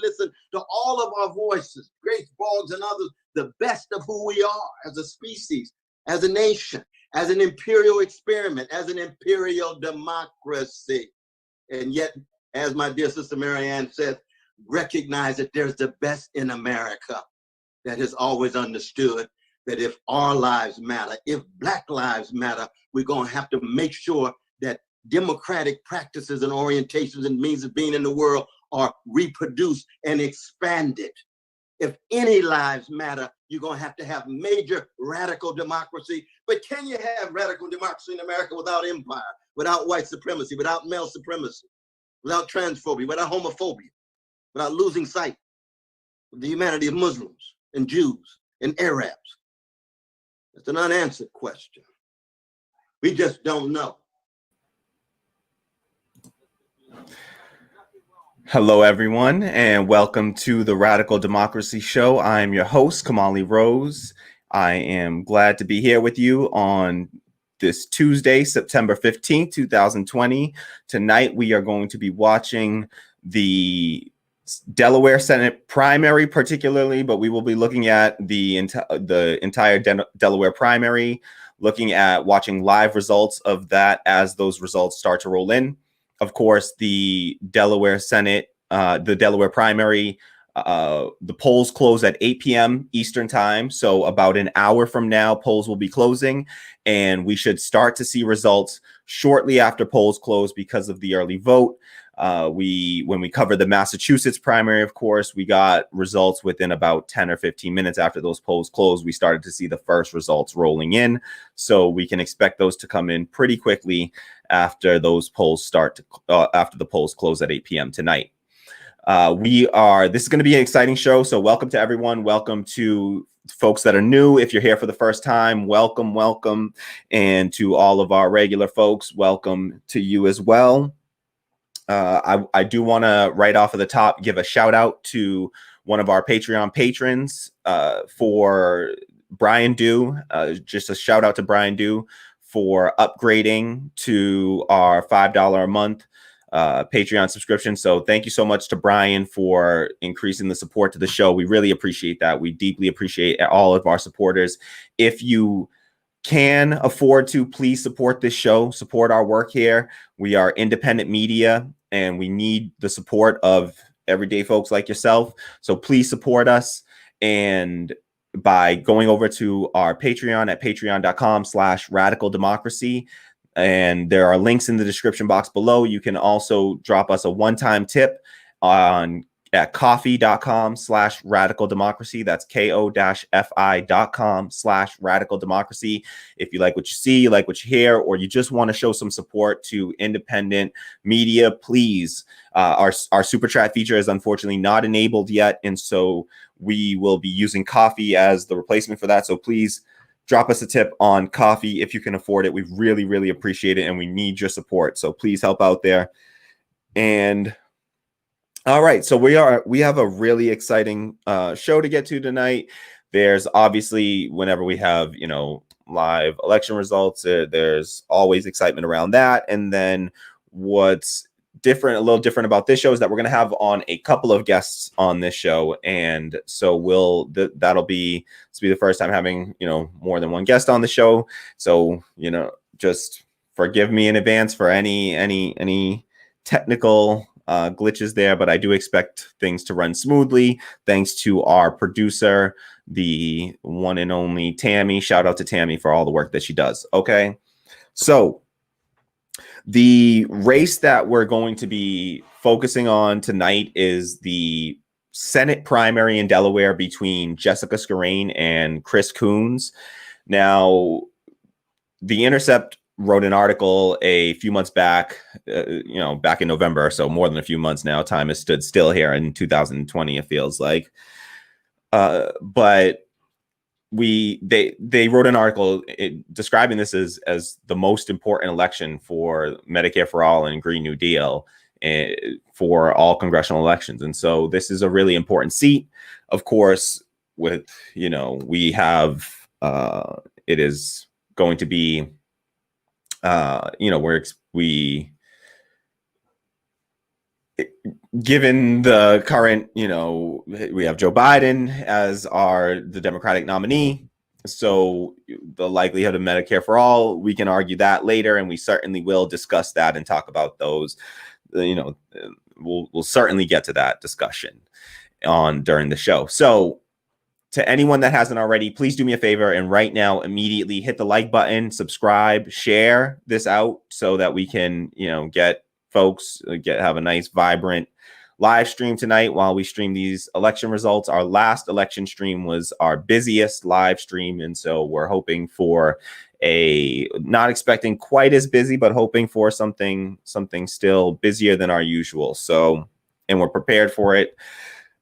listen to all of our voices, Grace Boggs and others, the best of who we are as a species, as a nation, as an imperial experiment, as an imperial democracy. And yet, as my dear sister Marianne says, recognize that there's the best in America that has always understood that if our lives matter, if Black lives matter, we're going to have to make sure that democratic practices and orientations and means of being in the world are reproduced and expanded. If any lives matter, you're going to have major radical democracy. But can you have radical democracy in America without empire, without white supremacy, without male supremacy, without transphobia, without homophobia, without losing sight of the humanity of Muslims and Jews and Arabs? It's an unanswered question. We just don't know. Hello, everyone, and welcome to the Radical Democracy Show. I'm your host, Kamali Rose. I am glad to be here with you on this Tuesday, September 15th, 2020. Tonight, we are going to be watching the Delaware Senate Primary particularly, but we will be looking at the entire Delaware primary, watching live results of that as those results start to roll in. Of course, the Delaware Senate, the Delaware primary, the polls close at 8 p.m. Eastern time. So about an hour from now, polls will be closing, and we should start to see results shortly after polls close because of the early vote. When we covered the Massachusetts primary, of course, we got results within about 10 or 15 minutes after those polls closed. We started to see the first results rolling in. So we can expect those to come in pretty quickly after those polls after the polls close at 8 p.m. tonight. This is going to be an exciting show. So welcome to everyone. Welcome to folks that are new. If you're here for the first time, welcome. And to all of our regular folks, welcome to you as well. I do want to, right off of the top, give a shout out to one of our Patreon patrons for Brian Dew. Just a shout out to Brian Dew for upgrading to our $5 a month Patreon subscription. So thank you so much to Brian for increasing the support to the show. We really appreciate that. We deeply appreciate all of our supporters. If you can afford to, please support this show, support our work here. We are independent media and we need the support of everyday folks like yourself. So please support us, and by going over to our Patreon at patreon.com/radical democracy. And there are links in the description box below. You can also drop us a one-time tip at coffee.com/radical democracy. That's ko-fi.com/radical democracy. If you like what you see, you like what you hear, or you just want to show some support to independent media, please. Our super chat feature is unfortunately not enabled yet, and so we will be using Coffee as the replacement for that. So please drop us a tip on Coffee if you can afford it. We really, really appreciate it, and we need your support. So please help out there. And all right, so we have a really exciting show to get to tonight. There's obviously, whenever we have, live election results, there's always excitement around that. And then what's a little different about this show is that we're going to have on a couple of guests on this show. And so that'll be the first time having, more than one guest on the show. So, just forgive me in advance for any technical glitches there, but I do expect things to run smoothly thanks to our producer, the one and only Tammy. Shout out to Tammy for all the work that she does. Okay, so the race that we're going to be focusing on tonight is the Senate primary in Delaware between Jessica Scarane and Chris Coons. Now, The Intercept wrote an article a few months back, back in November, so more than a few months now. Time has stood still here in 2020, it feels like. But they wrote an article describing this as the most important election for Medicare for All and Green New Deal for all congressional elections. And so this is a really important seat. Of course, with, we have, it is going to be, given the current, we have Joe Biden as the Democratic nominee. So the likelihood of Medicare for all, we can argue that later, and we certainly will discuss that and talk about those. We'll certainly get to that discussion during the show. So to anyone that hasn't already, please do me a favor and right now immediately hit the like button, subscribe, share this out so that we can, get folks have a nice, vibrant live stream tonight while we stream these election results. Our last election stream was our busiest live stream, and so we're hoping for not expecting quite as busy, but hoping for something still busier than our usual. So, and we're prepared for it.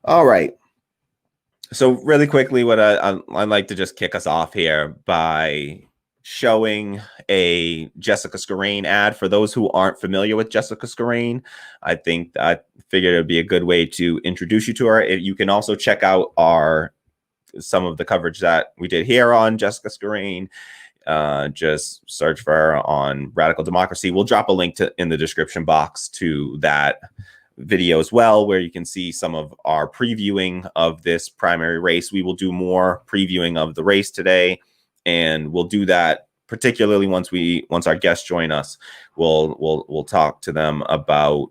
All right. So really quickly, what I'd like to just kick us off here by showing a Jessica Scarane ad. For those who aren't familiar with Jessica Scarane, I figured it would be a good way to introduce you to her. You can also check out some of the coverage that we did here on Jessica Scarane. Just search for her on Radical Democracy. We'll drop a link in the description box to that video as well, where you can see some of our previewing of this primary race. We will do more previewing of the race today, and we'll do that particularly once our guests join us. We'll talk to them about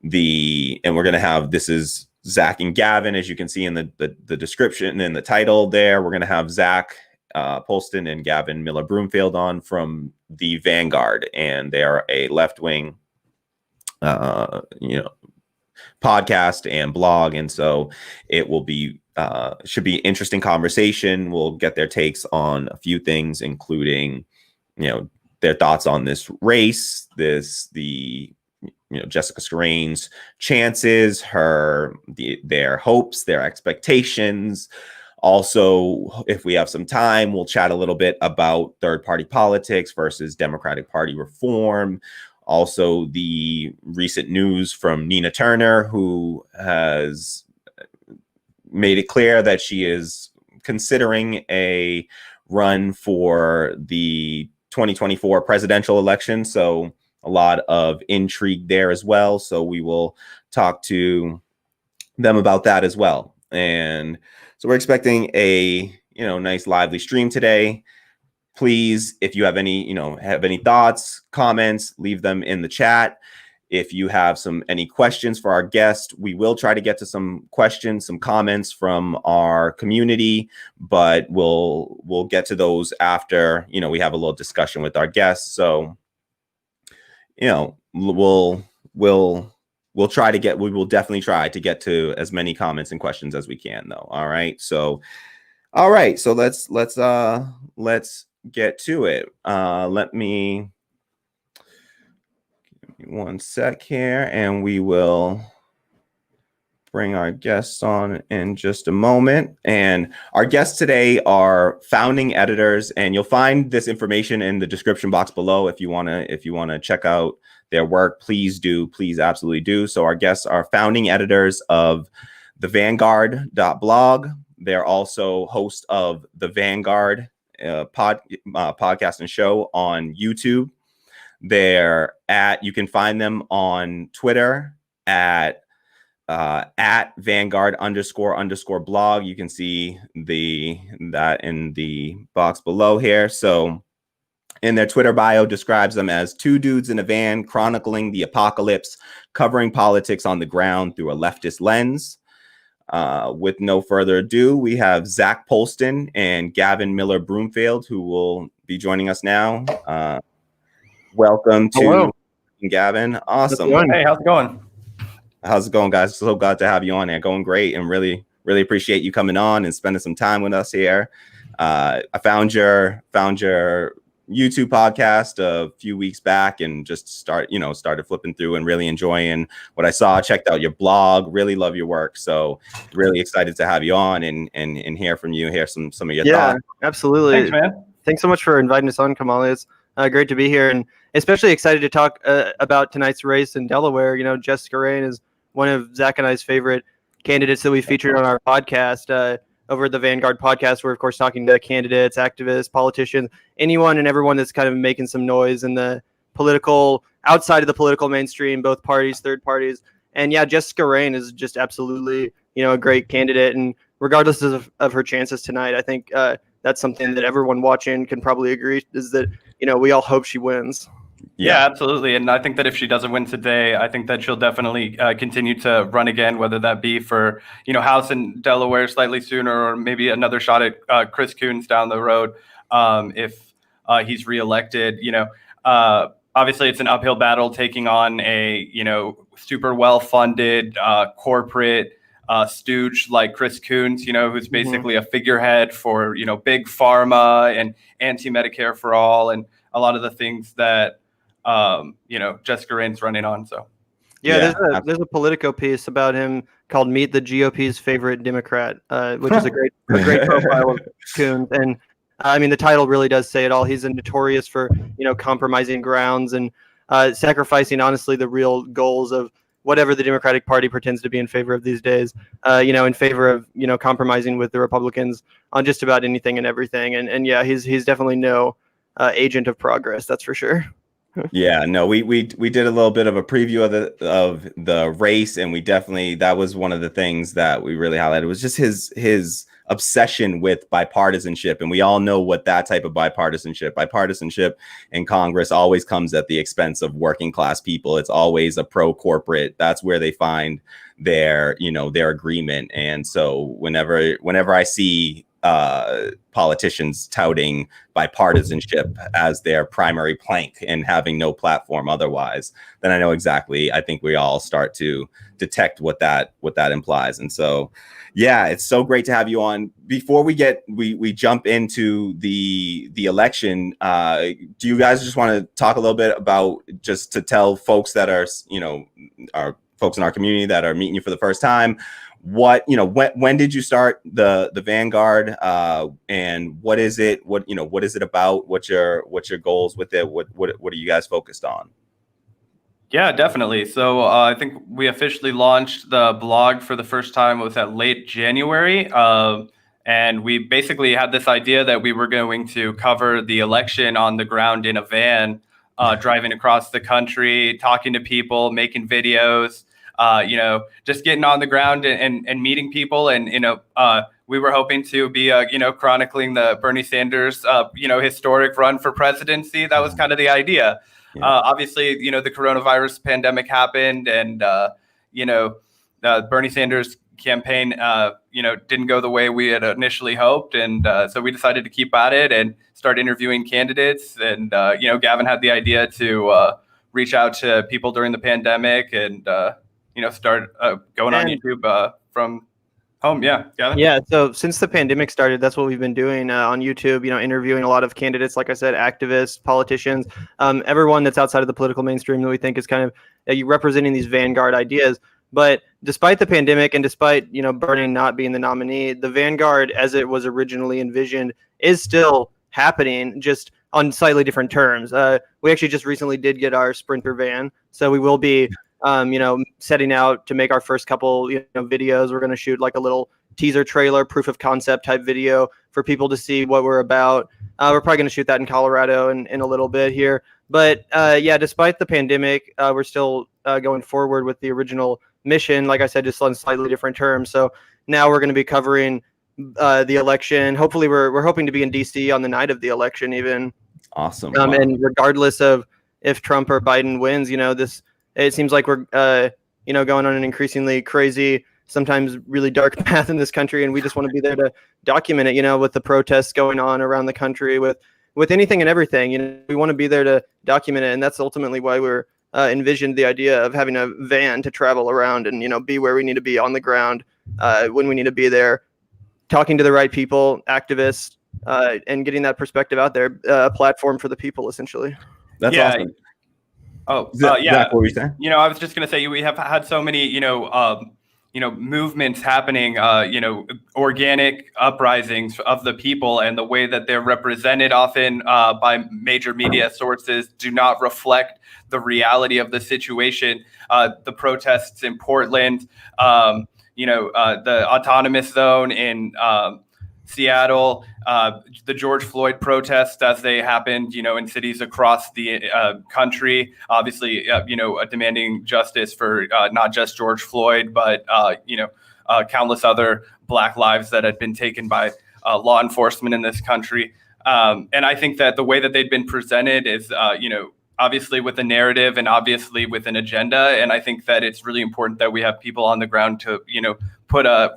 and we're going to have, this is Zac and Gavin, as you can see in the description and the title there. We're going to have Zac Polston and Gavin Miller-Broomfield on from the Vanguard, and they are a left-wing podcast and blog, and so it will be should be interesting conversation. We'll get their takes on a few things, including their thoughts on this race, Jessica Scarane's chances, their hopes, their expectations. Also, if we have some time, we'll chat a little bit about third-party politics versus Democratic Party reform. Also, the recent news from Nina Turner, who has made it clear that she is considering a run for the 2024 presidential election. So a lot of intrigue there as well. So we will talk to them about that as well. And so we're expecting a nice lively stream today. Please, if you have any thoughts, comments, leave them in the chat. If you have any questions for our guest, we will try to get to some questions, some comments from our community, but we'll get to those after we have a little discussion with our guests. So we'll definitely try to get to as many comments and questions as we can, though. All right, so let's get to it. Let me give me one sec here, and we will bring our guests on in just a moment. And our guests today are founding editors, and you'll find this information in the description box below. If you want to check out their work, please absolutely do. So our guests are founding editors of the Vanguard.blog. They're also hosts of the Vanguard podcast and show on YouTube. You can find them on Twitter at Vanguard__blog. You can see that in the box below here. So in their Twitter bio describes them as two dudes in a van chronicling the apocalypse, covering politics on the ground through a leftist lens. With no further ado, we have Zac Polston and Gavin Miller-Broomfield, who will be joining us now. Welcome to Hello. Gavin. Awesome. Hey, how's it going? How's it going, guys? So glad to have you on there. Going great, and really appreciate you coming on and spending some time with us here. I found your YouTube podcast a few weeks back and just started flipping through and really enjoying what I saw. Checked out your blog, really love your work. So really excited to have you on and hear from you, hear some of your thoughts. Yeah, absolutely. Thanks, man. Thanks so much for inviting us on, Kamali. It's great to be here, and especially excited to talk about tonight's race in Delaware. Jess Scarane is one of Zac and I's favorite candidates that we featured on our podcast over at the Vanguard podcast. We're, of course, talking to candidates, activists, politicians, anyone and everyone that's kind of making some noise in the outside of the political mainstream, both parties, third parties. And yeah, Jess Scarane is just absolutely, a great candidate. And regardless of her chances tonight, I think that's something that everyone watching can probably agree is that, we all hope she wins. Yeah, absolutely. And I think that if she doesn't win today, I think that she'll definitely continue to run again, whether that be for, House in Delaware slightly sooner, or maybe another shot at Chris Coons down the road if he's reelected. Obviously, it's an uphill battle taking on a, super well-funded corporate stooge like Chris Coons, who's basically a figurehead for, big pharma and anti-Medicare for all and a lot of the things that Jess Scarane's running on. So there's a Politico piece about him called "Meet the GOP's Favorite Democrat," which is a great profile of Coons. And I mean, the title really does say it all. He's notorious for compromising grounds and sacrificing, honestly, the real goals of whatever the Democratic Party pretends to be in favor of these days. In favor of compromising with the Republicans on just about anything and everything. And yeah, he's definitely no agent of progress. That's for sure. Yeah, no, we did a little bit of a preview of the race, and we definitely, that was one of the things that we really highlighted. It was just his obsession with bipartisanship, and we all know what that type of bipartisanship in Congress always comes at the expense of working class people. It's always a pro corporate. That's where they find their agreement. And so whenever I see politicians touting bipartisanship as their primary plank and having no platform otherwise, then I know exactly. I think we all start to detect what that implies. And so, yeah, it's so great to have you on. Before we jump into the election, do you guys just want to talk a little bit about, just to tell folks that are, our folks in our community that are meeting you for the first time, when did you start the Vanguard, and what is it? What is it about? What's your goals with it? What are you guys focused on? Yeah, definitely. So I think we officially launched the blog for the first time was at late January. And we basically had this idea that we were going to cover the election on the ground in a van, driving across the country, talking to people, making videos, just getting on the ground and meeting people. And, we were hoping to be, chronicling the Bernie Sanders, historic run for presidency. That was kind of the idea. Yeah. Obviously, the coronavirus pandemic happened, and, the Bernie Sanders campaign, didn't go the way we had initially hoped. And so we decided to keep at it and start interviewing candidates. And, Gavin had the idea to reach out to people during the pandemic and, start going on YouTube from home. Yeah, Gavin? Yeah, so since the pandemic started, that's what we've been doing on YouTube, interviewing a lot of candidates, like I said, activists, politicians, everyone that's outside of the political mainstream that we think is kind of representing these vanguard ideas. But despite the pandemic and despite, Bernie not being the nominee, the Vanguard, as it was originally envisioned, is still happening, just on slightly different terms. We actually just recently did get our Sprinter van, so we will be setting out to make our first couple, videos. We're going to shoot like a little teaser trailer, proof of concept type video for people to see what we're about. We're probably going to shoot that in Colorado in a little bit here. But despite the pandemic, we're still going forward with the original mission, like I said, just on slightly different terms. So now we're going to be covering the election. Hopefully we're hoping to be in DC on the night of the election even. Awesome. Wow. And regardless of if Trump or Biden wins, it seems like we're, going on an increasingly crazy, sometimes really dark path in this country, and we just want to be there to document it. With the protests going on around the country, with anything and everything. We want to be there to document it, and that's ultimately why we're envisioned the idea of having a van to travel around and be where we need to be on the ground when we need to be there, talking to the right people, activists, and getting that perspective out there, a platform for the people, essentially. That's awesome. Oh, Zac, what were you saying? I was just going to say, we have had so many, movements happening, organic uprisings of the people, and the way that they're represented often by major media sources do not reflect the reality of the situation. The protests in Portland, the autonomous zone in Seattle, the George Floyd protests as they happened, in cities across the country, obviously, demanding justice for not just George Floyd, but, countless other Black lives that had been taken by law enforcement in this country. And I think that the way that they'd been presented is, obviously with a narrative and obviously with an agenda. And I think that it's really important that we have people on the ground to, put a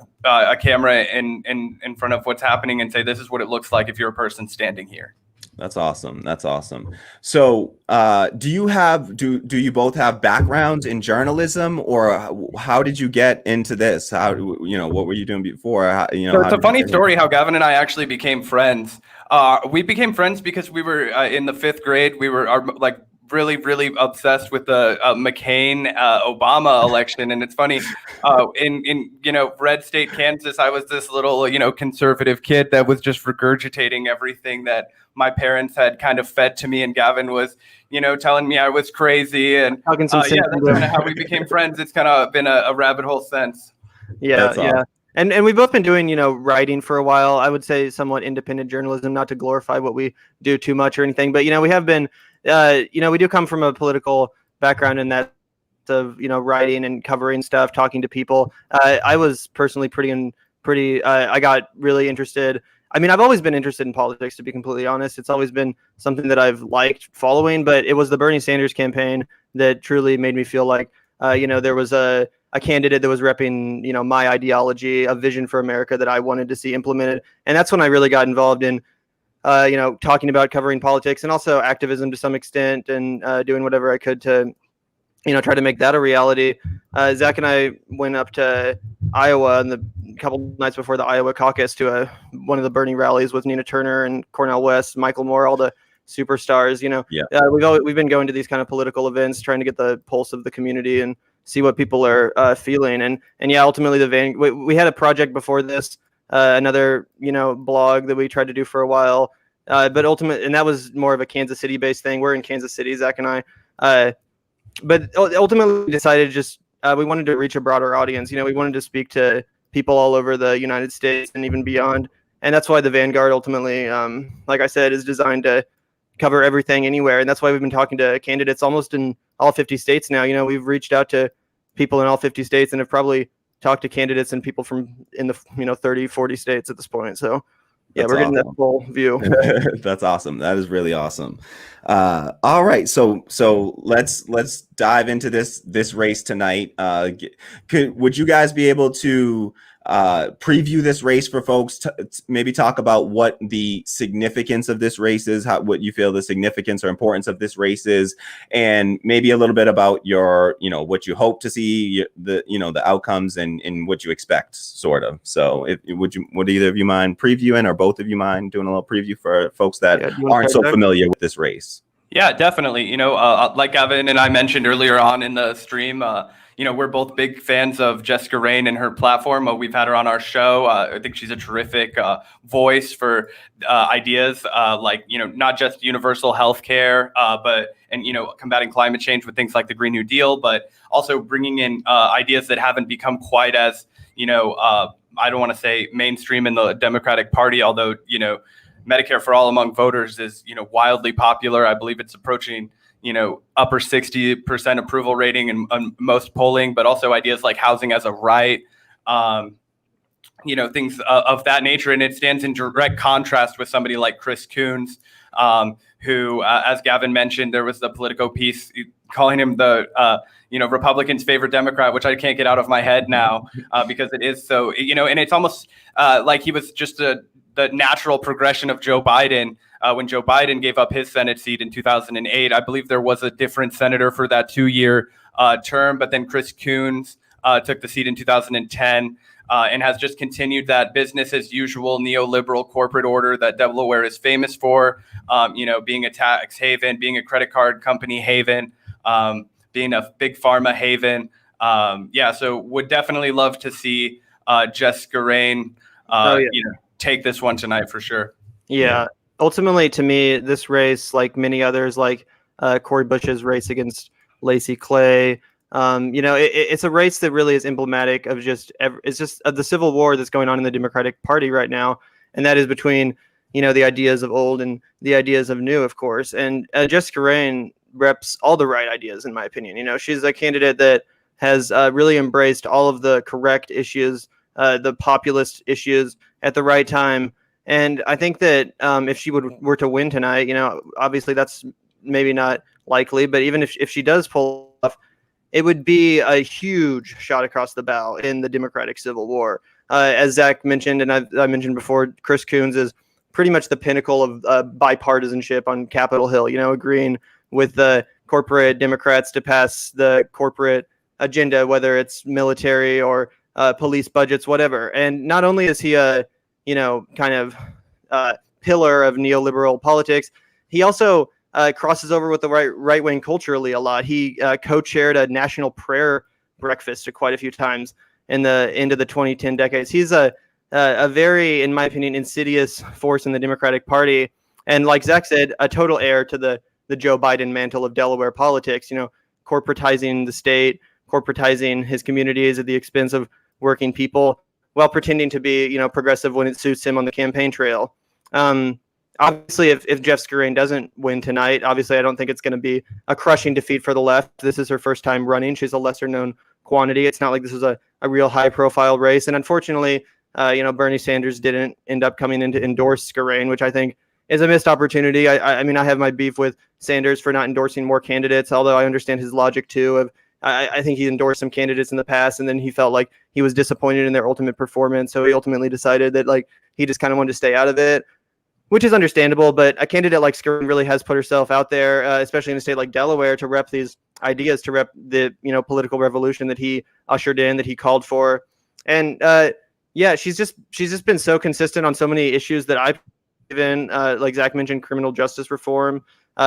camera in front of what's happening and say, this is what it looks like if you're a person standing here. That's awesome. That's awesome. So do you both have backgrounds in journalism, or how did you get into this? What were you doing before? So it's a funny story how Gavin and I actually became friends. We became friends because we were in the 5th grade. We were really, really obsessed with the McCain Obama election. And it's funny, in red state Kansas, I was this little, conservative kid that was just regurgitating everything that my parents had kind of fed to me. And Gavin was, telling me I was crazy. And that's kind of how we became friends. It's kind of been a rabbit hole since. Yeah, yeah. And we've both been doing, writing for a while. I would say somewhat independent journalism, not to glorify what we do too much or anything. But, we have been, we do come from a political background in that of, writing and covering stuff, talking to people. I was personally I got really interested. I mean, I've always been interested in politics, to be completely honest. It's always been something that I've liked following, but it was the Bernie Sanders campaign that truly made me feel like, there was a candidate that was repping, my ideology, a vision for America that I wanted to see implemented. And that's when I really got involved in, talking about covering politics and also activism to some extent, and doing whatever I could to, try to make that a reality. Zach and I went up to Iowa and the couple nights before the Iowa caucus to one of the Bernie rallies with Nina Turner and Cornel West, Michael Moore, all the superstars. We've been going to these kind of political events, trying to get the pulse of the community and see what people are feeling. And ultimately we had a project before this, another, blog that we tried to do for a while. But ultimately, and that was more of a Kansas City based thing. We're in Kansas City, Zach and I. But ultimately we decided we wanted to reach a broader audience. We wanted to speak to people all over the United States and even beyond. And that's why the Vanguard ultimately, like I said, is designed to cover everything anywhere. And that's why we've been talking to candidates almost in all 50 states now. We've reached out to people in all 50 states and have probably talked to candidates and people from in the 30, 40 states at this point. So yeah, we're getting that full view. That's awesome. That is really awesome. All right. So let's dive into this race tonight. Would you guys be able to preview this race for folks, maybe talk about what the significance of this race is, what you feel the significance or importance of this race is, and maybe a little bit about your, what you hope to see, the outcomes and what you expect, sort of. So would either of you mind previewing, or both of you mind doing a little preview for folks that aren't so familiar with this race? Yeah, definitely. Like Gavin and I mentioned earlier on in the stream, we're both big fans of Jess Scarane and her platform. We've had her on our show. I think she's a terrific voice for ideas like, not just universal health care, but combating climate change with things like the Green New Deal, but also bringing in ideas that haven't become quite as, I don't want to say mainstream in the Democratic Party, although, Medicare for all among voters is, wildly popular. I believe it's approaching, upper 60% approval rating in most polling, but also ideas like housing as a right, things of that nature. And it stands in direct contrast with somebody like Chris Coons, who, as Gavin mentioned, there was the Politico piece calling him the, Republicans' favorite Democrat, which I can't get out of my head now because it is so, and it's almost like he was just the natural progression of Joe Biden. When Joe Biden gave up his Senate seat in 2008, I believe there was a different senator for that 2-year term, but then Chris Coons took the seat in 2010 and has just continued that business as usual neoliberal corporate order that Delaware is famous for, being a tax haven, being a credit card company haven, being a big pharma haven. So would definitely love to see Jess Scarane, take this one tonight for sure. Yeah. Ultimately, to me, this race, like many others, like Cori Bush's race against Lacey Clay, it's a race that really is emblematic of it's just the civil war that's going on in the Democratic Party right now. and that is between, the ideas of old and the ideas of new, of course. And Jess Scarane reps all the right ideas, in my opinion. She's a candidate that has really embraced all of the correct issues, the populist issues at the right time. And I think that if she were to win tonight, obviously that's maybe not likely, but even if she does pull off, it would be a huge shot across the bow in the Democratic Civil War. As Zach mentioned, and I mentioned before, Chris Coons is pretty much the pinnacle of bipartisanship on Capitol Hill, agreeing with the corporate Democrats to pass the corporate agenda, whether it's military or police budgets, whatever. And not only is he a, kind of pillar of neoliberal politics, he also crosses over with the right wing culturally a lot. He co-chaired a national prayer breakfast quite a few times in the end of the 2010 decades. He's a very, in my opinion, insidious force in the Democratic Party, and like Zach said, a total heir to the Joe Biden mantle of Delaware politics. Corporatizing the state, corporatizing his communities at the expense of working people, while pretending to be, progressive when it suits him on the campaign trail. Obviously, if Jess Scarane doesn't win tonight, obviously I don't think it's going to be a crushing defeat for the left. This is her first time running. She's a lesser known quantity. It's not like this was a real high profile race. And unfortunately, Bernie Sanders didn't end up coming in to endorse Scarane, which I think is a missed opportunity. I mean, I have my beef with Sanders for not endorsing more candidates, although I understand his logic too. I think he endorsed some candidates in the past, and then he felt like he was disappointed in their ultimate performance. So he ultimately decided that he just kind of wanted to stay out of it, which is understandable. But a candidate like Scarane really has put herself out there, especially in a state like Delaware, to rep these ideas, to rep the political revolution that he ushered in, that he called for. And she's just been so consistent on so many issues that I've been, like Zach mentioned, criminal justice reform.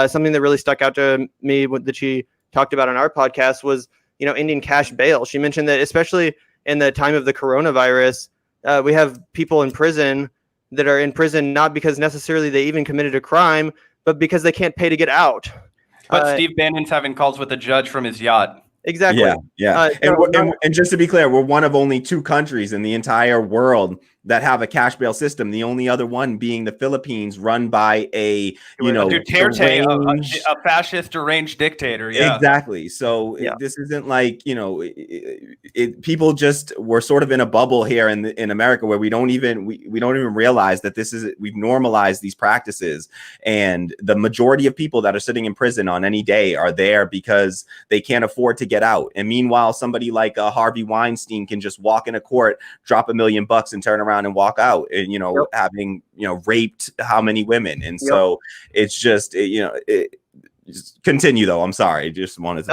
Something that really stuck out to me that she talked about on our podcast was, ending cash bail. She mentioned that especially in the time of the coronavirus, we have people in prison that are in prison not because necessarily they even committed a crime, but because they can't pay to get out. But Steve Bannon's having calls with a judge from his yacht. Exactly. Yeah. And just to be clear, we're one of only 2 countries in the entire world that have a cash bail system. The only other one being the Philippines, run by a Duterte, a fascist deranged dictator. Yeah, exactly. So this isn't like people just we're sort of in a bubble here in America where we don't even realize that we've normalized these practices, and the majority of people that are sitting in prison on any day are there because they can't afford to get out. And meanwhile, somebody like Harvey Weinstein can just walk in a court, drop $1 million, and turn around and walk out, and having raped how many women. And so it's just just continue though. I'm sorry, just wanted to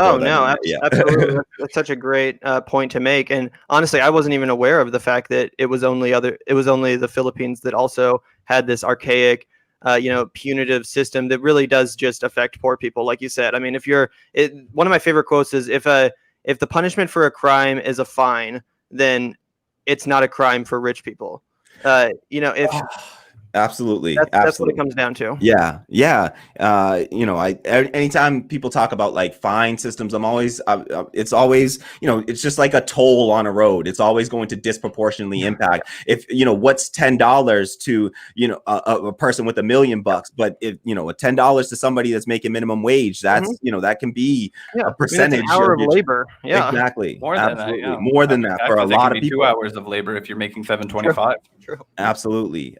absolutely. That's such a great point to make. And honestly, I wasn't even aware of the fact that it was only the Philippines that also had this archaic punitive system that really does just affect poor people, like you said. I mean, one of my favorite quotes is, if the punishment for a crime is a fine, then it's not a crime for rich people. Absolutely. That's what it comes down to. Yeah. Anytime people talk about like fine systems, I'm always, it's always, it's just like a toll on a road. It's always going to disproportionately impact. If, what's $10 to, a person with $1 million, but if, $10 to somebody that's making minimum wage, that's, that can be a percentage. An hour of labor. Yeah, exactly. More than that. Yeah. More than that for a lot of people. 2 hours of labor if you're making $7.25. True. Absolutely.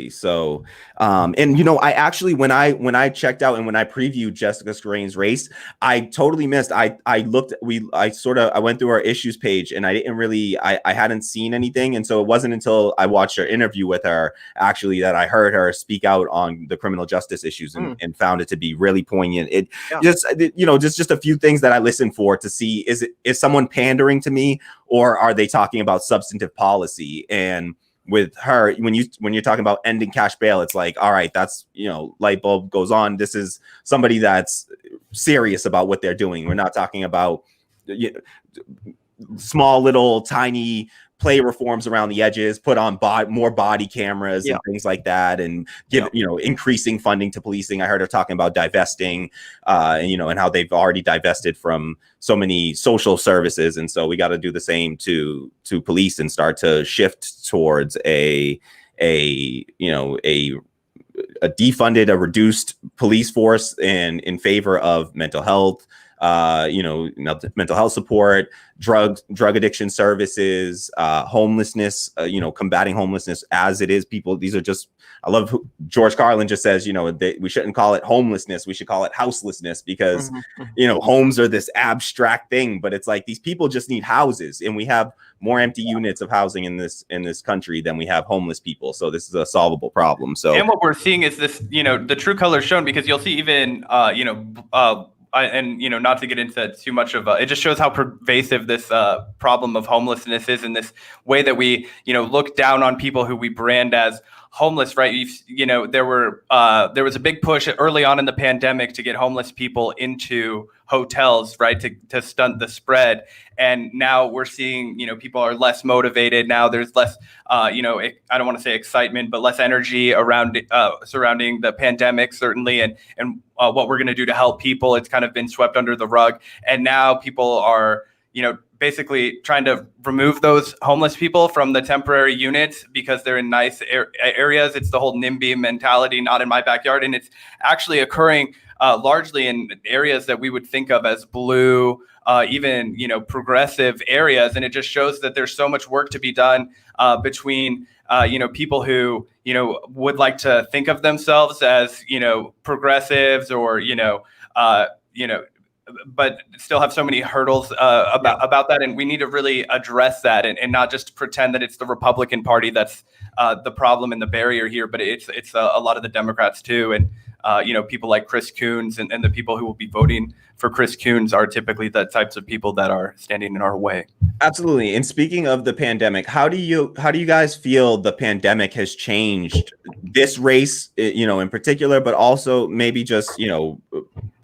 So, I actually, when I checked out and when I previewed Jessica Scarane's race, I totally missed. I went through our issues page, and I hadn't seen anything. And so it wasn't until I watched her interview with her actually that I heard her speak out on the criminal justice issues and found it to be really poignant. Just a few things that I listened for to see, is someone pandering to me, or are they talking about substantive policy? And with her, when you're talking about ending cash bail, it's like, all right, that's, light bulb goes on. This is somebody that's serious about what they're doing. We're not talking about small little tiny play reforms around the edges, put on more body cameras and things like that, and give increasing funding to policing. I heard her talking about divesting, and how they've already divested from so many social services, and so we got to do the same to police and start to shift towards a a defunded, a reduced police force in favor of mental health, mental health support, drug addiction services, homelessness, combating homelessness as it is. These are just, I love George Carlin just says, we shouldn't call it homelessness. We should call it houselessness because, homes are this abstract thing, but it's like these people just need houses, and we have more empty units of housing in this country than we have homeless people. So this is a solvable problem. So, and what we're seeing is this, the true color shown, because you'll see even, not to get into too much of it just shows how pervasive this problem of homelessness is, in this way that we, look down on people who we brand as homeless, right? There was a big push early on in the pandemic to get homeless people into hotels, right, to stunt the spread. And now we're seeing, people are less motivated. Now there's less, I don't want to say excitement, but less energy around surrounding the pandemic, certainly, and what we're going to do to help people. It's kind of been swept under the rug. And now people are, basically trying to remove those homeless people from the temporary units because they're in nice areas. It's the whole NIMBY mentality, not in my backyard. And it's actually occurring largely in areas that we would think of as blue, even, progressive areas. And it just shows that there's so much work to be done between, people who, would like to think of themselves as, progressives or, but still have so many hurdles about that. And we need to really address that and not just pretend that it's the Republican Party that's the problem and the barrier here, but it's a lot of the Democrats too. And, people like Chris Coons and the people who will be voting for Chris Coons are typically the types of people that are standing in our way. Absolutely. And speaking of the pandemic, how do you guys feel the pandemic has changed this race, in particular, but also maybe just,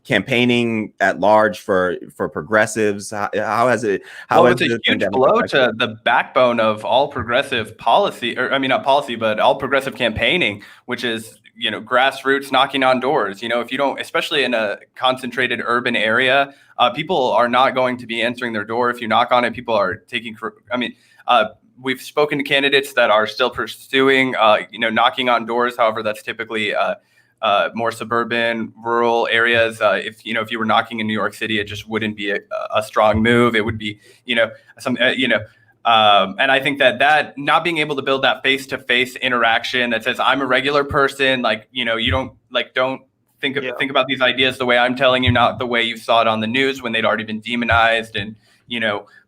campaigning at large for progressives? How has it? It's a huge blow to the backbone of all progressive policy, or I mean, not policy, but all progressive campaigning, which is, grassroots knocking on doors. If you don't, especially in a concentrated urban area, people are not going to be answering their door. If you knock on it, people are taking, we've spoken to candidates that are still pursuing, knocking on doors. However, that's typically, more suburban, rural areas. If you were knocking in New York City, it just wouldn't be a strong move. It would be, and I think that not being able to build that face-to-face interaction that says, I'm a regular person, you don't think about these ideas the way I'm telling you, not the way you saw it on the news when they'd already been demonized and,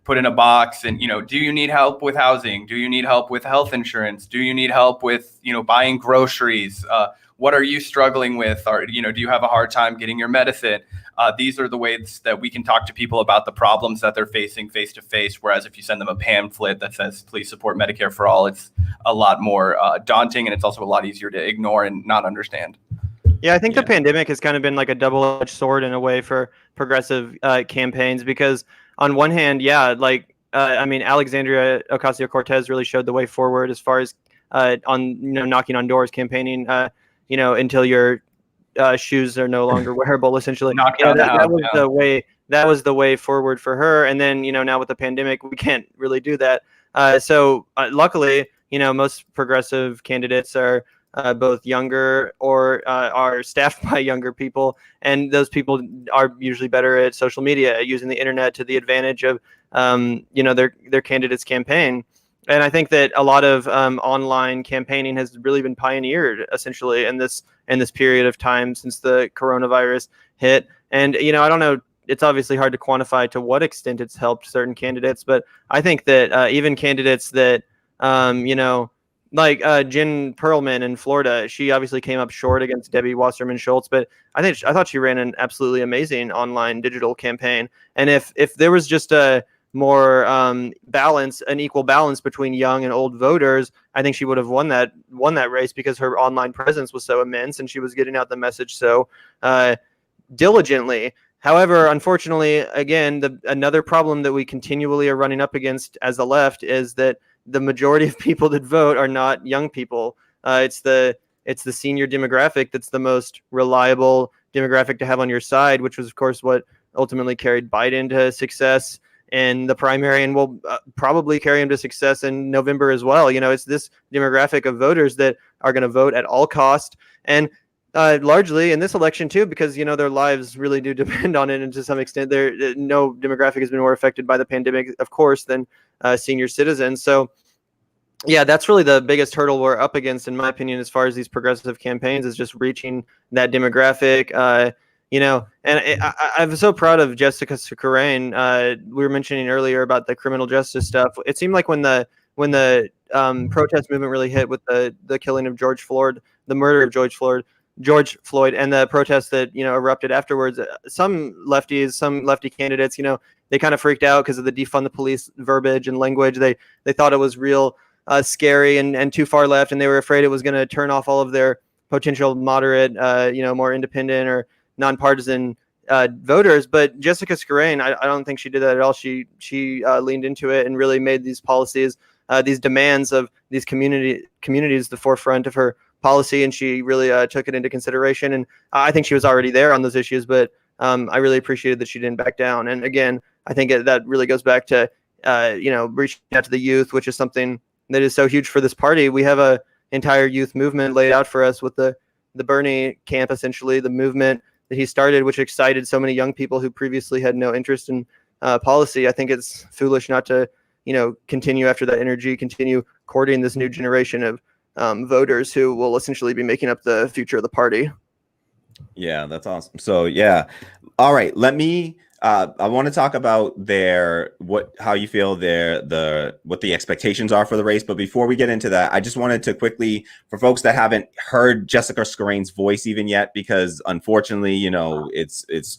put in a box. And, do you need help with housing? Do you need help with health insurance? Do you need help with, buying groceries? What are you struggling with? Or, do you have a hard time getting your medicine? These are the ways that we can talk to people about the problems that they're facing face to face. Whereas if you send them a pamphlet that says, please support Medicare for all, it's a lot more daunting. And it's also a lot easier to ignore and not understand. Yeah, I think the pandemic has kind of been like a double-edged sword in a way for progressive campaigns, because on one hand, Alexandria Ocasio-Cortez really showed the way forward as far as on knocking on doors campaigning, until your shoes are no longer wearable, essentially. That was the way forward for her. And then, now with the pandemic, we can't really do that. So luckily, most progressive candidates are both younger or are staffed by younger people. And those people are usually better at social media, using the internet to the advantage of, their candidates' campaign. And I think that a lot of online campaigning has really been pioneered essentially in this period of time since the coronavirus hit. And, I don't know, it's obviously hard to quantify to what extent it's helped certain candidates, but I think that even candidates that, like Jen Perlman in Florida, she obviously came up short against Debbie Wasserman Schultz, but I thought she ran an absolutely amazing online digital campaign. And if there was just a more an equal balance between young and old voters, I think she would have won that race, because her online presence was so immense and she was getting out the message so diligently. However, unfortunately, again, another problem that we continually are running up against as the left is that the majority of people that vote are not young people. It's the senior demographic that's the most reliable demographic to have on your side, which was, of course, what ultimately carried Biden to success. in the primary and will probably carry him to success in November as well. It's this demographic of voters that are going to vote at all cost, and largely in this election too, because their lives really do depend on it, and to some extent, no demographic has been more affected by the pandemic, of course, than senior citizens. So, yeah, that's really the biggest hurdle we're up against, in my opinion, as far as these progressive campaigns, is just reaching that demographic. I'm so proud of Jessica Scarane. We were mentioning earlier about the criminal justice stuff. It seemed like when the protest movement really hit with the killing of George Floyd, the murder of George Floyd, and the protests that erupted afterwards, some lefty candidates, they kind of freaked out because of the defund the police verbiage and language. They thought it was real scary and too far left, and they were afraid it was going to turn off all of their potential moderate, more independent or nonpartisan voters. But Jessica Scarane, I don't think she did that at all. She leaned into it and really made these policies, these demands of these communities the forefront of her policy, and she really took it into consideration. And I think she was already there on those issues, but I really appreciated that she didn't back down. And again, I think that really goes back to reaching out to the youth, which is something that is so huge for this party. We have a entire youth movement laid out for us with the Bernie camp, essentially the movement that he started, which excited so many young people who previously had no interest in policy. I think it's foolish not to continue after that energy, continue courting this new generation of voters who will essentially be making up the future of the party. Yeah, that's awesome. So yeah, all right. Let me. I want to talk about how you feel what the expectations are for the race. But before we get into that, I just wanted to quickly, for folks that haven't heard Jessica Scarane's voice even yet, because unfortunately,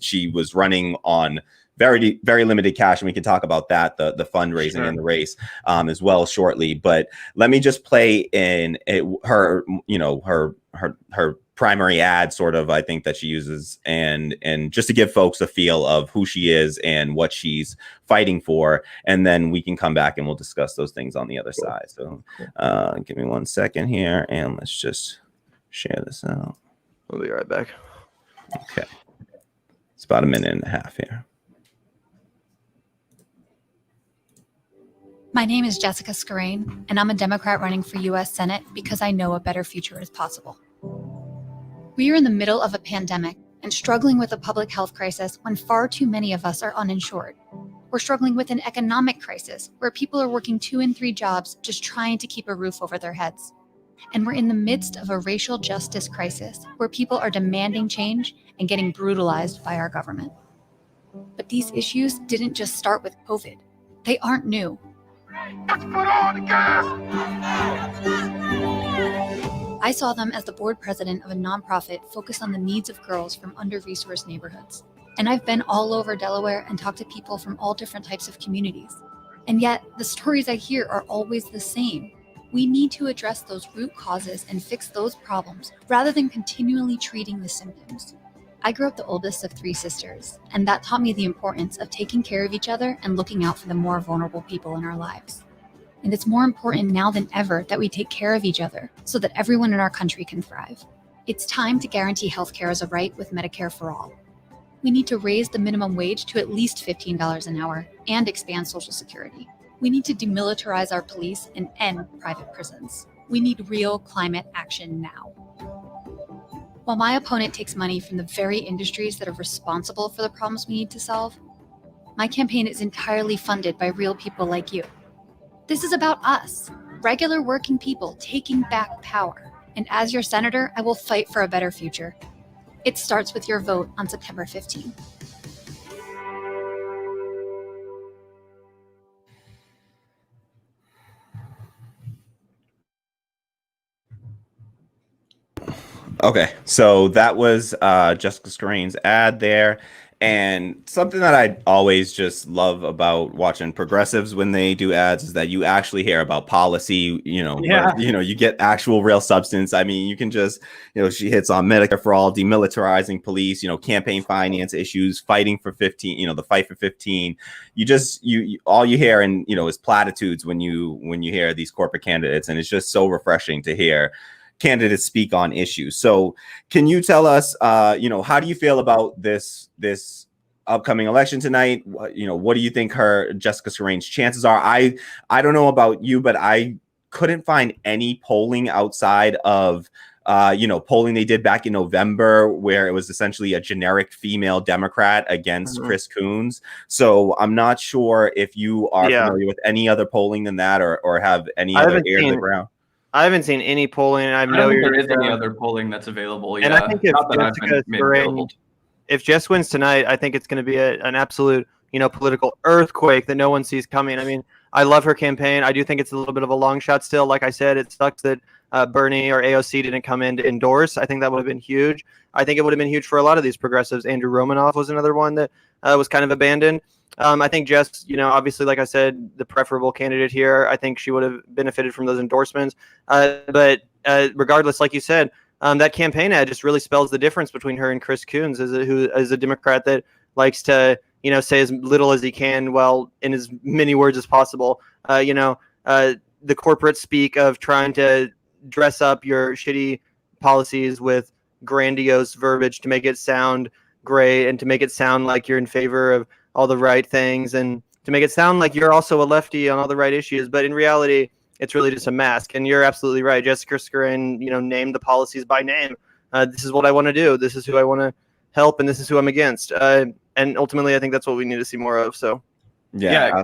she was running on very, very limited cash, and we can talk about that, the fundraising and the race as well shortly. But let me just play in her primary ad, sort of, I think, that she uses, and just to give folks a feel of who she is and what she's fighting for, and then we can come back and we'll discuss those things on the other side. So give me 1 second here, and let's just share this out. We'll be right back. Okay, it's about a minute and a half here. My name is Jessica Scarane, and I'm a Democrat running for U.S. Senate because I know a better future is possible. We are in the middle of a pandemic and struggling with a public health crisis when far too many of us are uninsured. We're struggling with an economic crisis where people are working 2 and 3 jobs just trying to keep a roof over their heads. And we're in the midst of a racial justice crisis where people are demanding change and getting brutalized by our government. But these issues didn't just start with COVID. They aren't new. Let's put on the gas. I saw them as the board president of a nonprofit focused on the needs of girls from under-resourced neighborhoods. And I've been all over Delaware and talked to people from all different types of communities. And yet, the stories I hear are always the same. We need to address those root causes and fix those problems rather than continually treating the symptoms. I grew up the oldest of 3 sisters, and that taught me the importance of taking care of each other and looking out for the more vulnerable people in our lives. And it's more important now than ever that we take care of each other so that everyone in our country can thrive. It's time to guarantee healthcare as a right with Medicare for all. We need to raise the minimum wage to at least $15 an hour and expand Social Security. We need to demilitarize our police and end private prisons. We need real climate action now. While my opponent takes money from the very industries that are responsible for the problems we need to solve, my campaign is entirely funded by real people like you. This is about us, regular working people taking back power. And as your senator, I will fight for a better future. It starts with your vote on September 15th. Okay, so that was Jessica Scarane's ad there. And something that I always just love about watching progressives when they do ads is that you actually hear about policy, you get actual real substance. I mean, you can just, she hits on Medicare for all, demilitarizing police, campaign finance issues, fighting for 15, the fight for 15. You all you hear and, is platitudes when you hear these corporate candidates. And it's just so refreshing to hear candidates speak on issues. So can you tell us, how do you feel about this upcoming election tonight. What do you think Jessica Scarane's chances are? I don't know about you, but I couldn't find any polling outside of polling they did back in November, where it was essentially a generic female Democrat against Chris Coons. So I'm not sure if you are familiar with any other polling than that, or have any other ear to the ground. I haven't seen any polling. I don't think there is any other polling that's available. And I think if Jess wins tonight, I think it's going to be an absolute, political earthquake that no one sees coming. I mean, I love her campaign. I do think it's a little bit of a long shot still. Like I said, it sucks that Bernie or AOC didn't come in to endorse. I think that would have been huge. I think it would have been huge for a lot of these progressives. Andrew Romanoff was another one that was kind of abandoned. I think Jess, obviously, like I said, the preferable candidate here. I think she would have benefited from those endorsements. But regardless, like you said, that campaign ad just really spells the difference between her and Chris Coons, who is a Democrat that likes to, say as little as he can, well, in as many words as possible. The corporate speak of trying to dress up your shitty policies with grandiose verbiage to make it sound great and to make it sound like you're in favor of all the right things and to make it sound like you're also a lefty on all the right issues. But in reality, it's really just a mask. And you're absolutely right. Jessica Scarane, named the policies by name. This is what I want to do. This is who I want to help. And this is who I'm against. And ultimately, I think that's what we need to see more of. So, yeah.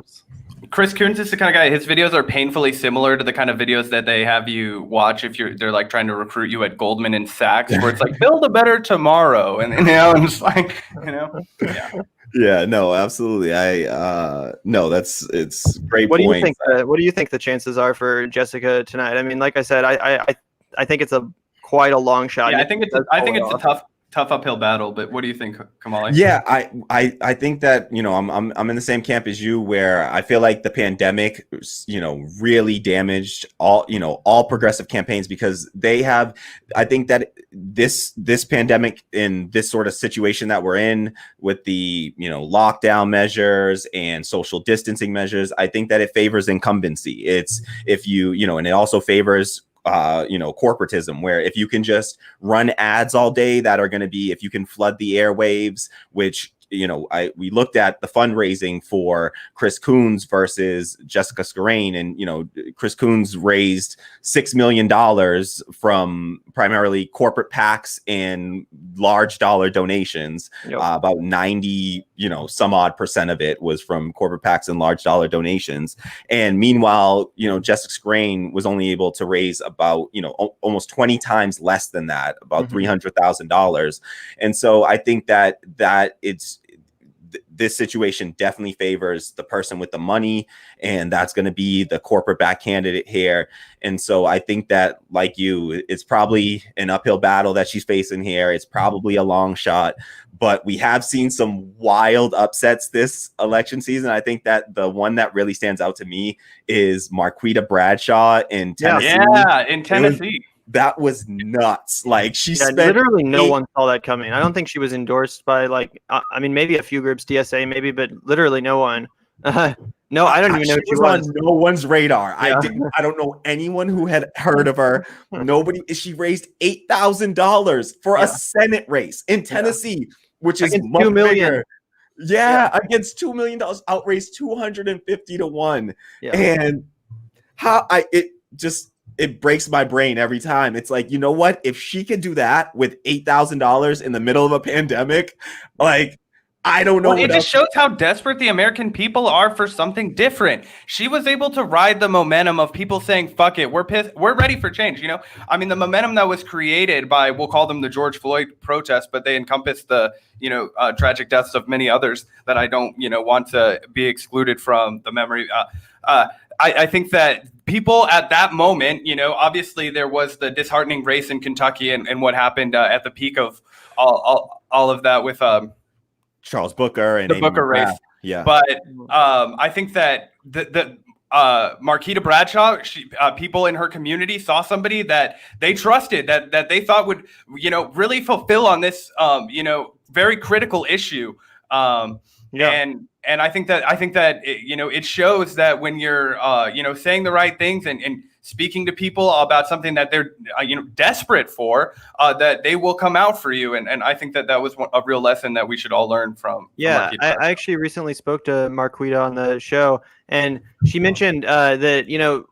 Chris Coons is the kind of guy. His videos are painfully similar to the kind of videos that they have you watch if they're like trying to recruit you at Goldman and Sachs, where it's like build a better tomorrow, and and it's like Yeah, no, absolutely. It's great. What do you think the chances are for Jessica tonight? I mean, like I said, I think it's quite a long shot. Yeah, I think it's a tough uphill battle, but what do you think, Kamali? Yeah, I think that, I'm in the same camp as you, where I feel like the pandemic, really damaged all progressive campaigns, because I think that this pandemic, in this sort of situation that we're in with the, lockdown measures and social distancing measures, I think that it favors incumbency. And it also favors corporatism, where if you can just run ads all day that are going to be, if you can flood the airwaves, which we looked at the fundraising for Chris Coons versus Jessica Scarane, and Chris Coons raised $6 million from primarily corporate PACs and large dollar donations. Yep. About 90 some odd percent of it was from corporate PACs and large dollar donations. And meanwhile, Jessica Scarane was only able to raise about almost 20 times less than that, about $300,000. And so I think that this situation definitely favors the person with the money, and that's going to be the corporate back candidate here. And so I think that, like you, it's probably an uphill battle that she's facing here. It's probably a long shot, but we have seen some wild upsets this election season. I think that the one that really stands out to me is Marquita Bradshaw in Tennessee. Yeah, in Tennessee. That was nuts. Like literally no one saw that coming. I don't think she was endorsed by maybe a few groups, DSA maybe, but literally no one. No, I don't even know she was on no one's radar. Yeah. I don't know anyone who had heard of her. Nobody. She raised $8,000 for a Senate race in Tennessee, which is much $2 million. Bigger. Yeah, against $2 million, outraised 250 to 1. Yeah. And it breaks my brain every time. It's like, you know what? If she could do that with $8,000 in the middle of a pandemic, like, I don't know. Well, it just shows how desperate the American people are for something different. She was able to ride the momentum of people saying, fuck it, we're pissed, we're ready for change. I mean, the momentum that was created by, we'll call them the George Floyd protests, but they encompass the, tragic deaths of many others that I don't, want to be excluded from the memory. I think that people at that moment, obviously there was the disheartening race in Kentucky and what happened at the peak of all of that with Charles Booker and the Booker race. Yeah. But I think that the Marquita Bradshaw, people in her community saw somebody that they trusted, that they thought would, really fulfill on this, very critical issue. And I think that it shows that when you're saying the right things and speaking to people about something that they're desperate for, that they will come out for you. And I think that was a real lesson that we should all learn from. Yeah, I actually recently spoke to Marquita on the show, and she mentioned that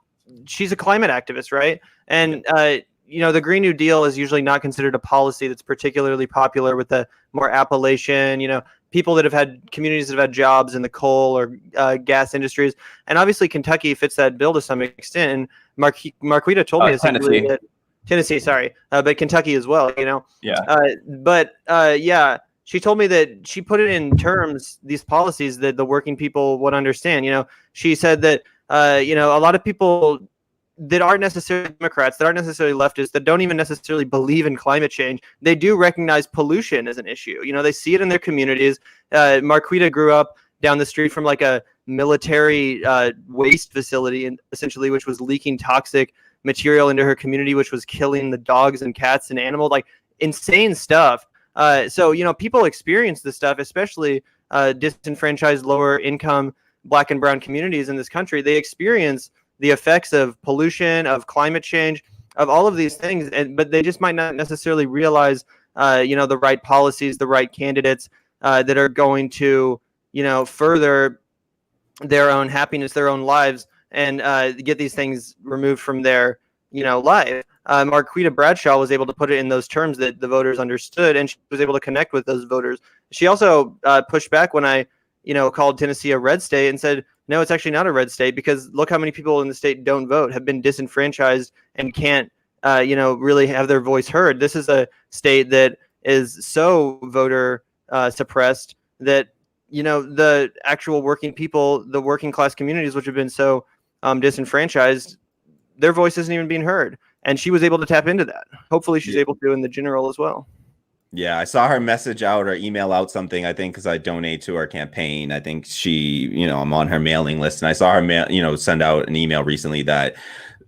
she's a climate activist, right? And the Green New Deal is usually not considered a policy that's particularly popular with the more Appalachian, people that have had communities that have had jobs in the coal or gas industries. And obviously Kentucky fits that bill to some extent. And Marquita told me essentially that Tennessee, sorry, but Kentucky as well, Yeah. She told me that she put it in terms, these policies that the working people would understand. She said that, a lot of people that aren't necessarily Democrats, that aren't necessarily leftists, that don't even necessarily believe in climate change, they do recognize pollution as an issue. They see it in their communities. Marquita grew up down the street from like a military waste facility, and essentially, which was leaking toxic material into her community, which was killing the dogs and cats and animals, like insane stuff. So people experience this stuff, especially disenfranchised, lower income Black and brown communities in this country. They experience the effects of pollution, of climate change, of all of these things, but they just might not necessarily realize, the right policies, the right candidates that are going to, further their own happiness, their own lives, and get these things removed from their, life. Marquita Bradshaw was able to put it in those terms that the voters understood, and she was able to connect with those voters. She also pushed back when I, called Tennessee a red state and said, no, it's actually not a red state, because look how many people in the state don't vote, have been disenfranchised, and can't, really have their voice heard. This is a state that is so voter suppressed that, the actual working people, the working class communities, which have been so disenfranchised, their voice isn't even being heard. And she was able to tap into that. Hopefully she's able to in the general as well. Yeah, I saw her message out or email out something, I think, because I donate to her campaign. I think she, I'm on her mailing list, and I saw her, send out an email recently that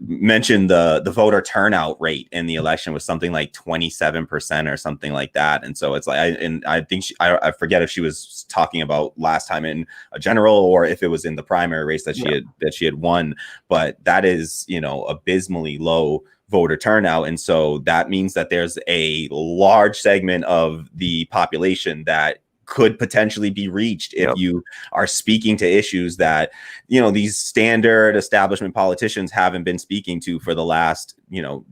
mentioned the voter turnout rate in the election was something like 27% or something like that. And so it's like, I think I forget if she was talking about last time in a general or if it was in the primary race that she had won, but that is, abysmally low voter turnout. And so that means that there's a large segment of the population that could potentially be reached if you are speaking to issues that, these standard establishment politicians haven't been speaking to for the last,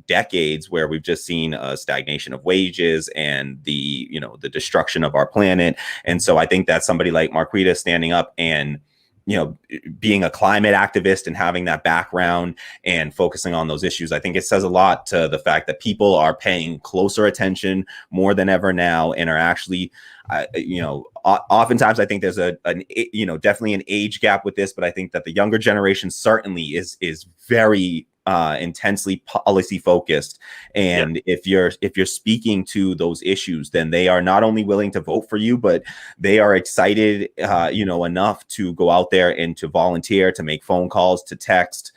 decades, where we've just seen a stagnation of wages and the destruction of our planet. And so I think that somebody like Marquita standing up and, being a climate activist and having that background and focusing on those issues, I think it says a lot to the fact that people are paying closer attention more than ever now and are actually, oftentimes I think there's definitely an age gap with this, but I think that the younger generation certainly is very intensely policy focused. And if you're speaking to those issues, then they are not only willing to vote for you, but they are excited, enough to go out there and to volunteer, to make phone calls, to text,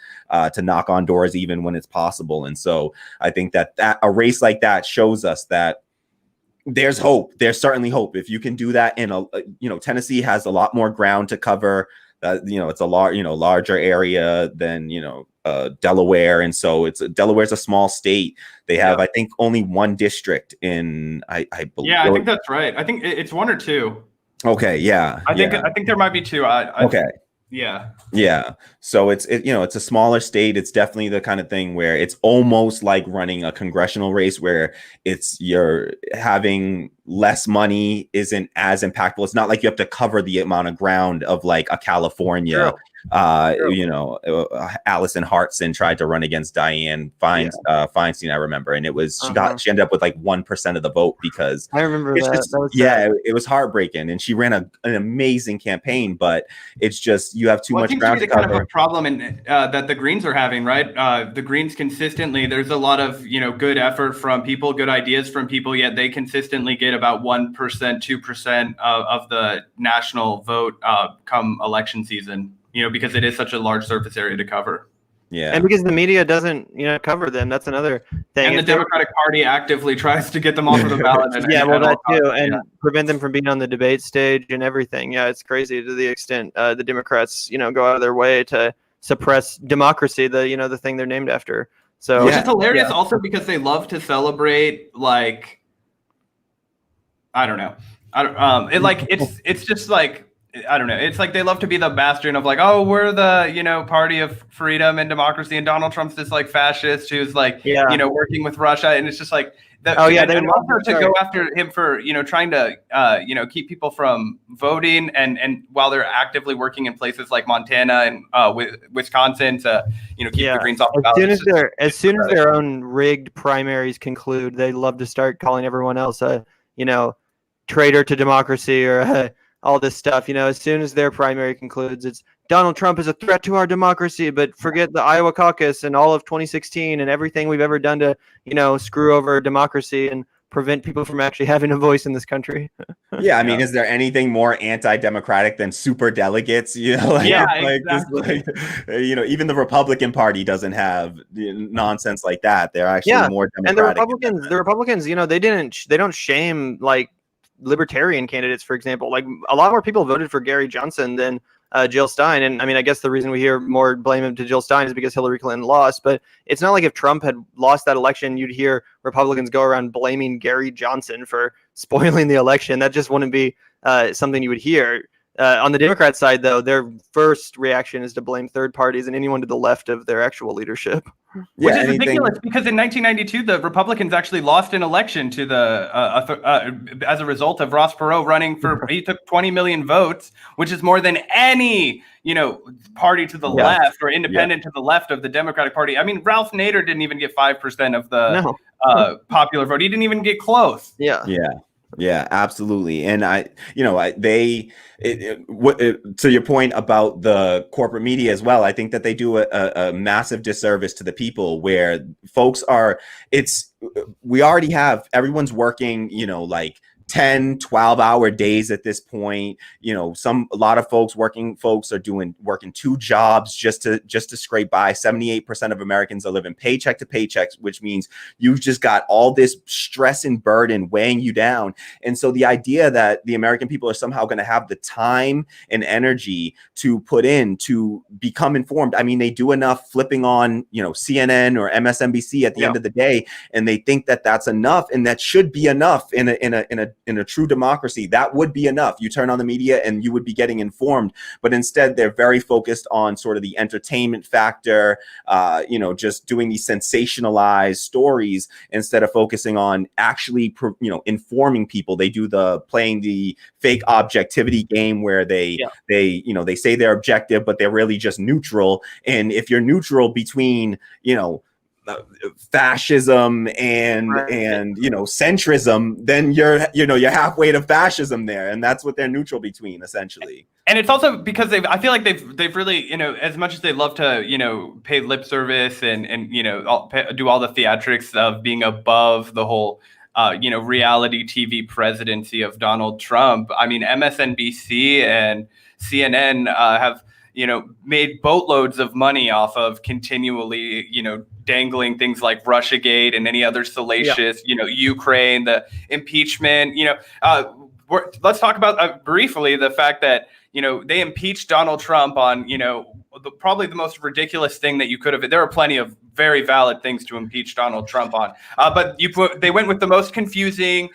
to knock on doors, even when it's possible. And so I think that a race like that shows us that there's hope. There's certainly hope. If you can do that in Tennessee has a lot more ground to cover. It's a larger area than, Delaware. And so Delaware's a small state. They have, I think, only one district in, I believe. Yeah, I think that's right. I think it's one or two. Okay. Yeah. I think there might be two. Okay. Yeah. Yeah. So it's a smaller state. It's definitely the kind of thing where it's almost like running a congressional race where you're having less money isn't as impactful. It's not like you have to cover the amount of ground of like a California. True. Allison Hartson tried to run against Dianne Feinstein, I remember, and it was she ended up with like 1% of the vote because I remember it was heartbreaking, and she ran an amazing campaign, but it's just you have too much ground to cover. Kind of a problem that the Greens are having, right? The Greens consistently, there's a lot of good effort from people, good ideas from people, yet they consistently get about 1%, 2% of the national vote come election season. Because it is such a large surface area to cover. Yeah. And because the media doesn't, cover them, that's another thing. And the Democratic Party actively tries to get them off of the ballot. That too, and prevent them from being on the debate stage and everything. Yeah, it's crazy to the extent the Democrats, go out of their way to suppress democracy, the thing they're named after. So, which is hilarious also because they love to celebrate, like, I don't know. It's just like, I don't know. It's like they love to be the bastion of like, oh, we're the, party of freedom and democracy. And Donald Trump's this like fascist who's like, working with Russia. And it's just like, they love to go after him for, trying to, keep people from voting and while they're actively working in places like Montana and Wisconsin to, keep the Greens off the ballot. As soon as their own rigged primaries conclude, they love to start calling everyone else a, traitor to democracy or all this stuff. As soon as their primary concludes, it's Donald Trump is a threat to our democracy, but forget the Iowa caucus and all of 2016 and everything we've ever done to, screw over democracy and prevent people from actually having a voice in this country. Yeah, I mean, is there anything more anti-democratic than super delegates? Exactly. Even the Republican Party doesn't have nonsense like that. They're actually more democratic. And the Republicans, they don't shame like libertarian candidates, for example. Like a lot more people voted for Gary Johnson than Jill Stein. And I mean, I guess the reason we hear more blame to Jill Stein is because Hillary Clinton lost. But it's not like if Trump had lost that election, you'd hear Republicans go around blaming Gary Johnson for spoiling the election. That just wouldn't be something you would hear. On the Democrat side, though, their first reaction is to blame third parties and anyone to the left of their actual leadership. Which is ridiculous because in 1992, the Republicans actually lost an election to the as a result of Ross Perot running for. He took 20 million votes, which is more than any party to the left or independent to the left of the Democratic Party. I mean, Ralph Nader didn't even get 5% of the popular vote. He didn't even get close. Yeah, absolutely. And to your point about the corporate media as well, I think that they do a massive disservice to the people where folks we already have, everyone's working, like 10, 12-hour days at this point. A lot of working folks are working 2 jobs just to scrape by. 78% of Americans are living paycheck to paycheck, which means you've just got all this stress and burden weighing you down. And so the idea that the American people are somehow going to have the time and energy to put in to become informed. I mean, they do enough flipping on, CNN or MSNBC at the end of the day, and they think that that's enough, and that should be enough in a true democracy. That would be enough. You turn on the media and you would be getting informed, but instead they're very focused on sort of the entertainment factor, just doing these sensationalized stories instead of focusing on actually, informing people. They do playing the fake objectivity game where they say they're objective, but they're really just neutral. And if you're neutral between, fascism and centrism, then you're halfway to fascism there, and that's what they're neutral between, essentially. And it's also because I feel like they've really, as much as they love to pay lip service and do all the theatrics of being above the whole reality TV presidency of Donald Trump. I mean, MSNBC and CNN have made boatloads of money off of continually, dangling things like Russiagate and any other salacious, Ukraine, the impeachment, let's talk about briefly the fact that, they impeached Donald Trump on, probably the most ridiculous thing that you could have. There are plenty of very valid things to impeach Donald Trump on, but they went with the most confusing,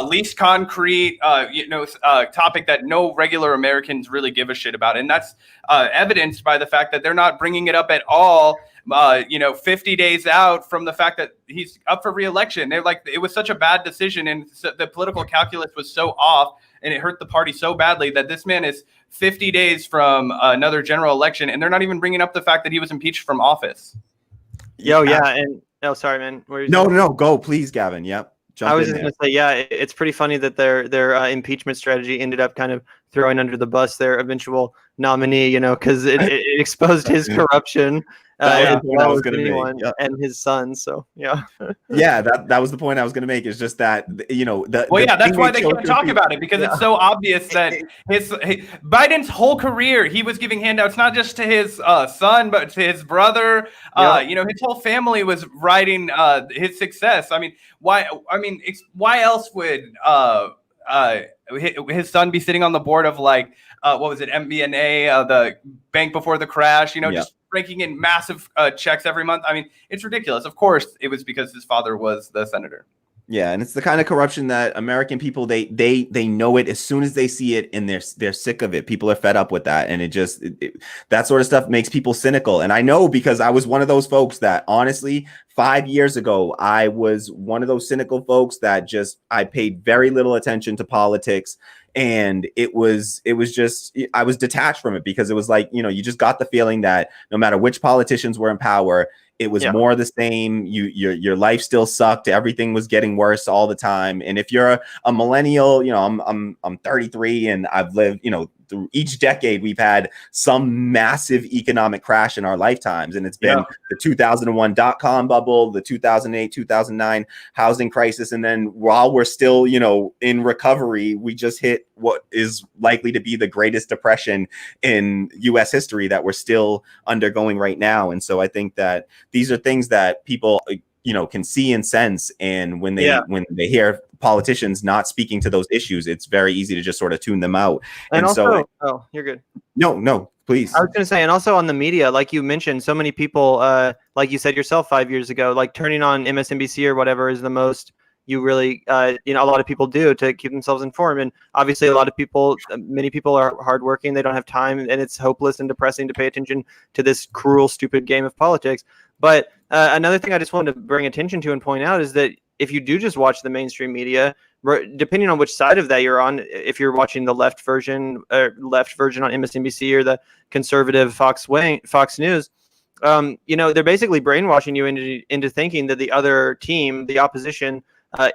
least concrete, topic that no regular Americans really give a shit about, and that's evidenced by the fact that they're not bringing it up at all. 50 days out from the fact that he's up for re-election. They're like, it was such a bad decision, and the political calculus was so off, and it hurt the party so badly that this man is 50 days from another general election, and they're not even bringing up the fact that he was impeached from office. Sorry, man. No, go please, Gavin. Yep. I was just going to say, it's pretty funny that their impeachment strategy ended up kind of throwing under the bus their eventual nominee, you know, because it exposed his corruption. That was as the point I well was as gonna make. anyone, Yep. and his son. So yeah. Yeah, that was the point I was going to make. Is just that, you know, Well, yeah, that's thing why they chose can't to talk be- about it, because it's so obvious that Biden's whole career, he was giving handouts not just to his son, but to his brother. You know, his whole family was riding his success. I mean, why else would his son be sitting on the board of like what was it, MBNA, the bank before the crash? You know, just raking in massive checks every month. I mean, it's ridiculous. Of course, it was because his father was the senator. Yeah, and it's the kind of corruption that American people they know it as soon as they see it, and they're sick of it. People are fed up with that, and that sort of stuff makes people cynical. And I know, because I was one of those folks that, honestly, 5 years ago, I was one of those cynical folks that I paid very little attention to politics. And it was just, I was detached from it, because it was like, you know, you just got the feeling that no matter which politicians were in power, it was more the same. Your life still sucked. Everything was getting worse all the time. And if you're a millennial, you know, I'm 33, and I've lived, you know, through each decade, we've had some massive economic crash in our lifetimes. And it's been the 2001 dot-com bubble, the 2008, 2009 housing crisis. And then while we're still, you know, in recovery, we just hit what is likely to be the greatest depression in US history that we're still undergoing right now. And so I think that these are things that people, you know, can see and sense. And when they hear politicians not speaking to those issues, it's very easy to just sort of tune them out. And also, you're good. No, please. I was going to say, and also on the media, like you mentioned, so many people, like you said yourself 5 years ago, like turning on MSNBC or whatever is the most you really, you know, a lot of people do to keep themselves informed. And obviously many people are hardworking. They don't have time, and it's hopeless and depressing to pay attention to this cruel, stupid game of politics. But another thing I just wanted to bring attention to and point out is that if you do just watch the mainstream media, depending on which side of that you're on, if you're watching the left version on MSNBC or the conservative Fox News, you know, they're basically brainwashing you into thinking that the other team, the opposition,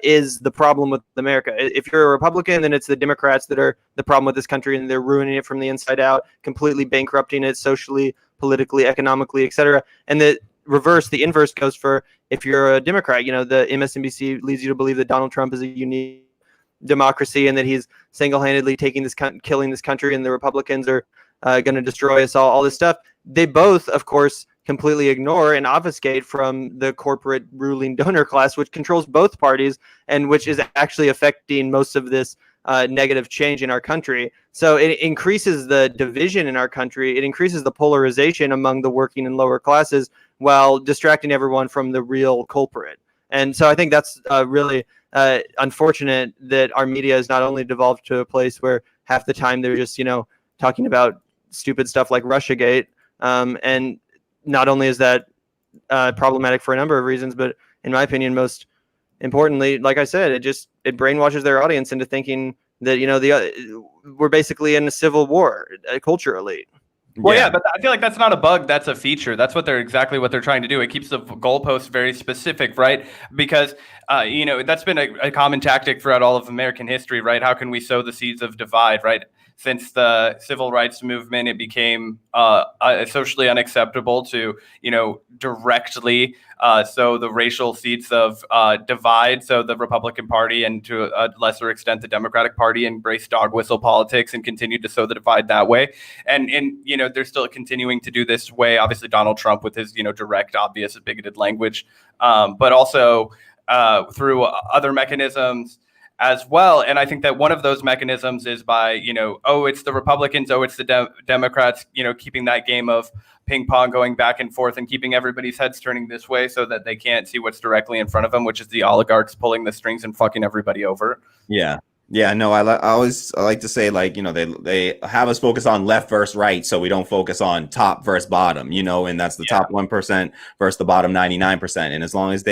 is the problem with America. If you're a Republican, then it's the Democrats that are the problem with this country, and they're ruining it from the inside out, completely bankrupting it socially, politically, economically, etc. And the inverse goes for if you're a Democrat. You know, the MSNBC leads you to believe that Donald Trump is a unique democracy and that he's single-handedly killing this country, and the Republicans are going to destroy us all this stuff. They both, of course, completely ignore and obfuscate from the corporate ruling donor class, which controls both parties and which is actually affecting most of this negative change in our country. So it increases the division in our country. It increases the polarization among the working and lower classes while distracting everyone from the real culprit. And so I think that's really unfortunate that our media has not only devolved to a place where half the time they're just, you know, talking about stupid stuff like Russiagate. And not only is that problematic for a number of reasons, but in my opinion, most importantly, like I said, it brainwashes their audience into thinking that, you know, we're basically in a civil war culturally. Well, yeah, but I feel like that's not a bug. That's a feature. That's exactly what they're trying to do. It keeps the goalposts very specific, right? Because, you know, that's been a common tactic throughout all of American history, right? How can we sow the seeds of divide, right? Since the civil rights movement, it became socially unacceptable to, you know, directly sow the racial seeds of divide. So the Republican Party, and to a lesser extent the Democratic Party, embraced dog whistle politics and continued to sow the divide that way. And you know, they're still continuing to do this way. Obviously, Donald Trump with his, you know, direct, obvious, bigoted language, but also through other mechanisms as well. And I think that one of those mechanisms is by, you know, it's the Republicans, it's the Democrats, you know, keeping that game of ping pong going back and forth and keeping everybody's heads turning this way so that they can't see what's directly in front of them, which is the oligarchs pulling the strings and fucking everybody over. Yeah, no, I like to say, like, you know, they have us focus on left versus right, so we don't focus on top versus bottom, you know, and that's the top 1% versus the bottom 99%. And as long as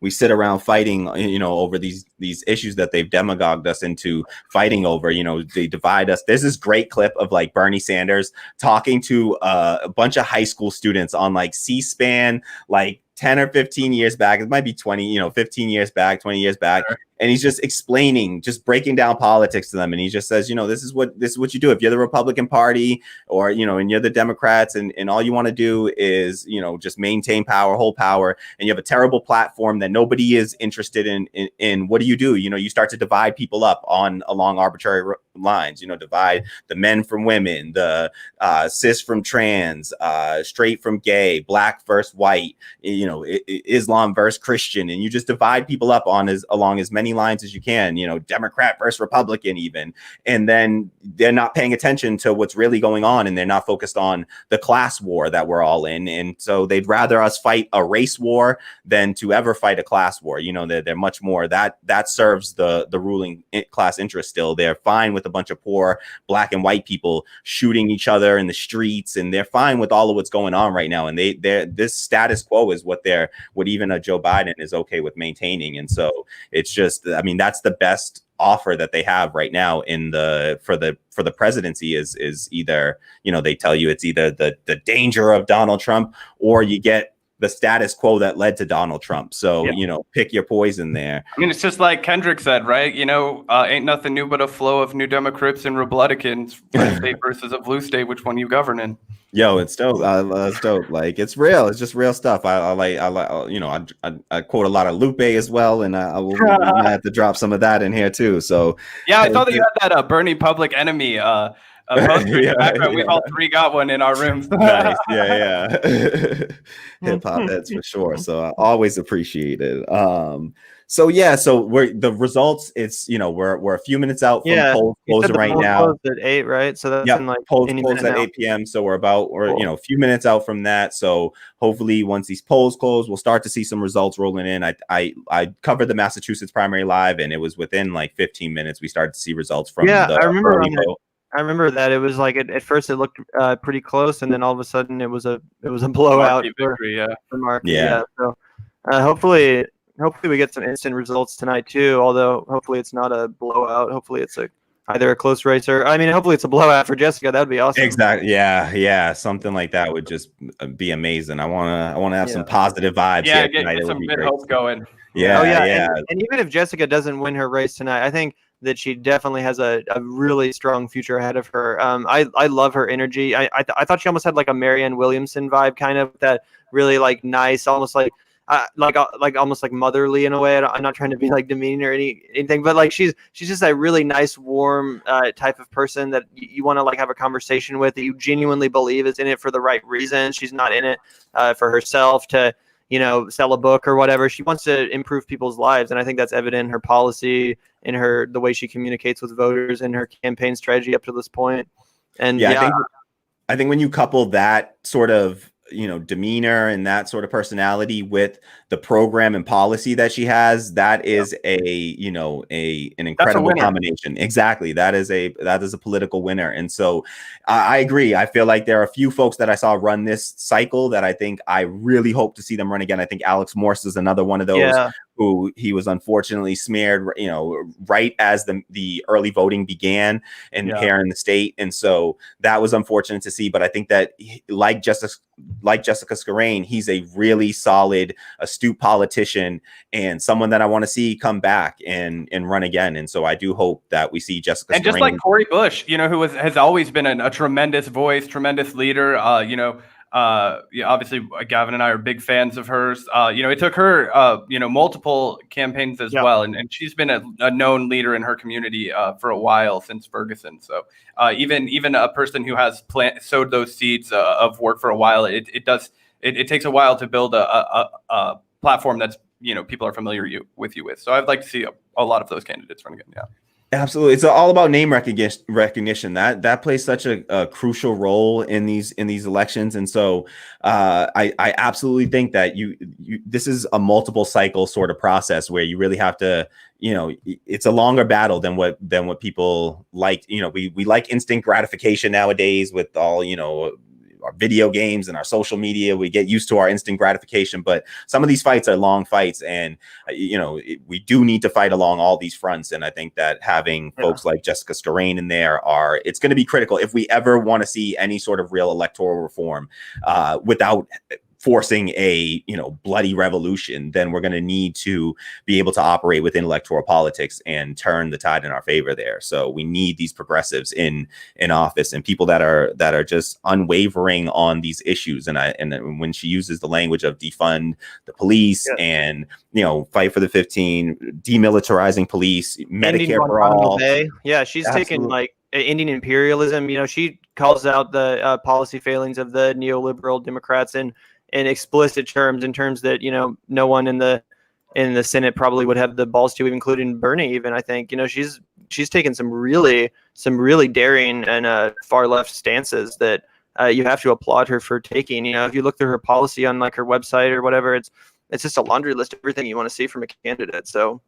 we sit around fighting, you know, over these issues that they've demagogued us into fighting over, you know, they divide us. There's this great clip of like Bernie Sanders talking to a bunch of high school students on like C-SPAN, like 10 or 15 years back. It might be 20, 15 years back, 20 years back. Sure. And he's just explaining, just breaking down politics to them. And he just says, this is what you do. If you're the Republican Party or, and you're the Democrats and all you want to do is, just maintain power, hold power, and you have a terrible platform that nobody is interested in what do? You start to divide people up along arbitrary lines, divide the men from women, the cis from trans, straight from gay, black versus white, Islam versus Christian. And you just divide people up along as many lines as you can, Democrat versus Republican even. And then they're not paying attention to what's really going on, and they're not focused on the class war that we're all in. And so they'd rather us fight a race war than to ever fight a class war. They're much more that serves the ruling class interest still. They're fine with a bunch of poor black and white people shooting each other in the streets, and they're fine with all of what's going on right now. And this status quo is what even a Joe Biden is okay with maintaining. And so it's just, that's the best offer that they have right now for the presidency is either, they tell you it's either the danger of Donald Trump or you get the status quo that led to Donald Trump. So, pick your poison there. It's just like Kendrick said, right? Ain't nothing new but a flow of New Democrats and Republicans, red state versus a blue state, which one you govern in. Yo, it's dope. It's dope. Like, it's real. It's just real stuff. I quote a lot of Lupe as well, and I will have to drop some of that in here too. So yeah, I saw that you had that Bernie Public Enemy poster in the background. We've all three got one in our rooms. Nice. Yeah. Hip hop heads for sure. So I always appreciate it. So we're the results. It's we're a few minutes out from polls closing right now. At 8, right? So that's in like polls at 8 p.m. So we're a few minutes out from that. So hopefully, once these polls close, we'll start to see some results rolling in. I covered the Massachusetts primary live, and it was within like 15 minutes we started to see results from. I remember that it was like at first it looked pretty close, and then all of a sudden it was a blowout victory. For Markey. So hopefully we get some instant results tonight too. Although hopefully it's not a blowout. Hopefully it's either a close race or hopefully it's a blowout for Jessica. That would be awesome. Exactly. Yeah. Something like that would just be amazing. I want to have some positive vibes. Yeah, get some good hope going. Yeah. And even if Jessica doesn't win her race tonight, I think that she definitely has a really strong future ahead of her. I love her energy. I thought she almost had like a Marianne Williamson vibe, kind of that really like nice, almost like almost like motherly in a way. I'm not trying to be like demeaning or anything, but like she's just a really nice, warm type of person that you want to like have a conversation with, that you genuinely believe is in it for the right reason. She's not in it for herself to sell a book or whatever. She wants to improve people's lives, and I think that's evident in her policy, in the way she communicates with voters, and her campaign strategy up to this point. And I think when you couple that sort of demeanor and that sort of personality with the program and policy that she has, that is an incredible combination. Exactly. That is a political winner. And so I agree. I feel like there are a few folks that I saw run this cycle that I think I really hope to see them run again. I think Alex Morse is another one of those who he was unfortunately smeared, right as the early voting began here in the state. And so that was unfortunate to see. But I think that like Jessica Scarane, he's a really solid, astute politician and someone that I want to see come back and run again. And so I do hope that we see Jessica and Scarane. Just like Cori Bush, who has always been a tremendous voice, tremendous leader. Obviously Gavin and I are big fans of hers. It took her, multiple campaigns as well. And she's been a known leader in her community for a while, since Ferguson. So even a person who has sowed those seeds of work for a while, it takes a while to build a platform that's, people are familiar with you with. So I'd like to see a lot of those candidates run again. Yeah. Absolutely. It's all about name recognition. That plays such a crucial role in these elections. And so I absolutely think that this is a multiple cycle sort of process where you really have to, it's a longer battle than what people like. We like instant gratification nowadays with all, our video games and our social media. We get used to our instant gratification, but some of these fights are long fights, and we do need to fight along all these fronts. And I think that having folks like Jessica Scarane in there it's going to be critical if we ever want to see any sort of real electoral reform without forcing a bloody revolution, then we're going to need to be able to operate within electoral politics and turn the tide in our favor there. So we need these progressives in office and people that are just unwavering on these issues. And when she uses the language of defund the police and fight for the 15, demilitarizing police, Medicare for all. Yeah, she's taken like Indian imperialism. She calls out the policy failings of the neoliberal Democrats in explicit terms, in terms that no one in the Senate probably would have the balls to, including Bernie. Even I think she's taken some really daring and far left stances that you have to applaud her for taking. If you look through her policy on like her website or whatever, it's just a laundry list of everything you want to see from a candidate. So.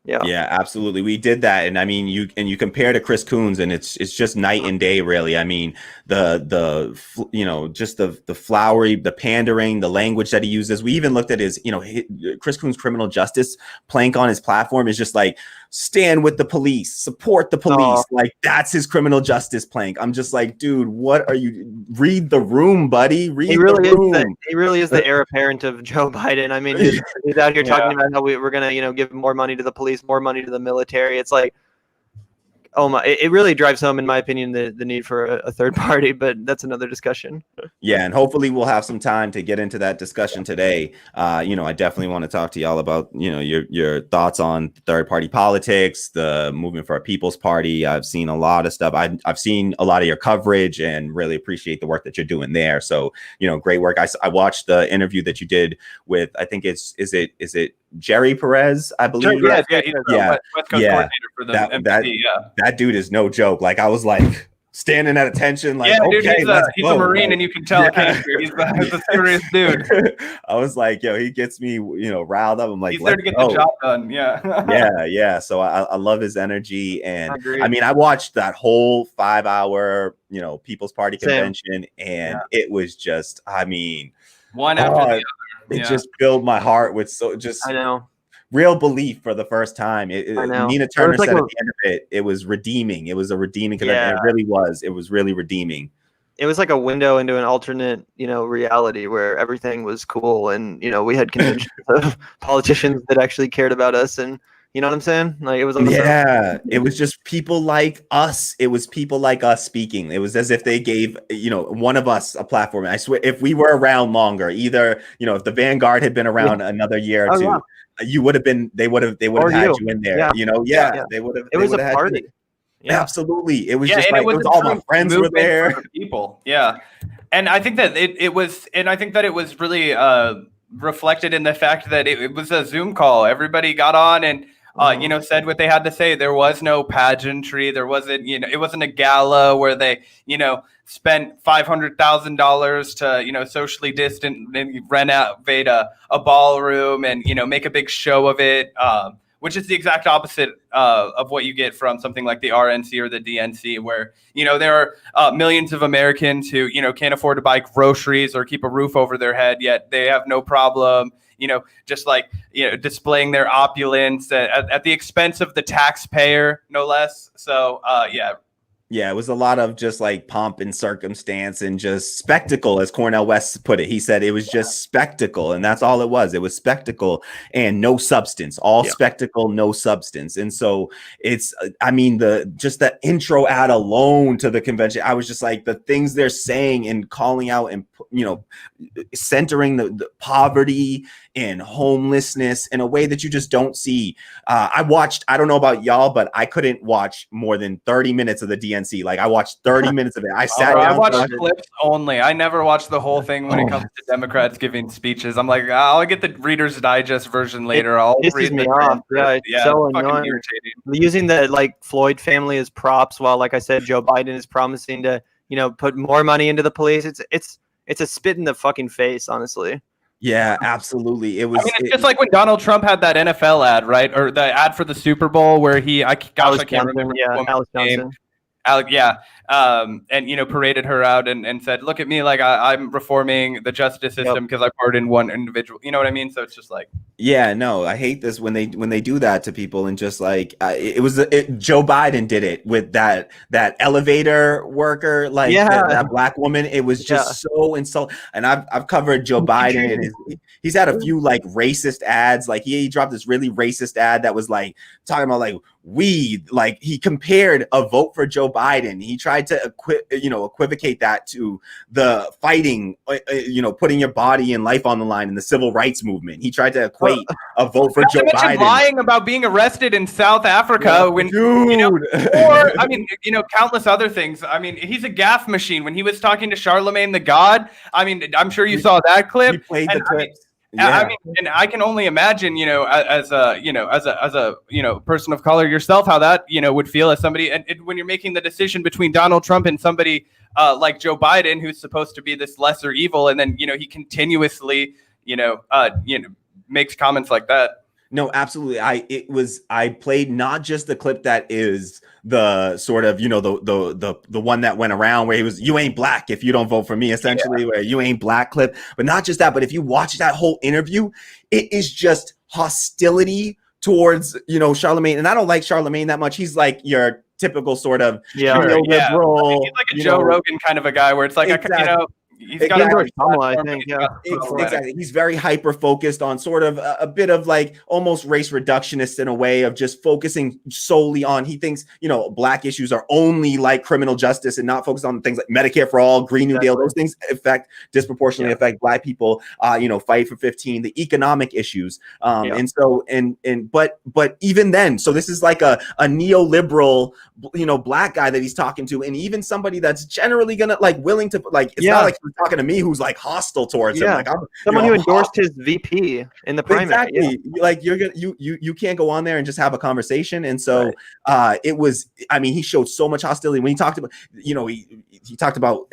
Yeah, absolutely. We did that. And I mean, you compare to Chris Coons and it's just night and day, really. I mean, just the flowery, the pandering, the language that he uses. We even looked at his Chris Coons' criminal justice plank on his platform is just like, stand with the police, support the police. Like that's his criminal justice plank. I'm just like, dude, what are you? Read the room, buddy. He really is the heir apparent of Joe Biden. I mean, he's out here talking about how we're gonna, give more money to the police, more money to the military. It's like, oh my! It really drives home, in my opinion, the need for a third party. But that's another discussion. Yeah, and hopefully we'll have some time to get into that discussion today. I definitely want to talk to y'all about your thoughts on third party politics, the movement for a People's Party. I've seen a lot of stuff. I've seen a lot of your coverage and really appreciate the work that you're doing there. So great work. I watched the interview that you did with, I think is it Jerry Perez, I believe. West Coast coordinator for the MPD, that dude is no joke. Like I was like standing at attention, like dude, he's a Marine, and you can tell he's a serious dude. I was like, yo, he gets me, riled up. I'm like, he's there to get the job done. Yeah. So I love his energy, and I mean, I watched that whole 5-hour, People's Party convention, and it was just, I mean, one after the other. It just filled my heart with real belief for the first time. Nina Turner said at the end of it, it was redeeming. It was a redeeming connection. It really was. It was really redeeming. It was like a window into an alternate, reality where everything was cool, and we had conventions of politicians that actually cared about us, and you know what I'm saying? Like it was awesome. Yeah, it was just people like us. It was people like us speaking. It was as if they gave, one of us a platform. I swear, if we were around longer, either, if the Vanguard had been around another year or two, you would have been. They would have had you in there. They would have. It was a party. Absolutely, it was just like it was all my friends were there. People, and I think that it was really reflected in the fact that it was a Zoom call. Everybody got on and. Said what they had to say. There was no pageantry. There wasn't, it wasn't a gala where they, spent $500,000 to, socially distant and renovate a ballroom and, make a big show of it, which is the exact opposite of what you get from something like the RNC or the DNC, where, there are millions of Americans who, can't afford to buy groceries or keep a roof over their head, yet they have no problem displaying their opulence at the expense of the taxpayer, no less. So, Yeah, it was a lot of just like pomp and circumstance and just spectacle, as Cornel West put it. He said it was just spectacle, and that's all it was. It was spectacle and no substance. All spectacle, no substance. And so it's, I mean, the intro ad alone to the convention, I was just like, the things they're saying and calling out and, centering the poverty and homelessness in a way that you just don't see. I don't know about y'all, but I couldn't watch more than 30 minutes of the DNC. Like I watched 30 minutes of it. I sat down. I watched clips only. I never watched the whole thing when it comes to Democrats giving speeches. I'm like, I'll get the Reader's Digest version later. I'll read me off. It's so annoying. Irritating. Using the Floyd family as props while, like I said, Joe Biden is promising to, put more money into the police. It's a spit in the fucking face, honestly. Yeah, absolutely. It was. It's just like when Donald Trump had that NFL ad, right, or the ad for the Super Bowl where I can't remember. Yeah, Alice Johnson. And paraded her out and said, "Look at me, like I'm reforming the justice system because I pardoned one individual." You know what I mean? So it's just like, Yeah, no, I hate this when they do that to people, and just like Joe Biden did it with that elevator worker, like that black woman. It was just so insulting. And I've covered Joe Biden, and he's had a few like racist ads. Like he dropped this really racist ad that was like talking about like weed. Like he compared a vote for Joe Biden. He tried to equivocate that to the fighting, putting your body and life on the line in the civil rights movement. He tried to equate a vote for Joe Biden. Lying about being arrested in South Africa or I mean, countless other things. I mean, he's a gaffe machine. When he was talking to Charlemagne the God, I mean, I'm sure you saw that clip. He played the clips. I mean, and I can only imagine, as a person of color yourself, how that, would feel as somebody, and when you're making the decision between Donald Trump and somebody like Joe Biden, who's supposed to be this lesser evil, and then, he continuously, makes comments like that. No, absolutely. I played not just the clip that is the sort of, the one that went around where he was, you ain't black if you don't vote for me, essentially, where you ain't black clip. But not just that, but if you watch that whole interview, it is just hostility towards, Charlemagne. And I don't like Charlemagne that much. He's like your typical sort of liberal. He's like a Joe Rogan kind of a guy where it's like, exactly. He's got I think, exactly. He's very hyper focused on sort of a bit of like almost race reductionist in a way of just focusing solely on, he thinks, black issues are only like criminal justice and not focused on things like Medicare for all, Green New Deal, those things disproportionately affect black people, fight for 15, the economic issues. But even then, so this is like a neoliberal, black guy that he's talking to, and even somebody that's generally gonna like willing to like, it's not like he's talking to me who's like hostile towards him. Like I'm someone who endorsed his VP in the primary. Exactly. Like you can't go on there and just have a conversation. And so it was, I mean, he showed so much hostility when he talked about, he talked about,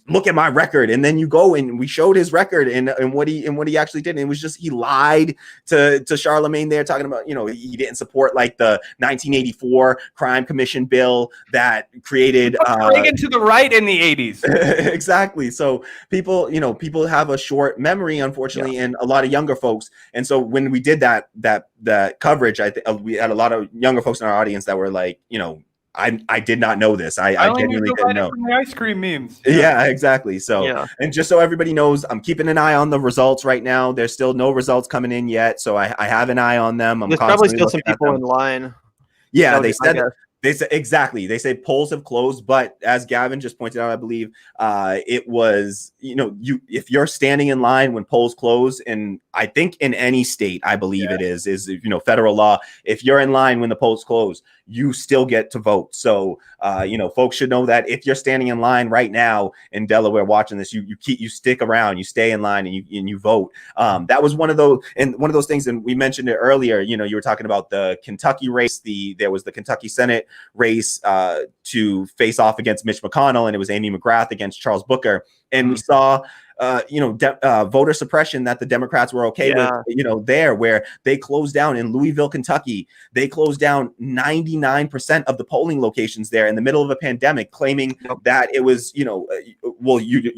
look at my record. And then you go and we showed his record and what he actually did. And it was just, he lied to Charlemagne there, talking about, he didn't support like the 1984 crime commission bill that created Reagan to the right in the 80s. Exactly. So people have a short memory, unfortunately, and a lot of younger folks. And so when we did that coverage, we had a lot of younger folks in our audience that were like, I did not know this. I genuinely didn't know. From the ice cream memes. Yeah, exactly. So, and just so everybody knows, I'm keeping an eye on the results right now. There's still no results coming in yet, so I have an eye on them. There's probably still some people in line. Yeah, they said that. They said exactly. They say polls have closed, but as Gavin just pointed out, I believe it was, if you're standing in line when polls close, and I think in any state, I believe it is federal law. If you're in line when the polls close, you still get to vote. So, folks should know that if you're standing in line right now in Delaware watching this, you stick around, you stay in line, and you vote. That was one of those things, and we mentioned it earlier. You were talking about the Kentucky race. There was the Kentucky Senate race to face off against Mitch McConnell, and it was Amy McGrath against Charles Booker. And we saw voter suppression that the Democrats were okay with, there, where they closed down in Louisville, Kentucky. They closed down 99% of the polling locations there in the middle of a pandemic, claiming that it was, you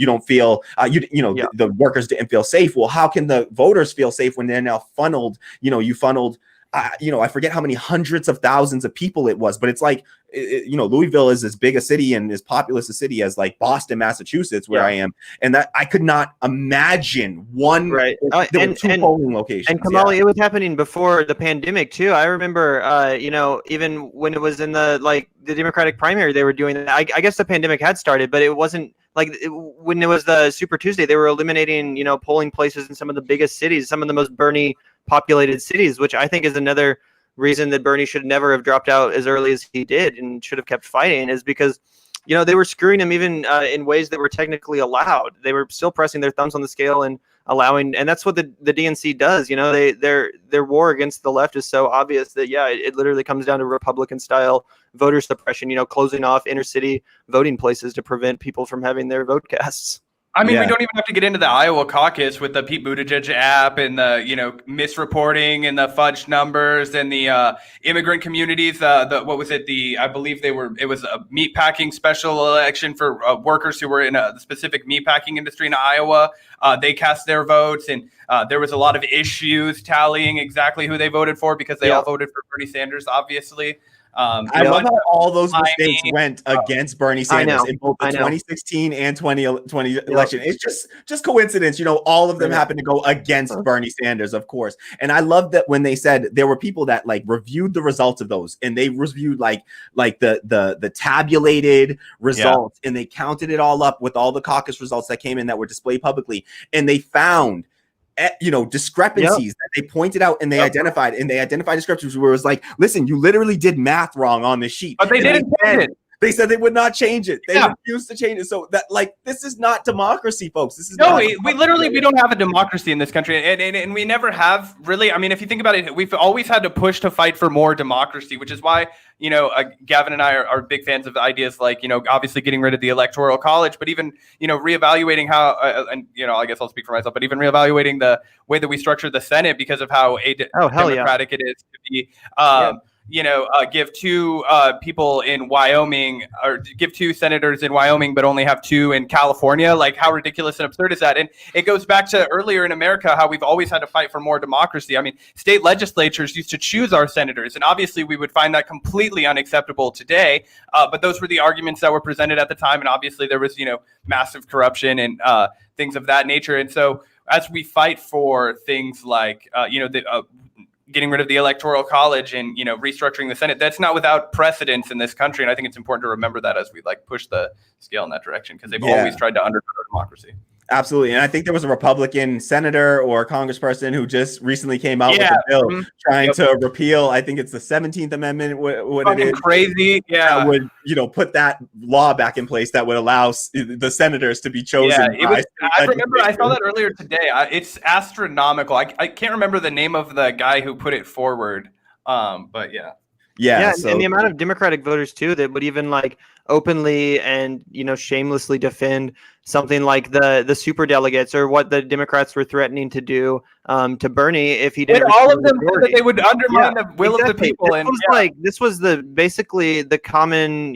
don't feel, the workers didn't feel safe. Well, how can the voters feel safe when they're now funneled, you funneled, I forget how many hundreds of thousands of people it was, but it's like, Louisville is as big a city and as populous a city as like Boston, Massachusetts, where I am. And that I could not imagine one, there were two polling locations. And Kamali, it was happening before the pandemic too. I remember, even when it was in the Democratic primary, they were doing that. I guess the pandemic had started, but it wasn't when it was the Super Tuesday, they were eliminating, polling places in some of the biggest cities, some of the most Bernie populated cities, which I think is another reason that Bernie should never have dropped out as early as he did and should have kept fighting, is because they were screwing him even in ways that were technically allowed. They were still pressing their thumbs on the scale and allowing, and that's what the DNC does. Their war against the left is so obvious that it literally comes down to Republican style voter suppression, closing off inner city voting places to prevent people from having their vote casts. I mean, Yeah. we don't even have to get into the Iowa caucus with the Pete Buttigieg app and the, misreporting and the fudge numbers and the immigrant communities. What was it? I believe it was a meatpacking special election for workers who were in a specific meatpacking industry in Iowa. They cast their votes, and there was a lot of issues tallying exactly who they voted for because they all voted for Bernie Sanders, obviously. I love how all those mistakes went against Bernie Sanders in both the 2016 and 2020 election. It's just coincidence, all of them happen to go against Bernie Sanders, of course. And I love that when they said there were people that reviewed the results of those, and they reviewed the tabulated results, and they counted it all up with all the caucus results that came in that were displayed publicly, and they found discrepancies that they pointed out, and they identified discrepancies where it was like, listen, you literally did math wrong on the sheet, but they didn't change it. They said they would not change it. They refused to change it. So that this is not democracy, folks. This is we don't have a democracy in this country, and we never have really. I mean, if you think about it, we've always had to push to fight for more democracy, which is why Gavin and I are big fans of ideas like obviously getting rid of the Electoral College, but even reevaluating how I guess I'll speak for myself, but even reevaluating the way that we structure the Senate because of how democratic it is to be. Give two people in Wyoming, or give two senators in Wyoming, but only have two in California. Like, how ridiculous and absurd is that? And it goes back to earlier in America, how we've always had to fight for more democracy. I mean, state legislatures used to choose our senators, and obviously we would find that completely unacceptable today. But those were the arguments that were presented at the time, and obviously there was, massive corruption and things of that nature. And so as we fight for things like, getting rid of the Electoral College and restructuring the Senate, that's not without precedence in this country, and I think it's important to remember that as we push the scale in that direction, because they've always tried to undercut our democracy. Absolutely. And I think there was a Republican senator or congressperson who just recently came out with a bill trying to repeal, I think it's the 17th Amendment, what it is. Crazy. Yeah. That would, put that law back in place that would allow the senators to be chosen. Yeah, I remember I saw that earlier today. It's astronomical. I can't remember the name of the guy who put it forward. But yeah. Yeah, and the amount of Democratic voters too that would even openly and shamelessly defend something like the super delegates, or what the Democrats were threatening to do to Bernie if he didn't. And all of them said that they would undermine the will of the people. This was basically the common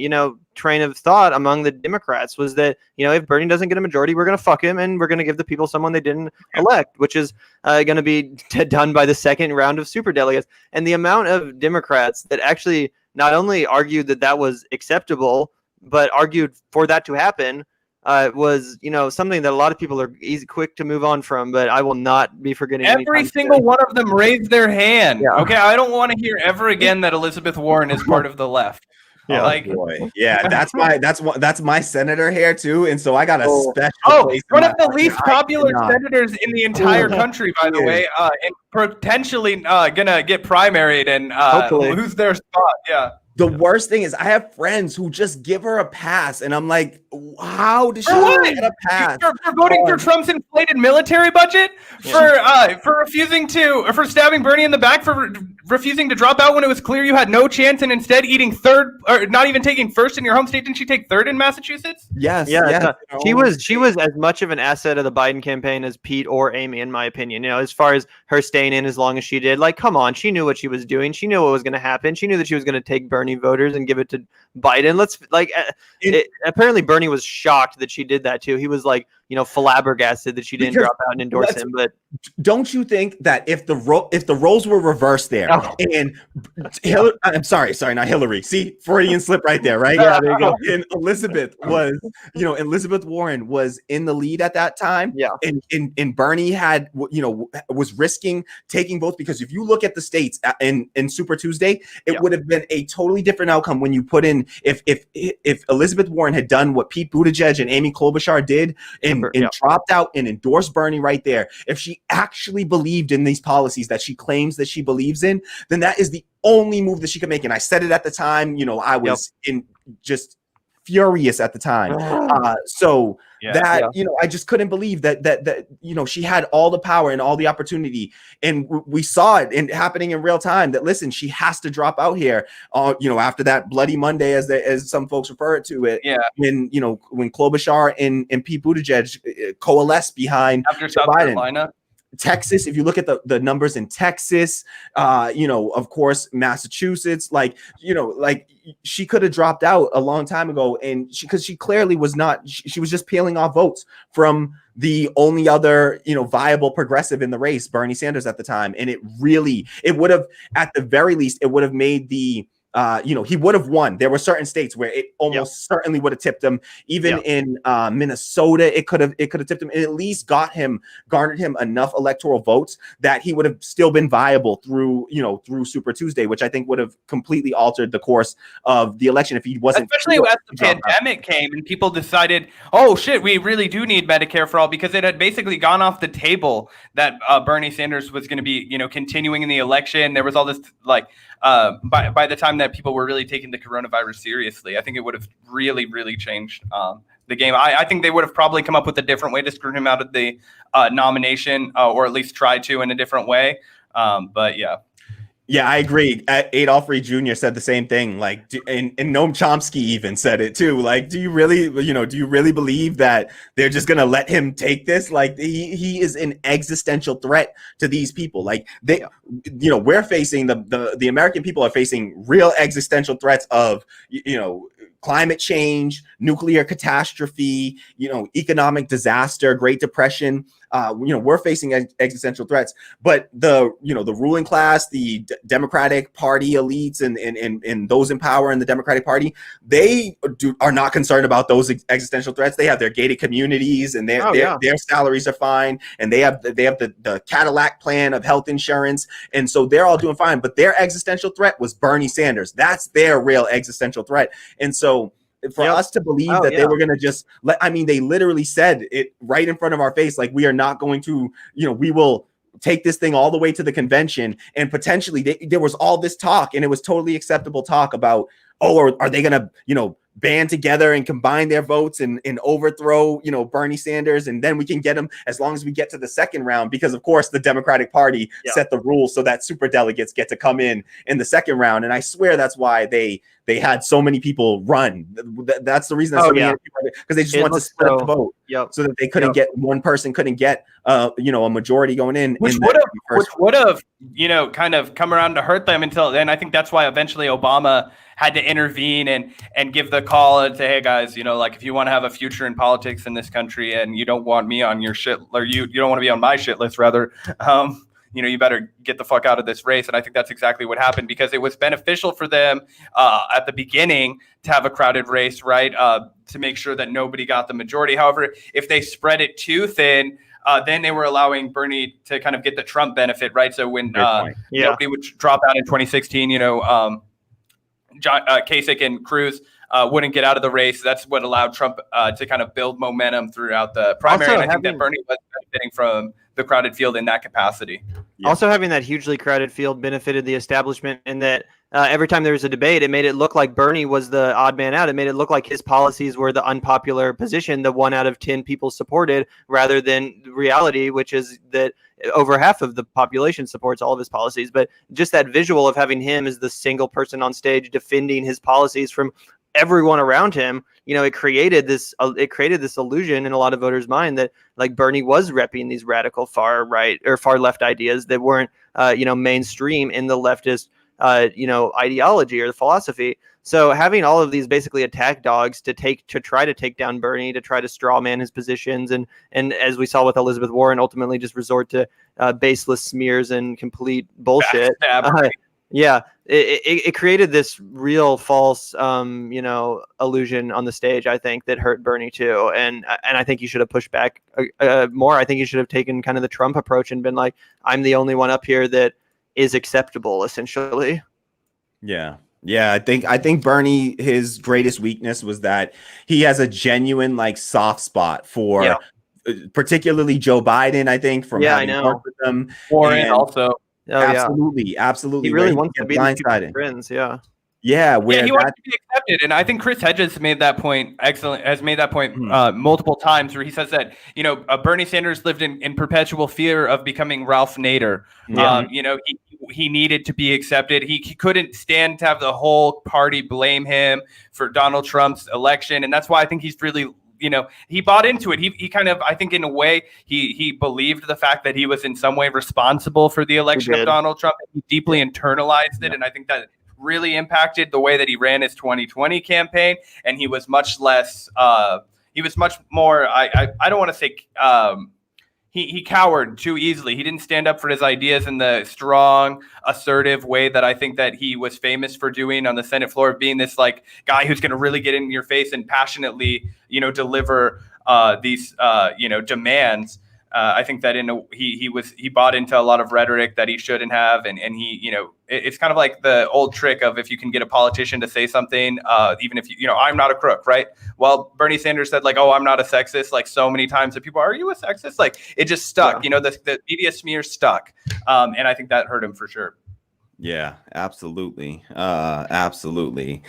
train of thought among the Democrats, was that if Bernie doesn't get a majority, we're going to fuck him, and we're going to give the people someone they didn't elect, which is going to be done by the second round of super delegates. And the amount of Democrats that actually not only argued that was acceptable, but argued for that to happen was something that a lot of people are quick to move on from. But I will not be forgetting. Every single one of them raised their hand. Yeah. Okay, I don't want to hear ever again that Elizabeth Warren is part of the left. Yeah, boy. Yeah, that's my senator here too, and so I got a special place. One of the least popular senators in the entire country, by the way, and potentially gonna get primaried, and lose their spot. Yeah. The worst thing is I have friends who just give her a pass, and I'm like, how does she get a pass? For voting for Trump's inflated military budget? For stabbing Bernie in the back, for refusing to drop out when it was clear you had no chance, and instead eating third, or not even taking first in your home state? Didn't she take third in Massachusetts? Yes. Yeah. She was as much of an asset of the Biden campaign as Pete or Amy, in my opinion. As far as her staying in as long as she did, come on, she knew what she was doing. She knew what was going to happen. She knew that she was going to take Bernie voters and give it to Biden. Apparently Bernie was shocked that she did that too. He was flabbergasted that she didn't drop out and endorse him. But don't you think that if the roles were reversed there, and I'm sorry, not Hillary. See, Freudian slip right there, right? Yeah, there you go. And Elizabeth Warren was in the lead at that time. Yeah, and Bernie had was risking taking votes, because if you look at the states in Super Tuesday, it would have been a totally different outcome when you put in if Elizabeth Warren had done what Pete Buttigieg and Amy Klobuchar did and dropped out and endorsed Bernie right there. If she actually believed in these policies that she claims that she believes in, then that is the only move that she could make. And I said it at the time, I was in just furious at the time. So Yeah. I just couldn't believe that she had all the power and all the opportunity, and we saw it happening in real time. That listen, she has to drop out here. After that Bloody Monday, as some folks refer to it. Yeah. When Klobuchar and Pete Buttigieg coalesced behind after South Biden. Carolina. Texas, if you look at the numbers in Texas, of course, Massachusetts, she could have dropped out a long time ago, and because she clearly was not, she was just peeling off votes from the only other, viable progressive in the race, Bernie Sanders at the time. And it would have, at the very least, it would have made the, he would have won. There were certain states where it almost certainly would have tipped him. Even in Minnesota, it could have tipped him, and at least garnered him enough electoral votes that he would have still been viable through Super Tuesday, which I think would have completely altered the course of the election if he wasn't. Especially as the pandemic came and people decided, oh shit, we really do need Medicare for all, because it had basically gone off the table that Bernie Sanders was going to be, continuing in the election. There was all this by the time that people were really taking the coronavirus seriously, I think it would have really, really changed the game. I think they would have probably come up with a different way to screw him out of the nomination, or at least try to in a different way. But yeah. Yeah, I agree. Adolph Reed Jr. said the same thing. And Noam Chomsky even said it too. Do you really believe that they're just gonna let him take this? He is an existential threat to these people. We're facing the American people are facing real existential threats of climate change, nuclear catastrophe, economic disaster, Great Depression. We're facing existential threats, but the ruling class, the Democratic Party elites, and those in power in the Democratic Party, they are not concerned about those existential threats. They have their gated communities, and their salaries are fine, and they have the Cadillac plan of health insurance, and so they're all doing fine. But their existential threat was Bernie Sanders. That's their real existential threat, and so. For us to believe that they were going to just they literally said it right in front of our face. We are not going to, we will take this thing all the way to the convention, and potentially there was all this talk, and it was totally acceptable talk about, are they going to, band together and combine their votes and overthrow, Bernie Sanders, and then we can get him as long as we get to the second round, because of course the Democratic Party set the rules so that super delegates get to come in the second round. And I swear that's why they had so many people run. That's the reason that so many people, because they just want to split the vote so that they couldn't get one person couldn't get a majority going in. Which would have kind of come around to hurt them until then. I think that's why eventually Obama had to intervene and give the call and say, hey guys, if you want to have a future in politics in this country and you don't want me on your shit, or you don't want to be on my shit list rather, you better get the fuck out of this race. And I think that's exactly what happened, because it was beneficial for them at the beginning to have a crowded race, right? To make sure that nobody got the majority. However, if they spread it too thin, then they were allowing Bernie to kind of get the Trump benefit, right? So when nobody would drop out in 2016, Kasich and Cruz wouldn't get out of the race. That's what allowed Trump to kind of build momentum throughout the primary. Also, and I think that Bernie was benefiting from the crowded field in that capacity. Also, having that hugely crowded field benefited the establishment in that every time there was a debate, it made it look like Bernie was the odd man out. It made it look like his policies were the unpopular position, the 1 out of 10 people supported, rather than reality, which is that over half of the population supports all of his policies. But just that visual of having him as the single person on stage defending his policies from everyone around him, it created this illusion in a lot of voters' mind that Bernie was repping these radical far right or far left ideas that weren't mainstream in the leftist ideology or the philosophy. So having all of these basically attack dogs to try to take down Bernie, to try to straw man his positions, and as we saw with Elizabeth Warren, ultimately just resort to baseless smears and complete bullshit. It created this real false illusion on the stage, I think, that hurt Bernie too. And I think you should have pushed back more. I think you should have taken kind of the Trump approach and been like, I'm the only one up here that is acceptable, essentially. Yeah, I think Bernie, his greatest weakness was that he has a genuine soft spot for particularly Joe Biden, I think, from having worked with them. Warren also. Absolutely. He really wants to be blindsided. Friends, Yeah, where he wanted to be accepted, and I think Chris Hedges made that point. Has made that point multiple times, where he says that Bernie Sanders lived in perpetual fear of becoming Ralph Nader. He needed to be accepted. He couldn't stand to have the whole party blame him for Donald Trump's election, and that's why I think he's really. He bought into it. He kind of, I think in a way, he believed the fact that he was in some way responsible for the election of Donald Trump. He deeply internalized it. And I think that really impacted the way that he ran his 2020 campaign. And he was much less, he was much more, I don't want to say, he cowered too easily. He didn't stand up for his ideas in the strong, assertive way that I think that he was famous for doing on the Senate floor, of being this like guy who's going to really get in your face and passionately, deliver these, demands. I think that he bought into a lot of rhetoric that he shouldn't have, and he, it's kind of like the old trick of, if you can get a politician to say something, even if I'm not a crook, right? Well, Bernie Sanders said like, oh, I'm not a sexist, like so many times that people are you a sexist? Like it just stuck, the media smear stuck, and I think that hurt him for sure. Yeah, absolutely. Absolutely.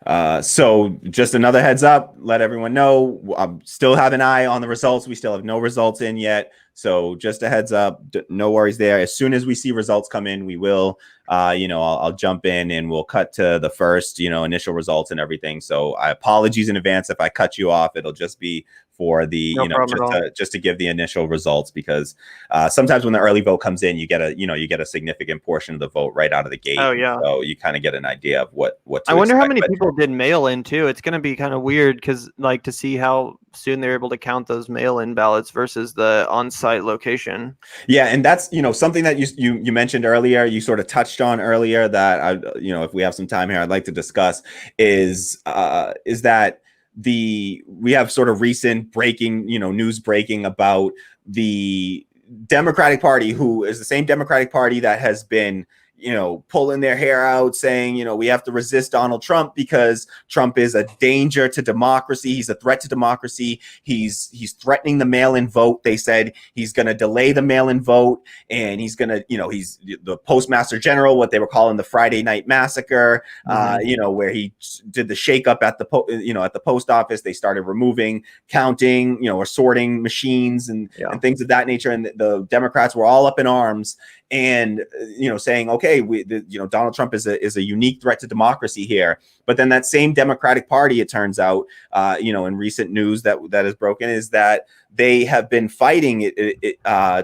So just another heads up, let everyone know, I'm still have an eye on the results. We still have no results in yet. So just a heads up, no worries there. As soon as we see results come in, we will, I'll jump in and we'll cut to the first, initial results and everything. So apologies in advance if I cut you off. It'll just be for the, just to give the initial results, because sometimes when the early vote comes in, you get a significant portion of the vote right out of the gate. Oh yeah. So you kind of get an idea of what to I wonder expect. how many people did mail in too. It's going to be kind of weird, because like to see how soon they're able to count those mail-in ballots versus the on-site location. Yeah, and that's something that you mentioned earlier. You sort of touched on earlier that if we have some time here, I'd like to discuss is that we have sort of recent breaking news breaking about the Democratic Party, who is the same Democratic Party that has been pulling their hair out saying, we have to resist Donald Trump because Trump is a danger to democracy. He's a threat to democracy. He's threatening the mail-in vote. They said he's going to delay the mail-in vote, and he's going to, he's the Postmaster General, what they were calling the Friday Night Massacre, where he did the shakeup at the post office. They started removing counting, or sorting machines and things of that nature. And the Democrats were all up in arms and, saying, okay, Donald Trump is a unique threat to democracy here. But then that same Democratic Party, it turns out, in recent news that is broken, is that they have been fighting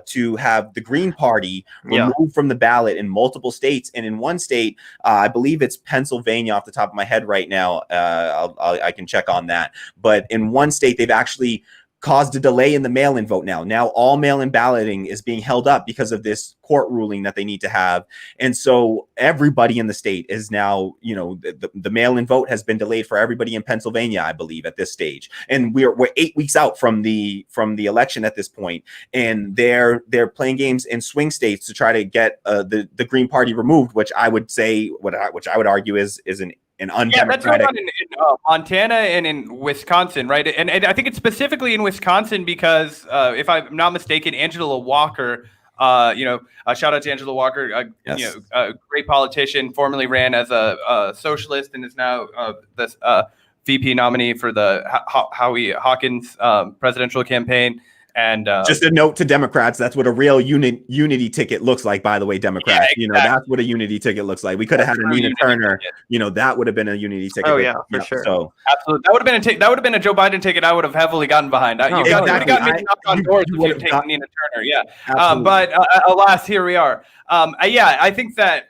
to have the Green Party removed from the ballot in multiple states. And in one state, I believe it's Pennsylvania off the top of my head right now. I can check on that. But in one state, they've actually caused a delay in the mail-in vote now. Now all mail-in balloting is being held up because of this court ruling that they need to have. And so everybody in the state is now, the mail-in vote has been delayed for everybody in Pennsylvania, I believe, at this stage. And we're 8 weeks out from the election at this point. And they're playing games in swing states to try to get the Green Party removed, which I would say, which I would argue is an undemocratic. That's going on in Montana and in Wisconsin, right? And I think it's specifically in Wisconsin because, if I'm not mistaken, Angela Walker, shout out to Angela Walker, a great politician, formerly ran as a socialist and is now this VP nominee for the Howie Hawkins presidential campaign. And just a note to Democrats, that's what a real unity ticket looks like, by the way, Democrats. Yeah, exactly. That's what a unity ticket looks like. We could have had a Nina Turner, that would have been a unity ticket. Oh, yeah, for sure. So absolutely. That would have been a Joe Biden ticket I would have heavily gotten behind. You would have got me knocked on doors if you taken Nina Turner. Yeah. But alas, here we are. I think that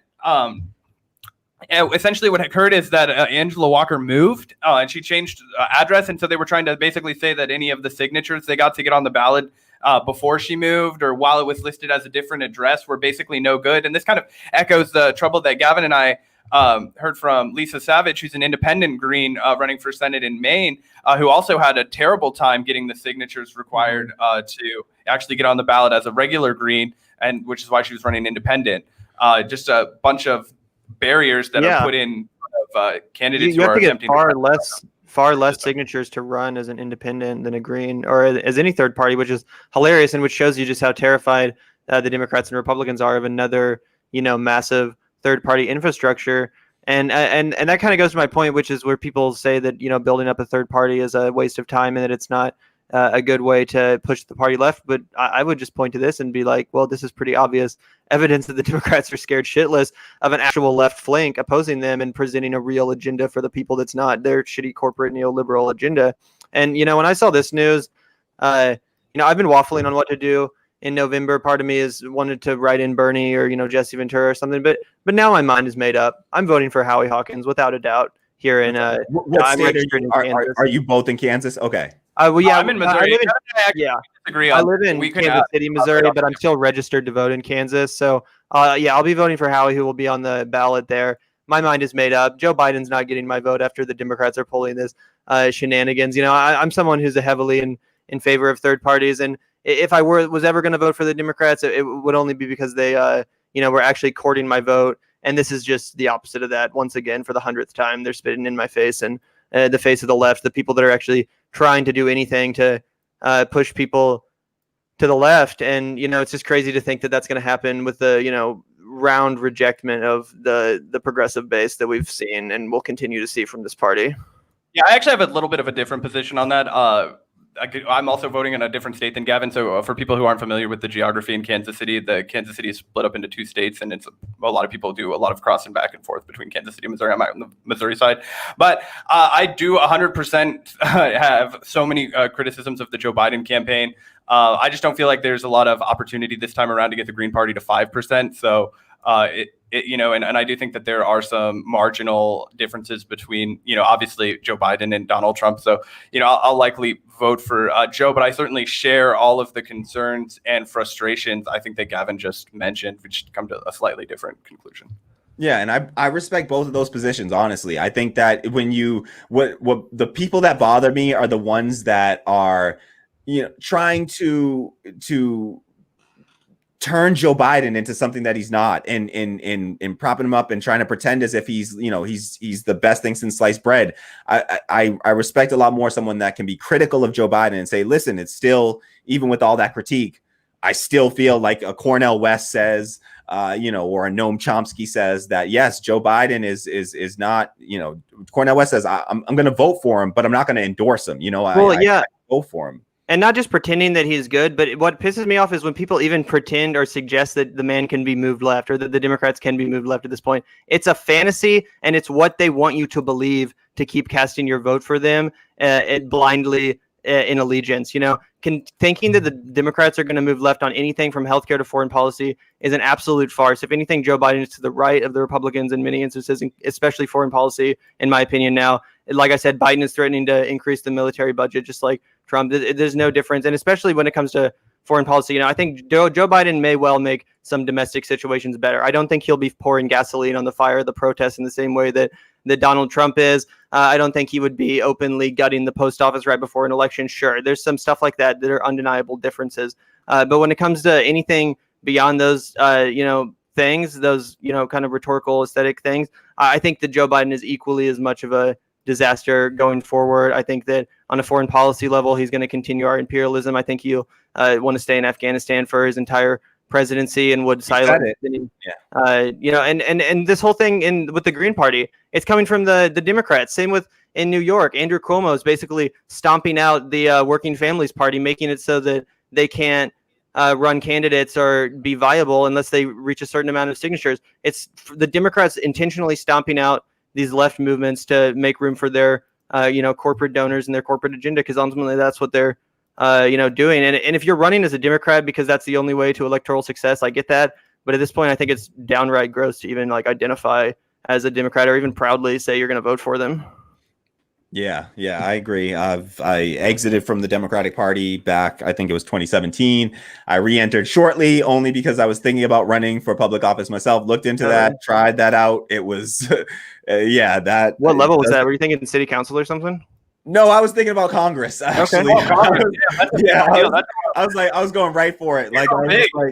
essentially what occurred is that Angela Walker moved and she changed address. And so they were trying to basically say that any of the signatures they got to get on the ballot before she moved or while it was listed as a different address were basically no good. And this kind of echoes the trouble that Gavin and I heard from Lisa Savage, who's an independent Green running for Senate in Maine, who also had a terrible time getting the signatures required to actually get on the ballot as a regular Green, and which is why she was running independent. Just a bunch of barriers that are put in front of candidates you who have are to attempting get far less signatures to run as an independent than a Green or as any third party, which is hilarious and which shows you just how terrified the Democrats and Republicans are of another massive third party infrastructure. And that kind of goes to my point, which is where people say that, building up a third party is a waste of time and that it's not a good way to push the party left. But I would just point to this and be like, well, this is pretty obvious evidence that the Democrats are scared shitless of an actual left flank opposing them and presenting a real agenda for the people that's not their shitty corporate neoliberal agenda. And, when I saw this news, I've been waffling on what to do in November. Part of me is wanted to write in Bernie or, Jesse Ventura or something, but now my mind is made up. I'm voting for Howie Hawkins without a doubt here in what state are you both in Kansas? Okay. Well, yeah, I'm in Missouri. I disagree I on. live in Kansas City, Missouri, but I'm still registered to vote in Kansas. So, I'll be voting for Howie, who will be on the ballot there. My mind is made up. Joe Biden's not getting my vote after the Democrats are pulling this shenanigans. I'm someone who's heavily in favor of third parties, and if I was ever going to vote for the Democrats, it would only be because they, were actually courting my vote. And this is just the opposite of that. Once again, for the 100th time, they're spitting in my face and the face of the left, the people that are actually trying to do anything to push people to the left. And, it's just crazy to think that that's going to happen with the, round rejectment of the progressive base that we've seen and will continue to see from this party. Yeah, I actually have a little bit of a different position on that. I'm also voting in a different state than Gavin. So for people who aren't familiar with the geography in Kansas City, the Kansas City is split up into two states, and it's a lot of people do a lot of crossing back and forth between Kansas City and Missouri. I'm on the Missouri side, but I do 100% have so many criticisms of the Joe Biden campaign. I just don't feel like there's a lot of opportunity this time around to get the Green Party to 5%. So and I do think that there are some marginal differences between, obviously Joe Biden and Donald Trump. So, I'll likely vote for Joe, but I certainly share all of the concerns and frustrations I think that Gavin just mentioned, which come to a slightly different conclusion. Yeah, and I respect both of those positions, honestly. I think that when what the people that bother me are the ones that are, trying to turn Joe Biden into something that he's not, and propping him up and trying to pretend as if he's the best thing since sliced bread. I respect a lot more someone that can be critical of Joe Biden and say, listen, it's still, even with all that critique, I still feel like a Cornel West says, or a Noam Chomsky says that, yes, Joe Biden is not, Cornel West says, I'm going to vote for him, but I'm not going to endorse him. I vote for him. And not just pretending that he's good, but what pisses me off is when people even pretend or suggest that the man can be moved left or that the Democrats can be moved left at this point. It's a fantasy, and it's what they want you to believe to keep casting your vote for them blindly in allegiance. Thinking that the Democrats are going to move left on anything from healthcare to foreign policy is an absolute farce. If anything, Joe Biden is to the right of the Republicans in many instances, especially foreign policy, in my opinion now. Like I said, Biden is threatening to increase the military budget, just like Trump. There's no difference. And especially when it comes to foreign policy, I think Joe Biden may well make some domestic situations better. I don't think he'll be pouring gasoline on the fire of the protests in the same way that Donald Trump is. I don't think he would be openly gutting the post office right before an election. Sure, there's some stuff like that are undeniable differences. But when it comes to anything beyond those, things, those, kind of rhetorical aesthetic things, I think that Joe Biden is equally as much of a disaster going forward. I think that on a foreign policy level, he's going to continue our imperialism. I think he'll want to stay in Afghanistan for his entire presidency and would silence any, and this whole thing with the Green Party, it's coming from the Democrats. Same with in New York, Andrew Cuomo is basically stomping out the Working Families Party, making it so that they can't run candidates or be viable unless they reach a certain amount of signatures. It's the Democrats intentionally stomping out these left movements to make room for their, corporate donors and their corporate agenda, because ultimately that's what they're, doing. And if you're running as a Democrat because that's the only way to electoral success, I get that. But at this point, I think it's downright gross to even identify as a Democrat or even proudly say you're going to vote for them. Yeah, I agree. I exited from the Democratic Party back, I think it was 2017. I re-entered shortly only because I was thinking about running for public office myself. Looked into that, tried that out. It was, that. What level was that? Were you thinking city council or something? No, I was thinking about Congress, actually. Okay. I was going right for it.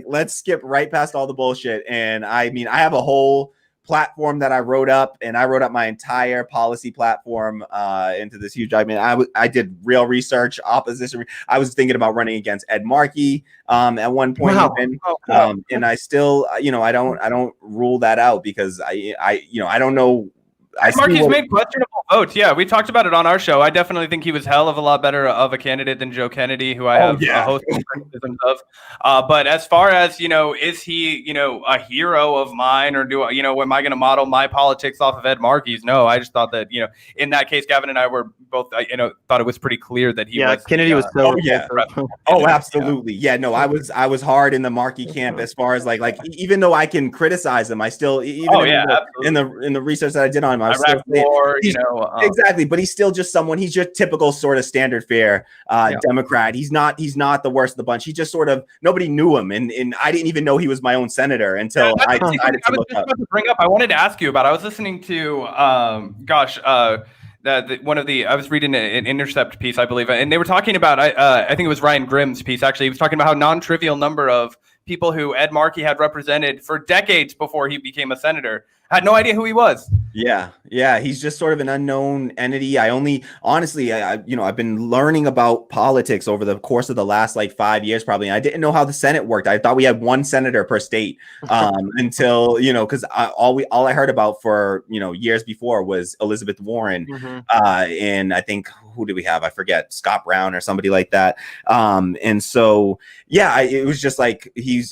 Let's skip right past all the bullshit. And I have a whole platform that I wrote up, and I wrote up my entire policy platform into this huge document. I did real research, opposition. I was thinking about running against Ed Markey at one point, and I still, I don't rule that out because I don't know Markey's made questionable votes. Yeah, we talked about it on our show. I definitely think he was hell of a lot better of a candidate than Joe Kennedy, who I have a host of criticisms of. But as far as, is he, a hero of mine, or am I going to model my politics off of Ed Markey's? No, I just thought that, in that case, Gavin and I were both, thought it was pretty clear that he was. Kennedy was so. Oh, absolutely. Yeah, no, I was hard in the Markey camp as far as like even though I can criticize him, I still in the research that I did on him, I was still war, exactly, but he's still just someone. He's your typical sort of standard fare Democrat. He's not the worst of the bunch. He just sort of, nobody knew him, and I didn't even know he was my own senator until I decided to look up. I wanted to ask you about. I was listening to I was reading an Intercept piece, I believe, and they were talking about, I think it was Ryan Grimm's piece, actually. He was talking about how non-trivial number of people who Ed Markey had represented for decades before he became a senator had no idea who he was. Yeah. He's just sort of an unknown entity. I've been learning about politics over the course of the last 5 years, probably. I didn't know how the Senate worked. I thought we had one senator per state until, because all I heard about for, years before was Elizabeth Warren. And I think, who do we have? I forget, Scott Brown or somebody like that. And so, it was just like, he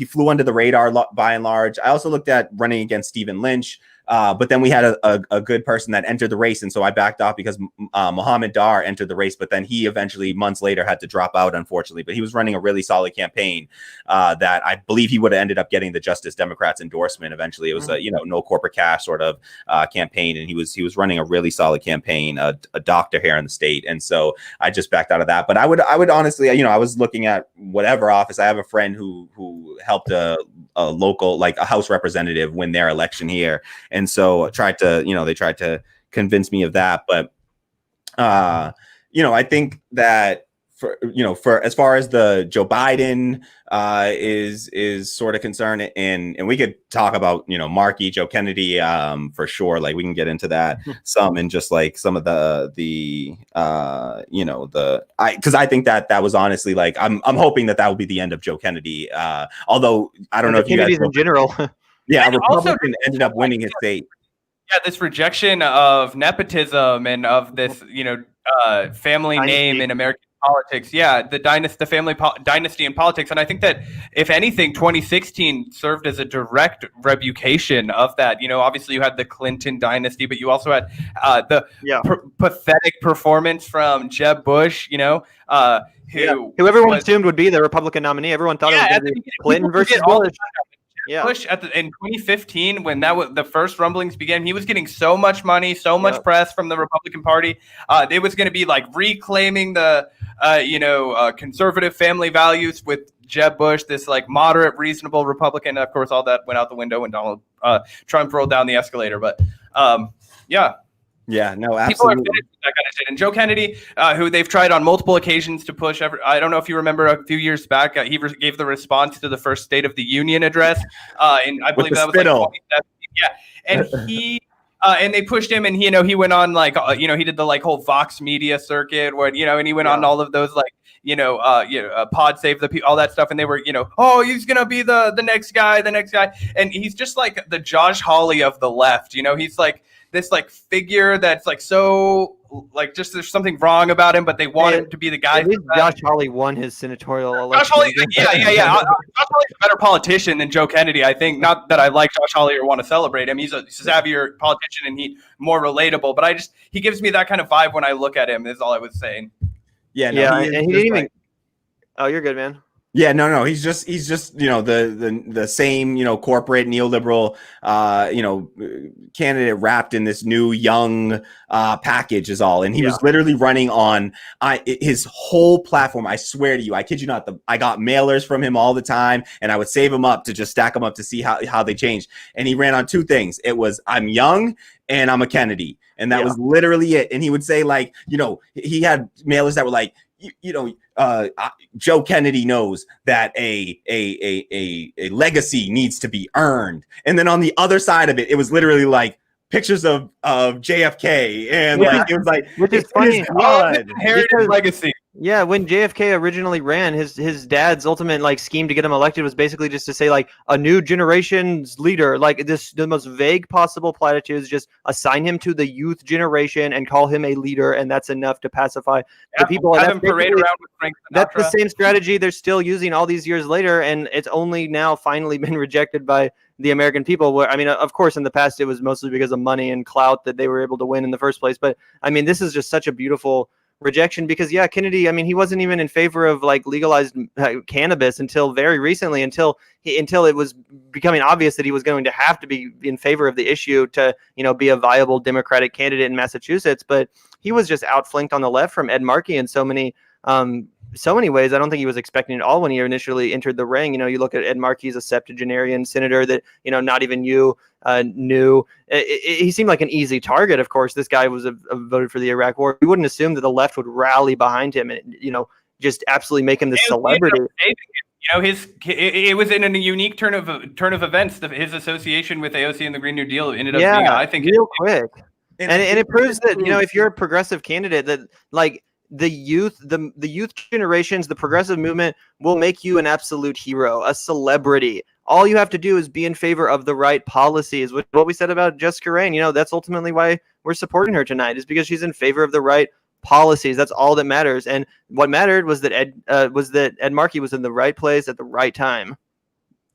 flew under the radar by and large. I also looked at running against Stephen Lynch. But then we had a good person that entered the race. And so I backed off because Mohammed Dar entered the race, but then he eventually months later had to drop out, unfortunately. But he was running a really solid campaign that I believe he would have ended up getting the Justice Democrats endorsement eventually. It was a no corporate cash sort of campaign. And he was running a really solid campaign, a doctor here in the state. And so I just backed out of that. But I would honestly, I was looking at whatever office. I have a friend who helped a local, a House representative win their election here. And so they tried to convince me of that. But, I think that for as far as the Joe Biden is sort of concerned, and we could talk about, Markey, Joe Kennedy, for sure. We can get into that some, and just some of because I think that was honestly, I'm hoping that will be the end of Joe Kennedy. Although I don't know if you guys in general. Yeah, a Republican ended up winning his state. Yeah, this rejection of nepotism and of this, family name in American politics. Yeah, the family dynasty in politics. And I think that, if anything, 2016 served as a direct revocation of that. Obviously you had the Clinton dynasty, but you also had pathetic performance from Jeb Bush, who everyone assumed would be the Republican nominee. Everyone thought it was going to be Clinton versus Bush. Bush in 2015, when that was the first rumblings began, he was getting so much money, so much press from the Republican Party. It was going to be reclaiming the conservative family values with Jeb Bush, this moderate, reasonable Republican. Of course, all that went out the window when Donald Trump rolled down the escalator. But yeah, no, absolutely. People are finished with that kind of shit. And Joe Kennedy, who they've tried on multiple occasions to push. I don't know if you remember, a few years back, he gave the response to the first State of the Union address, and I believe that was 2017. And he. And they pushed him, and he went on he did the whole Vox media circuit where and he went on all of those Pod Save the People, all that stuff, and they were he's gonna be the next guy, and he's just the Josh Hawley of the left. He's this figure that's so just there's something wrong about him, but they want him to be the guy. At least Josh Hawley won his senatorial election. Josh Hawley, Josh Hawley's a better politician than Joe Kennedy, I think. Not that I like Josh Hawley or want to celebrate him. He's a savvier politician and he's more relatable. But he gives me that kind of vibe when I look at him. Is all I was saying. Yeah, and he didn't even. Oh, you're good, man. Yeah, no. He's just the same corporate neoliberal candidate wrapped in this new young package is all, and he was literally running on his whole platform. I swear to you, I kid you not. I got mailers from him all the time, and I would save them up to just stack them up to see how they changed. And he ran on two things. It was, I'm young and I'm a Kennedy, and that was literally it. And he would say he had mailers that were Joe Kennedy knows that a legacy needs to be earned. And then on the other side of it, it was literally pictures of JFK, and it was which is funny. Heritage legacy. Yeah, when JFK originally ran, his dad's ultimate like scheme to get him elected was basically just to say like a new generation's leader, like this the most vague possible platitudes, just assign him to the youth generation and call him a leader, and that's enough to pacify the people. Have And him parade around with Frank Sinatra. that's the same strategy they're still using all these years later, and it's only now finally been rejected by the American people. Where I mean, of course, in the past it was mostly because of money and clout that they were able to win in the first place. But I mean, this is just such a beautiful rejection because Kennedy, I mean, he wasn't even in favor of like legalized cannabis until very recently, until it was becoming obvious that he was going to have to be in favor of the issue to, be a viable Democratic candidate in Massachusetts. But he was just outflanked on the left from Ed Markey in so many ways. I don't think he was expecting it all when he initially entered the ring. You look at Ed Markey, he's a septuagenarian senator that, not even you knew. He seemed like an easy target. Of course, this guy was voted for the Iraq War. We wouldn't assume that the left would rally behind him and, just absolutely make him this celebrity. It was in a unique turn of events. His association with AOC and the Green New Deal ended up being, I think, real quick. And it proves that, if you're a progressive candidate, that like the youth generations, the progressive movement will make you an absolute hero, a celebrity. All you have to do is be in favor of the right policies, which what we said about Jess Scarane. That's ultimately why we're supporting her tonight, is because she's in favor of the right policies. That's all that matters. And what mattered was that Ed Markey was in the right place at the right time.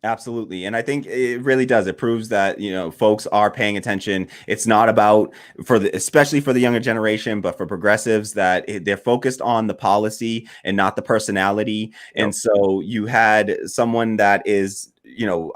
Absolutely. And I think it really does. It proves that, folks are paying attention. It's not about especially for the younger generation, but for progressives, that they're focused on the policy and not the personality. Yep. And so you had someone that is,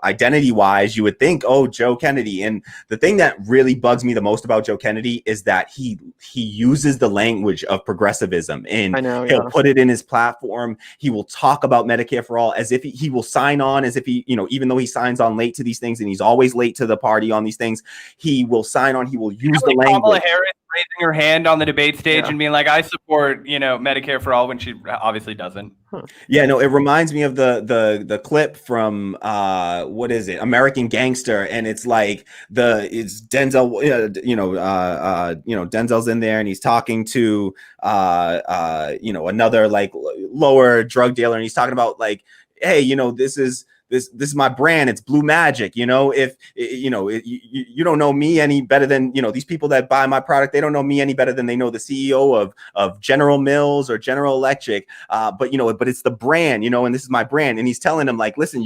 identity wise, you would think, oh, Joe Kennedy. And the thing that really bugs me the most about Joe Kennedy is that he uses the language of progressivism, and he'll put it in his platform. He will talk about Medicare for all as if he will sign on, as if he, even though he signs on late to these things and he's always late to the party on these things, he will sign on. He will use the language. Kamala Harris raising her hand on the debate stage and being like, I support, Medicare for all, when she obviously doesn't. Yeah, no, it reminds me of the clip from what is it, American Gangster, and it's like it's Denzel, Denzel's in there and he's talking to another like lower drug dealer, and he's talking about like, hey, this is my brand. It's Blue Magic. If you don't know me any better than, these people that buy my product, they don't know me any better than they know the CEO of General Mills or General Electric. But it's the brand, and this is my brand. And he's telling them like, listen,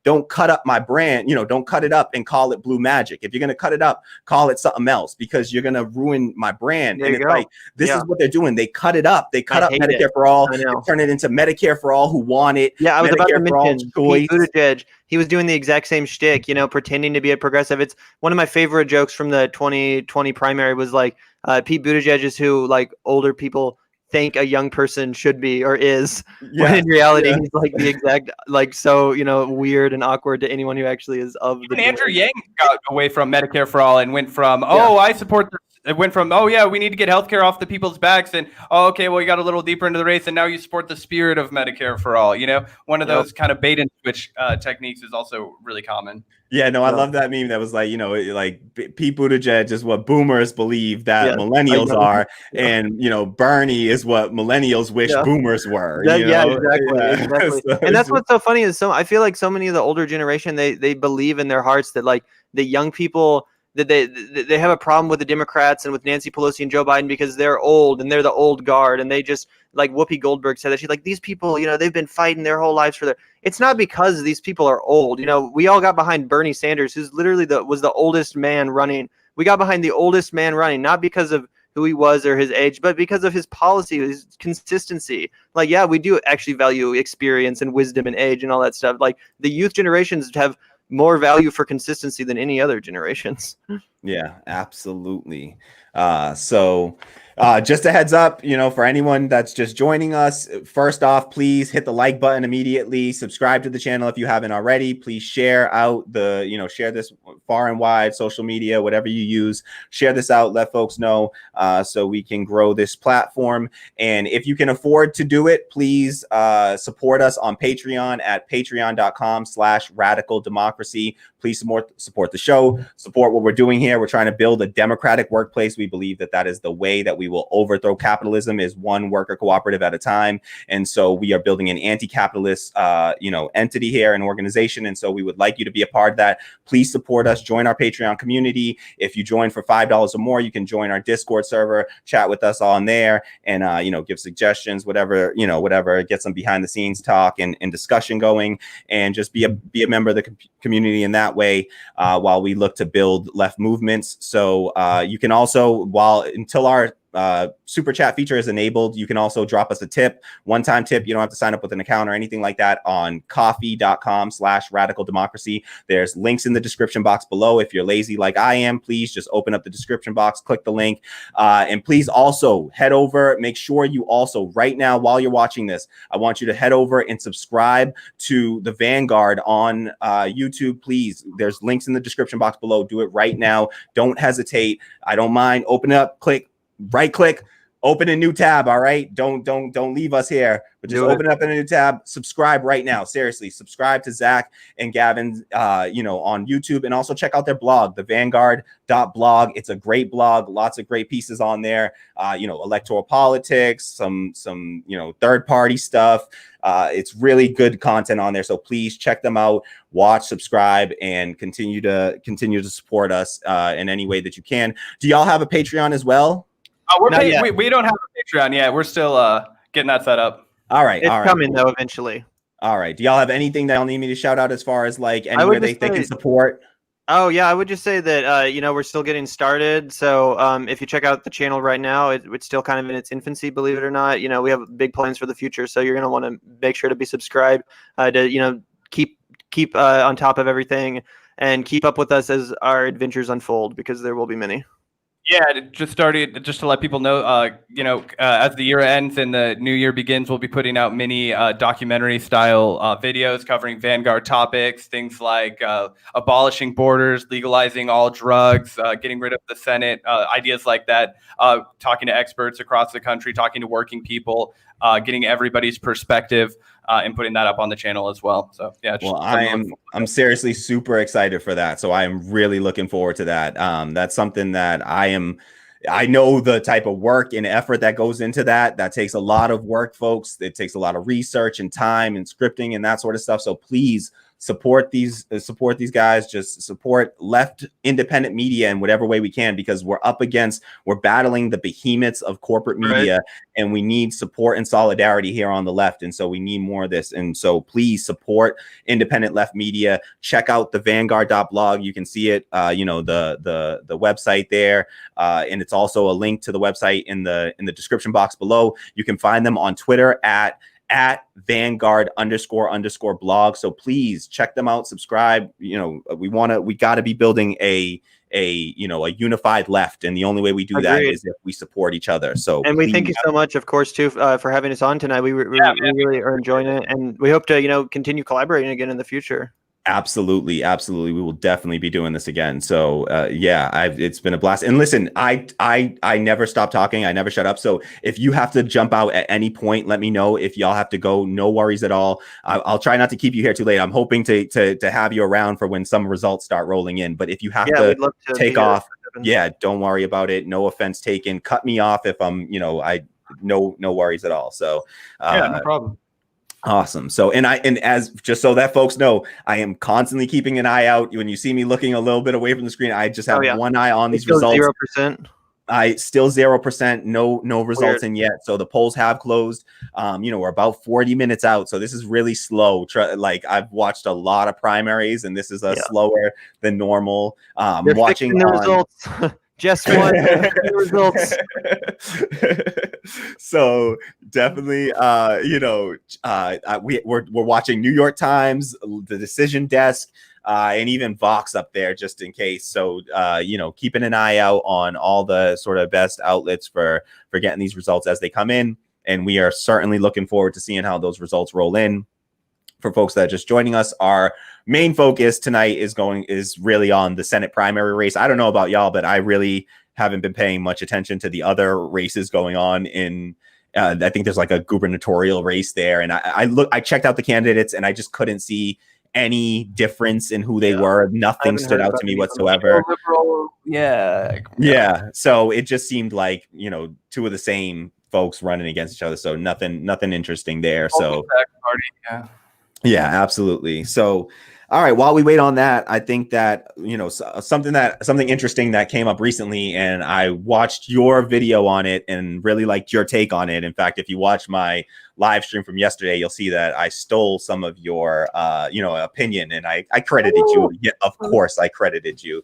don't cut up my brand, don't cut it up and call it Blue Magic. If you're going to cut it up, call it something else, because you're going to ruin my brand. And it's like, this is what they're doing. They cut it up. They cut up Medicare for all, and turn it into Medicare for all who want it. Yeah, I was Medicare about to mention Buttigieg. He was doing the exact same shtick, pretending to be a progressive. It's one of my favorite jokes from the 2020 primary was like, Pete Buttigieg is who like older people think a young person should be or is, when in reality he's like the exact, like, so weird and awkward to anyone who actually is of the Andrew Yang got away from Medicare for all and went from I support this. It went from, we need to get healthcare off the people's backs, and you got a little deeper into the race, and now you support the spirit of Medicare for all. One of those kind of bait and switch techniques is also really common. Yeah, no, I love that meme that was like, like Pete Buttigieg is what boomers believe that millennials are, and Bernie is what millennials wish boomers were. Exactly. So and that's what's so funny is I feel like so many of the older generation, they believe in their hearts that like the young people, that they have a problem with the Democrats and with Nancy Pelosi and Joe Biden because they're old and they're the old guard, and they just, like Whoopi Goldberg said that she's like, these people, they've been fighting their whole lives for their. It's not because these people are old. We all got behind Bernie Sanders, who's literally was the oldest man running. We got behind the oldest man running, not because of who he was or his age, but because of his policy, his consistency. Like, we do actually value experience and wisdom and age and all that stuff. Like the youth generations have more value for consistency than any other generations. Yeah, absolutely. So just a heads up, for anyone that's just joining us, first off, please hit the like button immediately. Subscribe to the channel if you haven't already. Please share out share this far and wide, social media, whatever you use. Share this out, let folks know so we can grow this platform. And if you can afford to do it, please support us on Patreon at patreon.com/radical democracy. Please support the show, support what we're doing here. We're trying to build a democratic workplace. We believe that that is the way that we will overthrow capitalism, is one worker cooperative at a time. And so we are building an anti-capitalist, entity here, an organization. And so we would like you to be a part of that. Please support us. Join our Patreon community. If you join for $5 or more, you can join our Discord server, chat with us on there, and give suggestions, whatever, get some behind the scenes talk and discussion going, and just be a member of the community in that way while we look to build left movements. So you can also, until our super chat feature is enabled, you can also drop us a tip, one-time tip. You don't have to sign up with an account or anything like that, on coffee.com/radical democracy. There's links in the description box below. If you're lazy like I am, please just open up the description box, click the link, and please also head over. Make sure you also, right now, while you're watching this, I want you to head over and subscribe to the Vanguard on YouTube. Please, there's links in the description box below. Do it right now. Don't hesitate. I don't mind. Open it up, right click, open a new tab. All right. Don't leave us here, but just open it up in a new tab. Subscribe right now. Seriously, subscribe to Zac and Gavin, on YouTube, and also check out their blog, the Vanguard.blog. It's a great blog. Lots of great pieces on there. Electoral politics, some third party stuff. It's really good content on there. So please check them out, watch, subscribe, and continue to support us in any way that you can. Do y'all have a Patreon as well? We don't have a Patreon yet. We're still getting that set up. All right. It's coming though eventually. All right. Do y'all have anything that y'all need me to shout out as far as like anywhere they can support? Oh yeah, I would just say that we're still getting started. So if you check out the channel right now, it's still kind of in its infancy, believe it or not. We have big plans for the future, so you're gonna want to make sure to be subscribed to keep on top of everything and keep up with us as our adventures unfold, because there will be many. Yeah, it just started, just to let people know, as the year ends and the new year begins, we'll be putting out mini documentary style videos covering Vanguard topics, things like abolishing borders, legalizing all drugs, getting rid of the Senate, ideas like that, talking to experts across the country, talking to working people, getting everybody's perspective, and putting that up on the channel as well. So yeah. I'm seriously super excited for that. So I am really looking forward to that. That's something that I know the type of work and effort that goes into that. That takes a lot of work, folks. It takes a lot of research and time and scripting and that sort of stuff. So please support these guys. Just support left independent media in whatever way we can, because we're battling the behemoths of corporate media, right? And we need support and solidarity here on the left. And so we need more of this. And so please support independent left media. Check out the Vanguard.blog. You can see it, the website there. And it's also a link to the website in the description box below. You can find them on Twitter at Vanguard__blog. So please check them out, subscribe. We got to be building a unified left, and the only way we do that is if we support each other. So, and we thank you so much, of course, too, for having us on tonight. We really are enjoying it, and we hope to continue collaborating again in the future. Absolutely. We will definitely be doing this again. So it's been a blast. And listen, I never stop talking. I never shut up. So if you have to jump out at any point, let me know. If y'all have to go, no worries at all. I'll try not to keep you here too late. I'm hoping to have you around for when some results start rolling in. But if you have to take off, don't worry about it. No offense taken. Cut me off if I'm, no worries at all. So no problem. Awesome. So, and as just so that folks know, I am constantly keeping an eye out. When you see me looking a little bit away from the screen, I just have one eye on these results. 0%. I still 0%. No results in yet. So the polls have closed. We're about 40 minutes out. So this is really slow. Like I've watched a lot of primaries, and this is slower than normal. You're watching the results. Just won the results. So definitely, we're watching New York Times, the Decision Desk, and even Vox up there just in case. So, keeping an eye out on all the sort of best outlets for getting these results as they come in. And we are certainly looking forward to seeing how those results roll in. for folks that are just joining us, our main focus tonight is really on the Senate primary race. I don't know about y'all, but I really haven't been paying much attention to the other races going on in. I think there's like a gubernatorial race there, and I checked out the candidates, and I just couldn't see any difference in who they were. Nothing stood out to me whatsoever. Yeah. So it just seemed like, two of the same folks running against each other. So nothing interesting there. So yeah, absolutely. So, all right, while we wait on that, I think that, something interesting that came up recently, and I watched your video on it and really liked your take on it. In fact, if you watch my live stream from yesterday, you'll see that I stole some of your, opinion, and I credited you. Yeah, of course, I credited you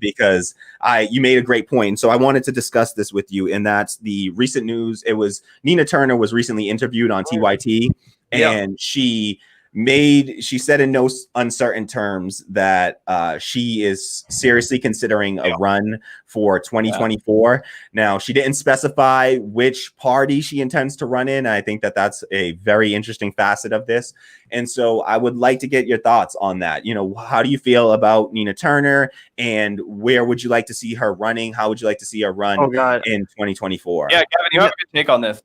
because you made a great point. So I wanted to discuss this with you, and that's the recent news. It was Nina Turner was recently interviewed on TYT, and she said in no uncertain terms that she is seriously considering a run for 2024. Now, she didn't specify which party she intends to run in. I think that that's a very interesting facet of this. And so I would like to get your thoughts on that. How do you feel about Nina Turner, and where would you like to see her running? How would you like to see her run in 2024? Yeah, Gavin, you have a good take on this.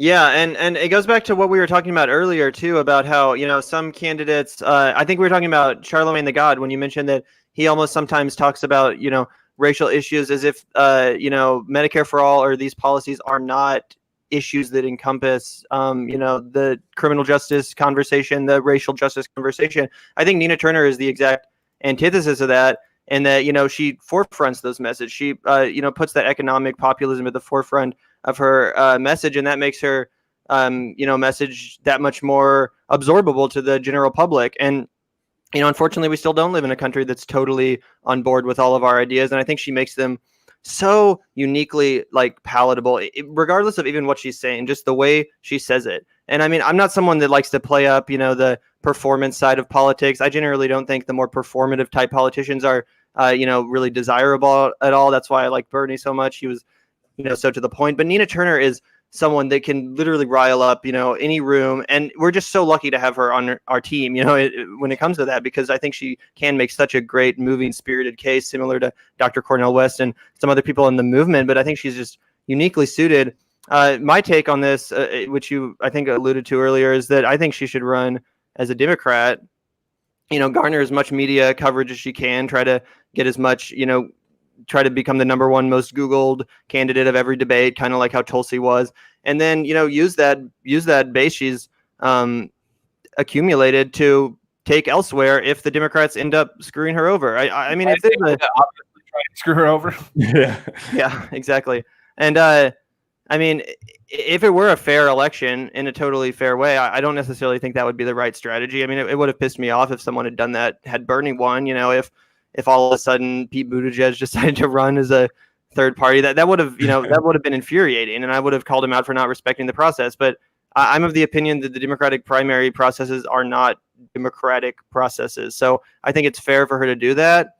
Yeah, and it goes back to what we were talking about earlier, too, about how, some candidates, I think we were talking about Charlemagne the God when you mentioned that he almost sometimes talks about, racial issues as if, Medicare for all or these policies are not issues that encompass, the criminal justice conversation, the racial justice conversation. I think Nina Turner is the exact antithesis of that. And that, she forefronts those messages. She, puts that economic populism at the forefront of her message, and that makes her, message that much more absorbable to the general public. And, unfortunately, we still don't live in a country that's totally on board with all of our ideas. And I think she makes them so uniquely palatable, regardless of even what she's saying, just the way she says it. And I mean, I'm not someone that likes to play up, the performance side of politics. I generally don't think the more performative type politicians are, really desirable at all. That's why I like Bernie so much. He was, so to the point. But Nina Turner is someone that can literally rile up, any room. And we're just so lucky to have her on our team, when it comes to that, because I think she can make such a great, moving, spirited case, similar to Dr. Cornel West and some other people in the movement. But I think she's just uniquely suited. My take on this, which you, I think, alluded to earlier, is that I think she should run as a Democrat, garner as much media coverage as she can, try to get as much, try to become the number one most Googled candidate of every debate, kind of like how Tulsi was. And then, use that base she's accumulated to take elsewhere if the Democrats end up screwing her over. I mean, if they obviously try to screw her over. Yeah, exactly. And I mean, if it were a fair election in a totally fair way, I don't necessarily think that would be the right strategy. I mean, it would have pissed me off if someone had done that, had Bernie won, if all of a sudden Pete Buttigieg decided to run as a third party, that would have, that would have been infuriating, and I would have called him out for not respecting the process. But I'm of the opinion that the Democratic primary processes are not democratic processes. So I think it's fair for her to do that.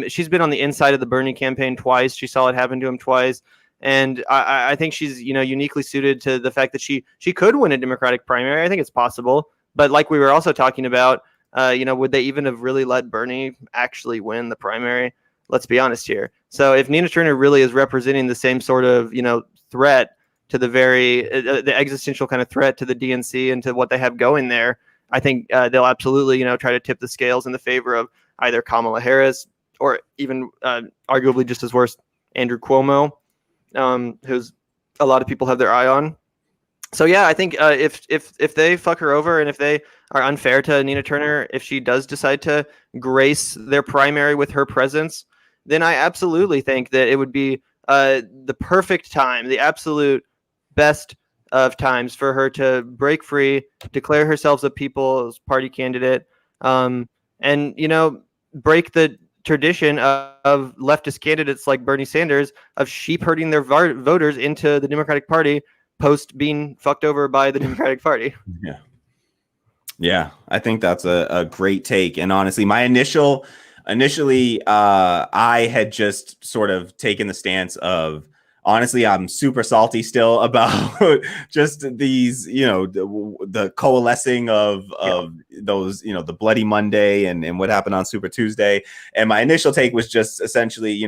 She's been on the inside of the Bernie campaign twice. She saw it happen to him twice. And I think she's, uniquely suited to the fact that she could win a Democratic primary. I think it's possible. But like we were also talking about, would they even have really let Bernie actually win the primary? Let's be honest here. So if Nina Turner really is representing the same sort of, threat to the the existential kind of threat to the DNC and to what they have going there, I think they'll absolutely, try to tip the scales in the favor of either Kamala Harris or even arguably just as worse, Andrew Cuomo. Who's a lot of people have their eye on. So yeah, I think if they fuck her over and if they are unfair to Nina Turner, if she does decide to grace their primary with her presence, then I absolutely think that it would be the perfect time, the absolute best of times for her to break free, declare herself a People's Party candidate, and break the tradition of leftist candidates like Bernie Sanders of sheep herding their voters into the Democratic Party post being fucked over by the Democratic Party. Yeah, I think that's a great take. And honestly, my initially, I had just sort of taken the stance of honestly, I'm super salty still about just these, the coalescing of those, the Bloody Monday and what happened on Super Tuesday. And my initial take was just essentially,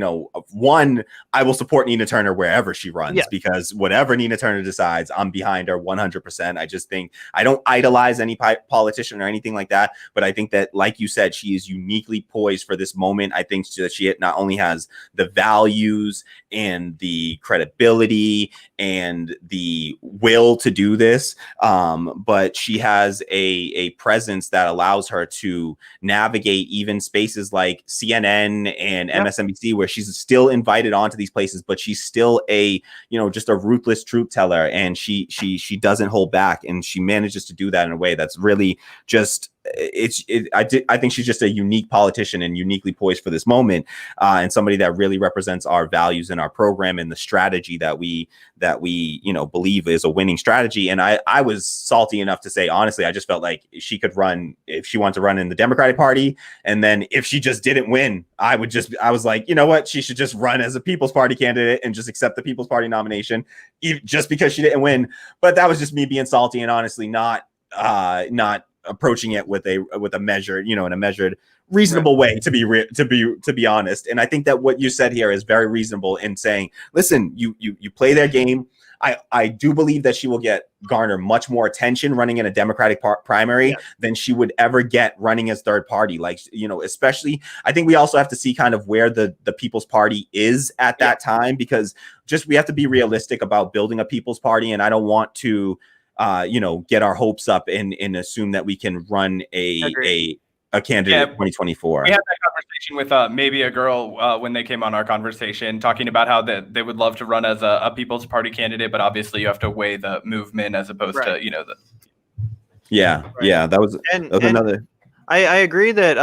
one, I will support Nina Turner wherever she runs because whatever Nina Turner decides, I'm behind her 100%. I just think I don't idolize any politician or anything like that, but I think that, like you said, she is uniquely poised for this moment. I think that she not only has the values and the credibility and the will to do this, but she has a presence that allows her to navigate even spaces like CNN and MSNBC, where she's still invited onto these places, but she's still just a ruthless truth teller, and she doesn't hold back, and she manages to do that in a way that's really just I think she's just a unique politician and uniquely poised for this moment, and somebody that really represents our values and our program and the strategy that we believe is a winning strategy. And I was salty enough to say, honestly, I just felt like she could run if she wanted to run in the Democratic Party, and then if she just didn't win, I was like, you know what, she should just run as a People's Party candidate and just accept the People's Party nomination, just because she didn't win. But that was just me being salty and honestly not approaching it with a measured, in a measured, reasonable way, to be honest. And I think that what you said here is very reasonable in saying, listen, you play their game. I do believe that she will garner much more attention running in a Democratic primary than she would ever get running as third party. Like, especially, I think we also have to see kind of where the People's Party is at that time, because we have to be realistic about building a People's Party. And I don't want to, get our hopes up and assume that we can run a candidate in 2024. We had that conversation with maybe a girl when they came on our conversation, talking about how they would love to run as a People's Party candidate, but obviously you have to weigh the movement as opposed to, the. That was another. I agree that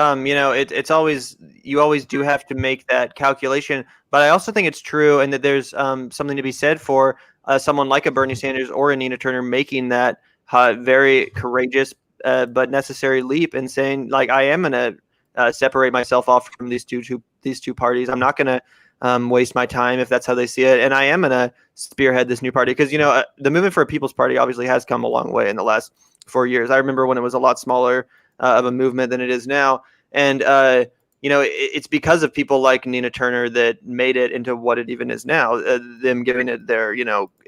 it's always, you always do have to make that calculation, but I also think it's true, and that there's something to be said for someone like a Bernie Sanders or a Nina Turner making that very courageous but necessary leap and saying, like, I am going to separate myself off from these two parties. I'm not going to waste my time if that's how they see it, and I am going to spearhead this new party, because the movement for a People's Party obviously has come a long way in the last 4 years. I remember when it was a lot smaller of a movement than it is now, and it's because of people like Nina Turner that made it into what it even is now, them giving it their,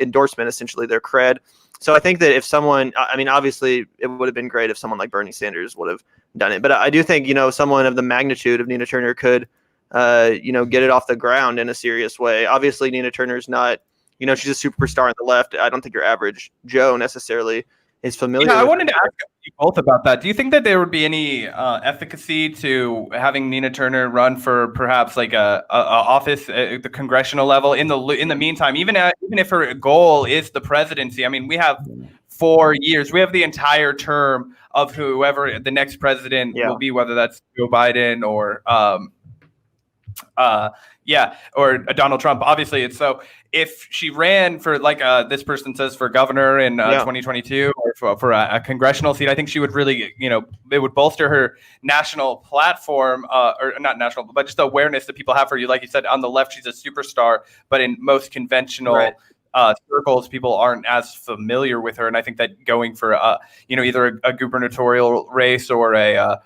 endorsement, essentially their cred. So I think that if someone, obviously it would have been great if someone like Bernie Sanders would have done it. But I do think, someone of the magnitude of Nina Turner could, get it off the ground in a serious way. Obviously, Nina Turner's not, she's a superstar on the left. I don't think your average Joe necessarily is familiar. I wanted to ask you both about that. Do you think that there would be any efficacy to having Nina Turner run for perhaps like a office at the congressional level in the meantime, even if her goal is the presidency? I mean, we have 4 years. We have the entire term of whoever the next president will be, whether that's Joe Biden or or Donald Trump. Obviously, it's so. If she ran for, like this person says, for governor in 2022 or for a congressional seat, I think she would really, it would bolster her national platform, or not national, but just the awareness that people have for you. Like you said, on the left, she's a superstar, but in most conventional circles, people aren't as familiar with her. And I think that going for, either a gubernatorial race or a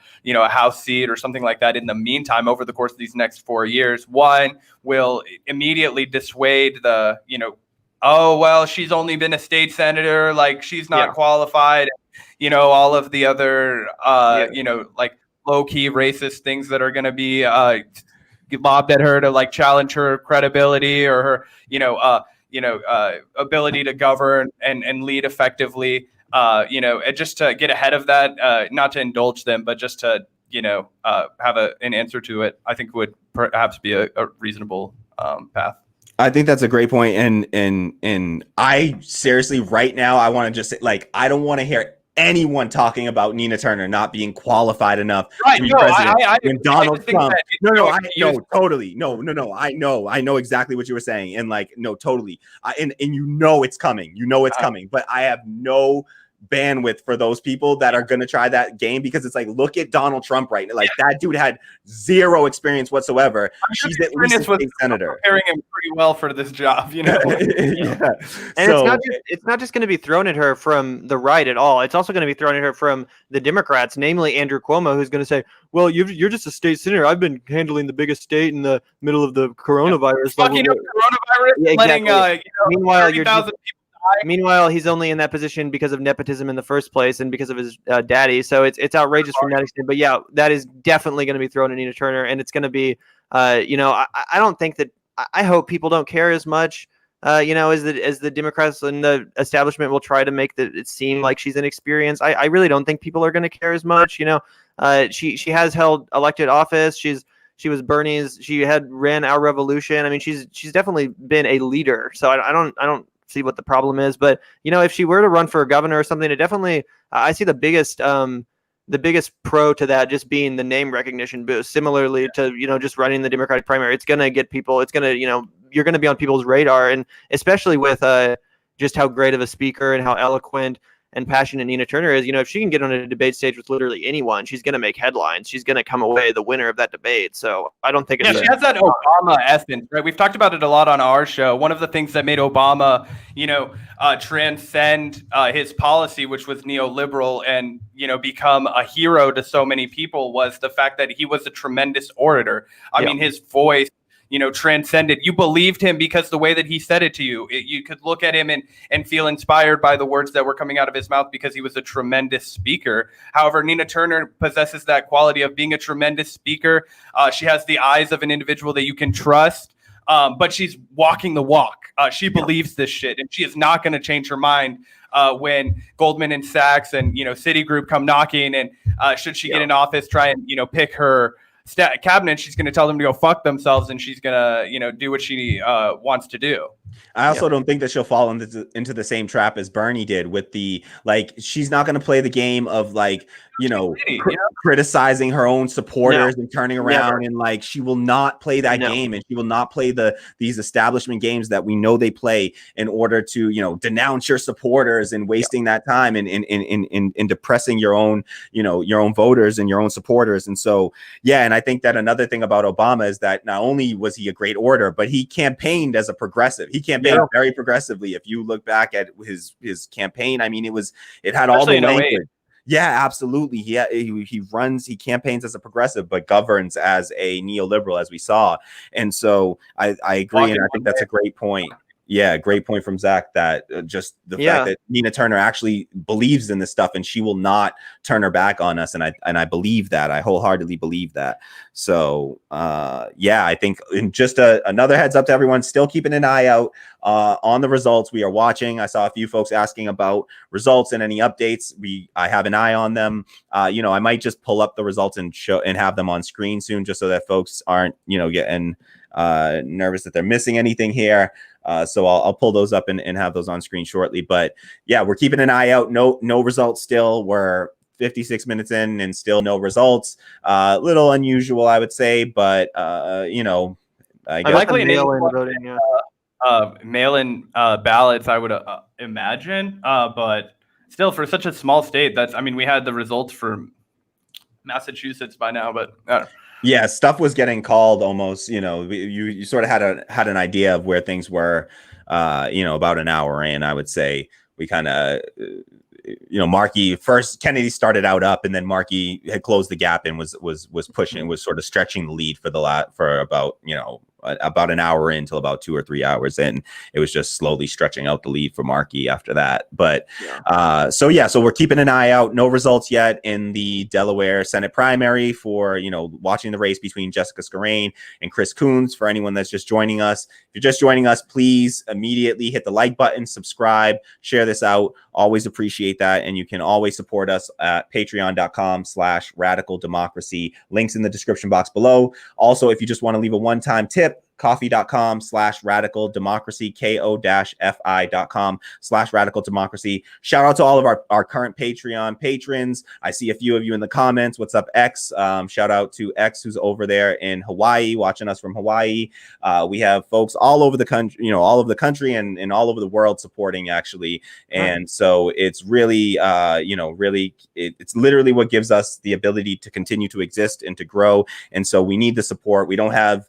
House seat or something like that in the meantime, over the course of these next 4 years, one will immediately dissuade the, oh, well, she's only been a state senator, like she's not qualified, all of the other, like low key racist things that are going to be lobbed at her to like challenge her credibility or her, ability to govern and lead effectively, just to get ahead of that, not to indulge them, but just to, have an answer to it, I think would perhaps be a reasonable path. I think that's a great point. And I seriously, right now, I want to just say, like, I don't want to hear anyone talking about Nina Turner not being qualified enough to be president. When Donald Trump, totally. I know exactly what you were saying. And like, no, totally. And it's coming, it's coming, but I have no bandwidth for those people that are going to try that game, because it's like, look at Donald Trump right now. Like that dude had zero experience whatsoever. She's at least a state senator. Preparing him pretty well for this job, you know. Yeah. And So, it's not just going to be thrown at her from the right at all. It's also going to be thrown at her from the Democrats, namely Andrew Cuomo, who's going to say, "Well, you're just a state senator. I've been handling the biggest state in the middle of the coronavirus." Fucking coronavirus, Yeah, letting Meanwhile, 30,000 people. Meanwhile, he's only in that position because of nepotism in the first place and because of his daddy. So it's outrageous from that extent. But yeah, that is definitely going to be thrown at Nina Turner, and it's going to be, I don't think that. I hope people don't care as much, as the Democrats and the establishment will try to make it seem like she's inexperienced. I really don't think people are going to care as much. She has held elected office. She was Bernie's. She had ran our revolution. I mean, she's definitely been a leader. So I don't see what the problem is, but if she were to run for governor or something, it definitely I see the biggest pro to that just being the name recognition boost. Similarly to just running the Democratic primary, it's gonna get people. It's gonna you're gonna be on people's radar, and especially with just how great of a speaker and how eloquent and passionate Nina Turner is. If she can get on a debate stage with literally anyone, she's going to make headlines. She's going to come away the winner of that debate. So I don't think it's she has that Obama essence, right? We've talked about it a lot on our show. One of the things that made Obama, transcend his policy, which was neoliberal, and become a hero to so many people, was the fact that he was a tremendous orator. I mean, his voice transcended. You believed him because the way that he said it to you. You could look at him and feel inspired by the words that were coming out of his mouth because he was a tremendous speaker. However, Nina Turner possesses that quality of being a tremendous speaker. She has the eyes of an individual that you can trust, but she's walking the walk. She believes this shit, and she is not going to change her mind when Goldman and Sachs and Citigroup come knocking, and should she get in office, try and pick her cabinet, she's going to tell them to go fuck themselves, and she's going to do what she wants to do. I also don't think that she'll fall into the same trap as Bernie did with she's not going to play the game of criticizing her own supporters and turning around and she will not play that game, and she will not play these establishment games that we know they play in order to denounce your supporters and wasting that time in depressing your own voters and your own supporters. And so and I think that another thing about Obama is that not only was he a great orator, but he campaigned as a progressive. He campaigned very progressively. If you look back at his campaign, I mean, it had all the language. Yeah, absolutely. He campaigns as a progressive, but governs as a neoliberal, as we saw. And so I agree. And I think that's a great point. Yeah, great point from Zach, that just the fact that Nina Turner actually believes in this stuff, and she will not turn her back on us. And I believe that. I wholeheartedly believe that. So, I think just another heads up to everyone, still keeping an eye out on the results. We are watching. I saw a few folks asking about results and any updates. I have an eye on them. I might just pull up the results and show and have them on screen soon, just so that folks aren't, getting nervous that they're missing anything here. So I'll pull those up and have those on screen shortly. But we're keeping an eye out. No results still. We're 56 minutes in and still no results. Little unusual, I would say, but I guess likely mail-in voting. Mail-in ballots, I would imagine. But still, for such a small state, we had the results for Massachusetts by now, but I don't know. Yeah, stuff was getting called almost, you sort of had an idea of where things were, about an hour in. I would say we kind of, Markey first, Kennedy started out up, and then Markey had closed the gap and was pushing, was sort of stretching the lead for about an hour in till about 2 or 3 hours in. It was just slowly stretching out the lead for Markey after that. But so we're keeping an eye out. No results yet in the Delaware Senate primary for watching the race between Jessica Scarane and Chris Coons. For anyone that's just joining us, if you're just joining us, please immediately hit the like button, subscribe, share this out. Always appreciate that. And you can always support us at patreon.com/radicaldemocracy. Links in the description box below. Also, if you just want to leave a one-time tip, coffee.com/radical democracy, ko-fi.com/radical democracy. Shout out to all of our current Patreon patrons. I see a few of you in the comments. What's up, X? Shout out to X, who's over there in Hawaii, watching us from Hawaii. We have folks all over the country, all over the country and all over the world supporting, actually. And so it's really, it's literally what gives us the ability to continue to exist and to grow. And so we need the support. We don't have,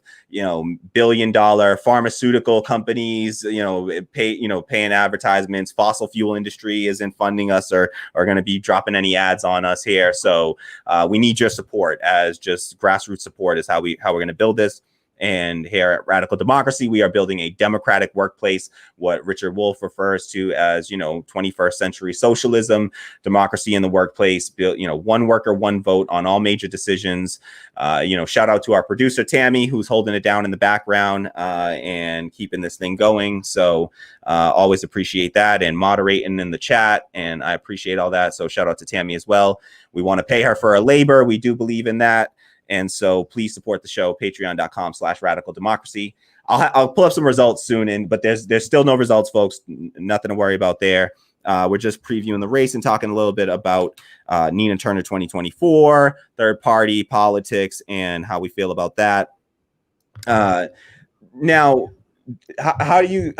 billion-dollar pharmaceutical companies, paying advertisements. Fossil fuel industry isn't funding us or are going to be dropping any ads on us here. So we need your support, as just grassroots support is how we're going to build this. And here at Radical Democracy, we are building a democratic workplace, what Richard Wolff refers to as, 21st century socialism, democracy in the workplace, one worker, one vote on all major decisions. Shout out to our producer, Tammy, who's holding it down in the background and keeping this thing going. So always appreciate that, and moderating in the chat. And I appreciate all that. So shout out to Tammy as well. We want to pay her for her labor. We do believe in that. And so please support the show, patreon.com/radical democracy. I'll pull up some results soon, but there's still no results, folks. Nothing to worry about there. We're just previewing the race and talking a little bit about Nina Turner 2024, third party politics, and how we feel about that. Now, how do you,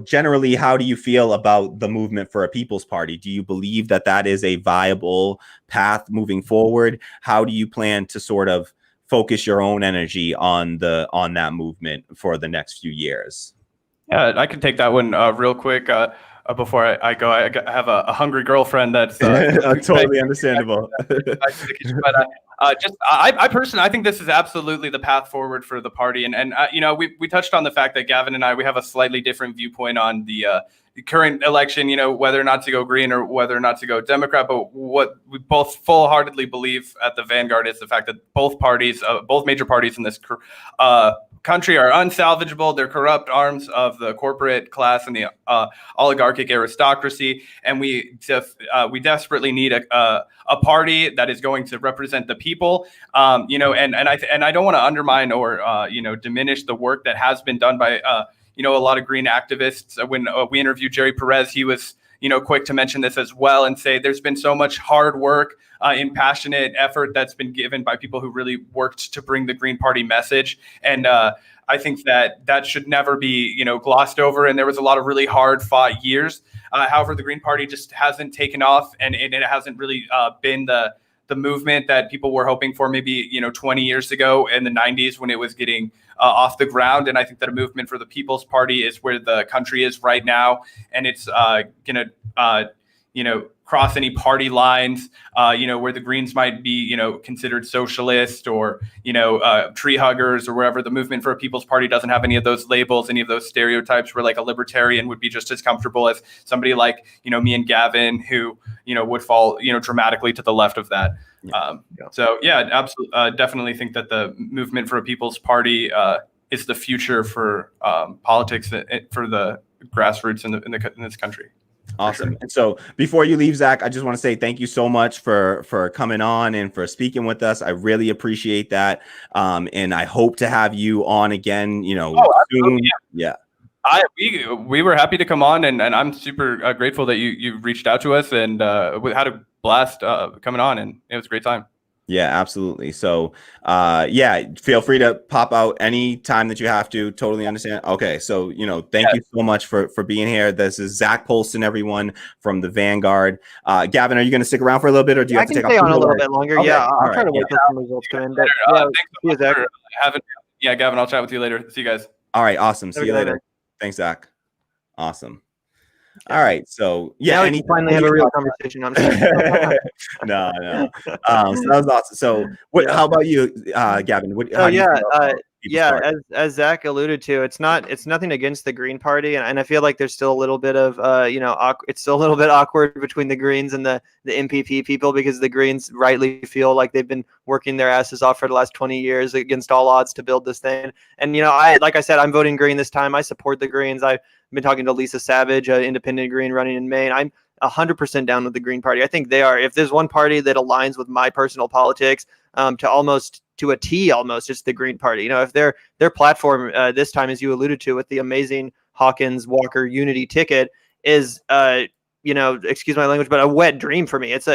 generally, how do you feel about the movement for a People's Party? Do you believe that is a viable path moving forward? How do you plan to sort of focus your own energy on that movement for the next few years? Yeah, I can take that one real quick. Before I go, I have a hungry girlfriend that's totally understandable. I personally, I think this is absolutely the path forward for the party. And we touched on the fact that Gavin and we have a slightly different viewpoint on the current election, whether or not to go green or whether or not to go Democrat. But what we both full-heartedly believe at the Vanguard is the fact that both major parties in this country are unsalvageable. They're corrupt arms of the corporate class and the oligarchic aristocracy, and we desperately need a party that is going to represent the people. And I don't want to undermine or diminish the work that has been done by a lot of green activists. When we interviewed Jerry Perez, he was quick to mention this as well and say there's been so much hard work and passionate effort that's been given by people who really worked to bring the Green Party message. And I think that should never be, glossed over. And there was a lot of really hard fought years. However, the Green Party just hasn't taken off, and it hasn't really been the movement that people were hoping for maybe, 20 years ago in the 90s when it was getting off the ground. And I think that a movement for the People's Party is where the country is right now. And it's going to, cross any party lines, where the Greens might be, considered socialist or, tree huggers or wherever. The movement for a People's Party doesn't have any of those labels, any of those stereotypes, where like a libertarian would be just as comfortable as somebody like, me and Gavin, who, would fall, dramatically to the left of that. So, yeah, absolutely. Definitely think that the movement for a People's Party is the future for politics, for the grassroots in this country. Awesome. Sure. And so before you leave, Zac, I just want to say thank you so much for coming on and for speaking with us. I really appreciate that. And I hope to have you on again, soon. Yeah. We were happy to come on, and I'm super grateful that you reached out to us, and we had a blast coming on, and it was a great time. Yeah, absolutely. So, feel free to pop out any time that you have to. Totally understand. Okay. So, thank you so much for being here. This is Zac Polston, everyone, from the Vanguard. Gavin, are you going to stick around for a little bit, or do you have to take off? I can stay on a little bit longer. Okay. Yeah, I'll try to wait for some results to end. Thanks so much for Gavin, I'll chat with you later. See you guys. All right. Awesome. See you later. Thanks, Zac. Awesome. All right, so now we can finally have a real conversation. No. So that was awesome. So, how about you, Gavin? As Zac alluded to, it's nothing against the Green Party, and I feel like there's still a little bit of it's still a little bit awkward between the Greens and the MPP people, because the Greens rightly feel like they've been working their asses off for the last 20 years against all odds to build this thing. And like I said, I'm voting Green this time. I support the Greens. I've been talking to Lisa Savage, an independent Green running in Maine. I'm 100% down with the Green Party. I think they are. If there's one party that aligns with my personal politics to almost to a T almost. It's the Green Party. If their platform this time, as you alluded to, with the amazing Hawkins Walker Unity ticket is excuse my language, but a wet dream for me. It's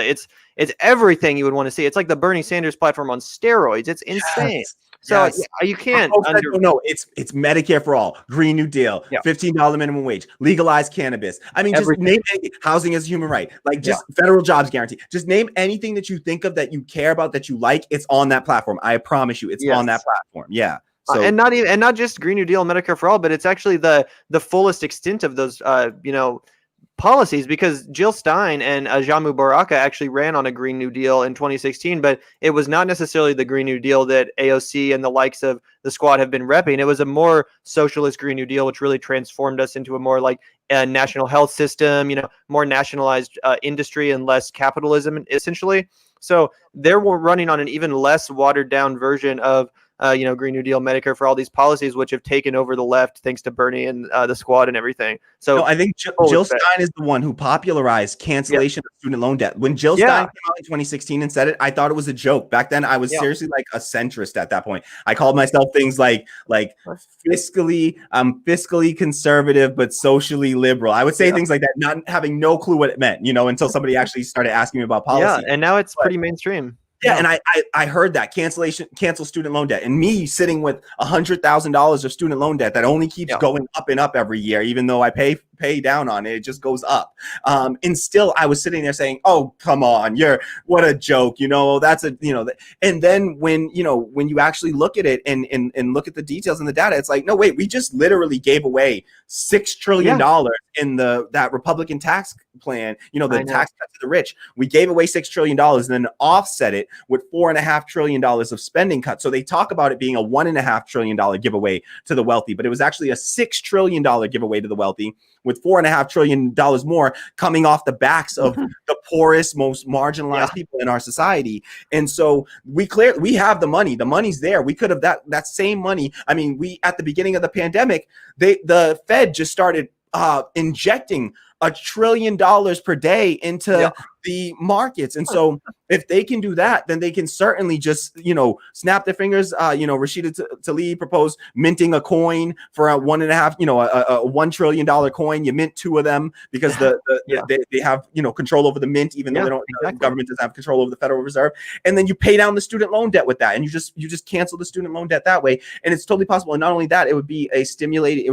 everything you would want to see. It's like the Bernie Sanders platform on steroids. It's insane. Yes. So Yes. you can't No, it's Medicare for all, Green New Deal, $15 minimum wage, legalized cannabis. I mean, just name housing as a human right, like just federal jobs guarantee. Just name anything that you think of that you care about, that you like. It's on that platform. I promise you, it's on that platform. Yeah. So, and not just Green New Deal and Medicare for all, but it's actually the fullest extent of those policies, because Jill Stein and Jamu Baraka actually ran on a Green New Deal in 2016, but it was not necessarily the Green New Deal that AOC and the likes of the squad have been repping. It was a more socialist Green New Deal, which really transformed us into a more like a national health system, more nationalized industry and less capitalism, essentially. So they're running on an even less watered down version of Green New Deal, Medicare for all these policies, which have taken over the left thanks to Bernie and the squad and everything. So I think Jill Stein is the one who popularized cancellation of student loan debt. When Jill Stein came out in 2016 and said it, I thought it was a joke. Back then, I was seriously like a centrist at that point. I called myself things like fiscally conservative, but socially liberal. I would say things like that, not having no clue what it meant, until somebody actually started asking me about policy. Yeah, and now it's pretty mainstream. Yeah, and I heard that cancel student loan debt, and me sitting with $100,000 of student loan debt that only keeps going up and up every year, even though I pay down on it, it just goes up. And still, I was sitting there saying, "Oh, come on, what a joke, that's a And then when you actually look at it and look at the details and the data, it's like, no, wait, we just literally gave away $6 trillion in that Republican tax plan, the tax cut to the rich. We gave away $6 trillion and then offset it with $4.5 trillion of spending cuts. So they talk about it being a $1.5 trillion giveaway to the wealthy, but it was actually a $6 trillion giveaway to the wealthy, with $4.5 trillion more coming off the backs of the poorest, most marginalized people in our society. And so we have the money. The money's there. We could have that same money. I mean, we at the beginning of the pandemic, the Fed just started injecting $1 trillion per day into the markets. And so if they can do that, then they can certainly just, snap their fingers. Rashida Tlaib proposed minting a coin for a $1 trillion coin. You mint 2 of them because they have, control over the mint, even though the government doesn't have control over the Federal Reserve. And then you pay down the student loan debt with that. And you just cancel the student loan debt that way. And it's totally possible. And not only that, it would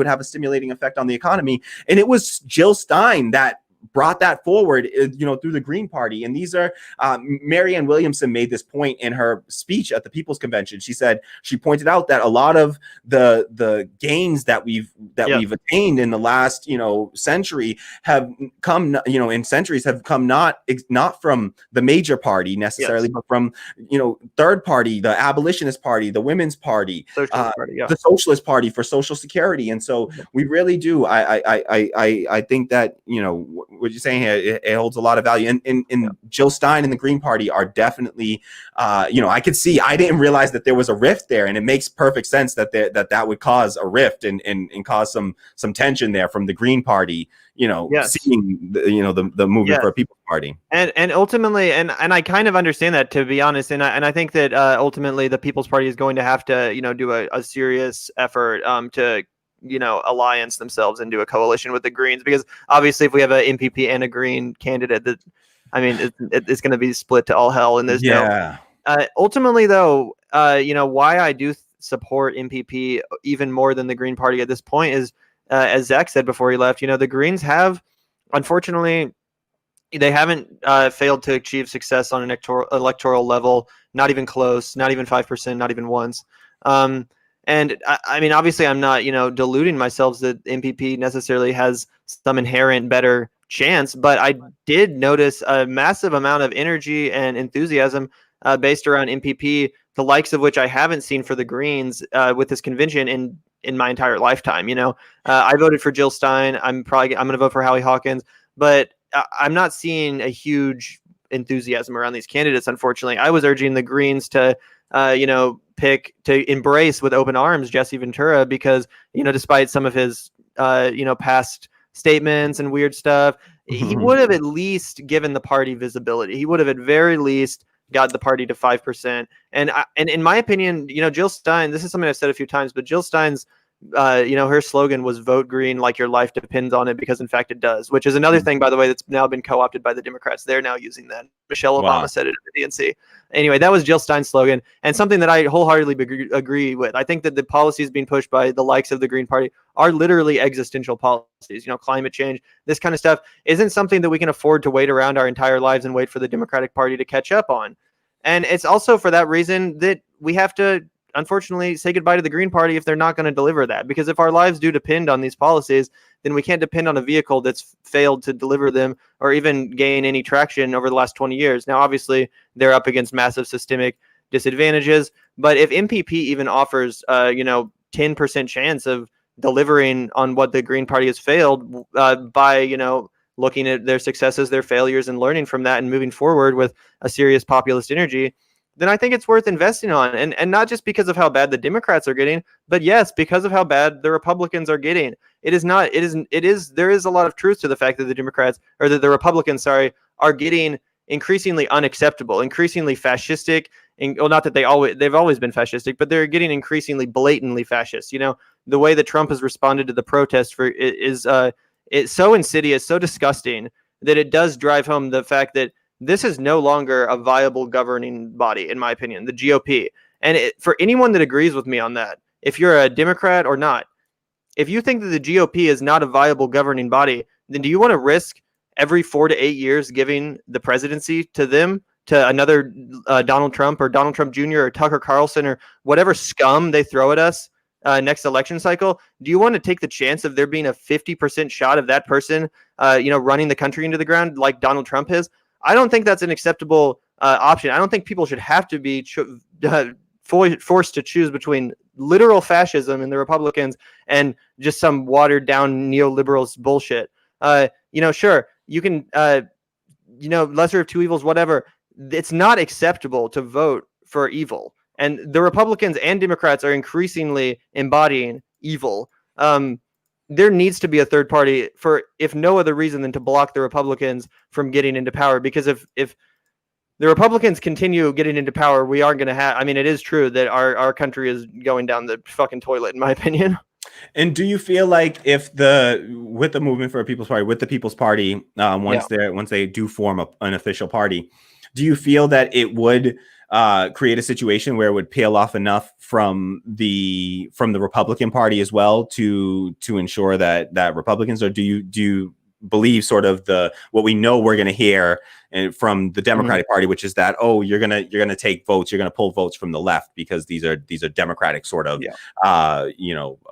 have a stimulating effect on the economy. And it was Jill Stein that brought that forward, through the Green Party. And these are, Marianne Williamson made this point in her speech at the People's Convention. She pointed out that a lot of the gains that we've attained in the last, century have come, not from the major party necessarily, but from, third party, the abolitionist party, the women's party, the socialist party for Social Security. And so we really do. I think that, what you're saying here, it holds a lot of value. And Jill Stein and the Green Party are definitely, I didn't realize that there was a rift there, and it makes perfect sense that that would cause a rift and cause some tension there from the Green Party, seeing the movement for a People's Party. And ultimately, and I kind of understand that, to be honest, and I think that ultimately the People's Party is going to have to, do a serious effort to alliance themselves and do a coalition with the Greens, because obviously if we have an MPP and a Green candidate, it's going to be split to all hell in this. Ultimately, though, why I do support MPP even more than the Green Party at this point is, as Zach said before he left, the Greens have, unfortunately, they haven't failed to achieve success on an electoral level, not even close, not even 5%, not even once. And I mean, obviously, I'm not, deluding myself that MPP necessarily has some inherent better chance, but I did notice a massive amount of energy and enthusiasm based around MPP, the likes of which I haven't seen for the Greens with this convention in my entire lifetime. I voted for Jill Stein. I'm going to vote for Howie Hawkins, but I'm not seeing a huge enthusiasm around these candidates. Unfortunately, I was urging the Greens to, to embrace with open arms Jesse Ventura, because, despite some of his, past statements and weird stuff, he would have at least given the party visibility. He would have at very least got the party to 5%. And in my opinion, Jill Stein, this is something I've said a few times, but Jill Stein's, her slogan was "Vote Green like your life depends on it," because in fact it does, which is another thing, by the way, that's now been co-opted by the Democrats. They're now using that. Michelle Obama said it at the DNC. Anyway, that was Jill Stein's slogan, and something that I wholeheartedly agree with. I think that the policies being pushed by the likes of the Green Party are literally existential policies. Climate change, this kind of stuff isn't something that we can afford to wait around our entire lives and wait for the Democratic Party to catch up on. And it's also for that reason that we have to, unfortunately, say goodbye to the Green Party if they're not going to deliver that. Because if our lives do depend on these policies, then we can't depend on a vehicle that's failed to deliver them or even gain any traction over the last 20 years. Now, obviously, they're up against massive systemic disadvantages. But if MPP even offers, 10% chance of delivering on what the Green Party has failed by, looking at their successes, their failures, and learning from that and moving forward with a serious populist energy, then I think it's worth investing on. And not just because of how bad the Democrats are getting, but yes, because of how bad the Republicans are getting. There is a lot of truth to the fact that the Republicans, are getting increasingly unacceptable, increasingly fascistic. And, well, not that they've always been fascistic, but they're getting increasingly blatantly fascist. The way that Trump has responded to the protest is it's so insidious, so disgusting, that it does drive home the fact that this is no longer a viable governing body, in my opinion, the GOP. And for anyone that agrees with me on that, if you're a Democrat or not, if you think that the GOP is not a viable governing body, then do you want to risk every 4 to 8 years giving the presidency to them, to another Donald Trump or Donald Trump Jr. or Tucker Carlson or whatever scum they throw at us next election cycle? Do you want to take the chance of there being a 50% shot of that person, running the country into the ground like Donald Trump is? I don't think that's an acceptable option. I don't think people should have to be forced to choose between literal fascism in the Republicans and just some watered down neoliberals bullshit. Sure, you can, lesser of two evils, whatever. It's not acceptable to vote for evil. And the Republicans and Democrats are increasingly embodying evil. There needs to be a third party for, if no other reason than to block the Republicans from getting into power. Because if the Republicans continue getting into power, we aren't going to have, it is true that our country is going down the fucking toilet, in my opinion. And do you feel like with the movement for a People's Party, with the People's Party, once they do form an official party, do you feel that it would create a situation where it would peel off enough from the Republican Party as well to ensure that Republicans, or do you believe sort of what we know we're going to hear from the Democratic Party, which is that, you're gonna take votes, you're gonna pull votes from the left because these are Democratic sort of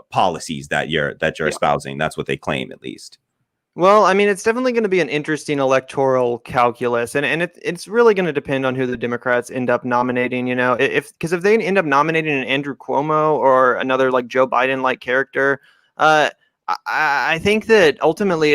policies that you're espousing. That's what they claim, at least. Well, it's definitely going to be an interesting electoral calculus, and it's really going to depend on who the Democrats end up nominating. Because if they end up nominating an Andrew Cuomo or another like Joe Biden-like character, I think that ultimately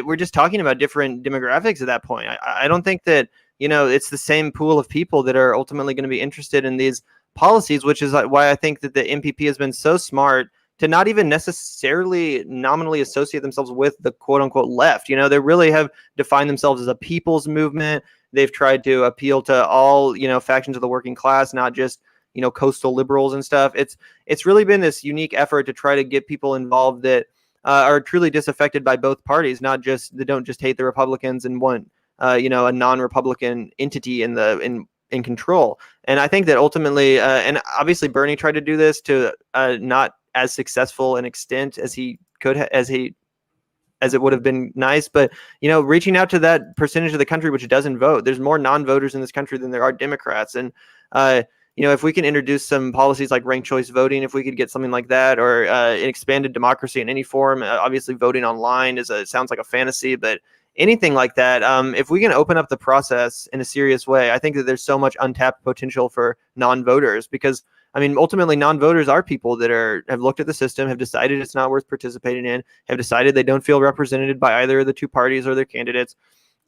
we're just talking about different demographics at that point. I don't think that it's the same pool of people that are ultimately going to be interested in these policies, which is why I think that the MPP has been so smart to not even necessarily nominally associate themselves with the quote unquote left. They really have defined themselves as a people's movement. They've tried to appeal to all, factions of the working class, not just, coastal liberals and stuff. It's really been this unique effort to try to get people involved that are truly disaffected by both parties, not just, they don't just hate the Republicans and want, a non-Republican entity in control. And I think that ultimately, and obviously Bernie tried to do this to not as successful an extent as he could as it would have been nice, but reaching out to that percentage of the country which doesn't vote. There's more non-voters in this country than there are Democrats, and if we can introduce some policies like ranked choice voting, if we could get something like that, or an expanded democracy in any form, obviously voting online sounds like a fantasy, but anything like that, if we can open up the process in a serious way, I think that there's so much untapped potential for non-voters, because ultimately non-voters are people that have looked at the system, have decided it's not worth participating in, have decided they don't feel represented by either of the two parties or their candidates,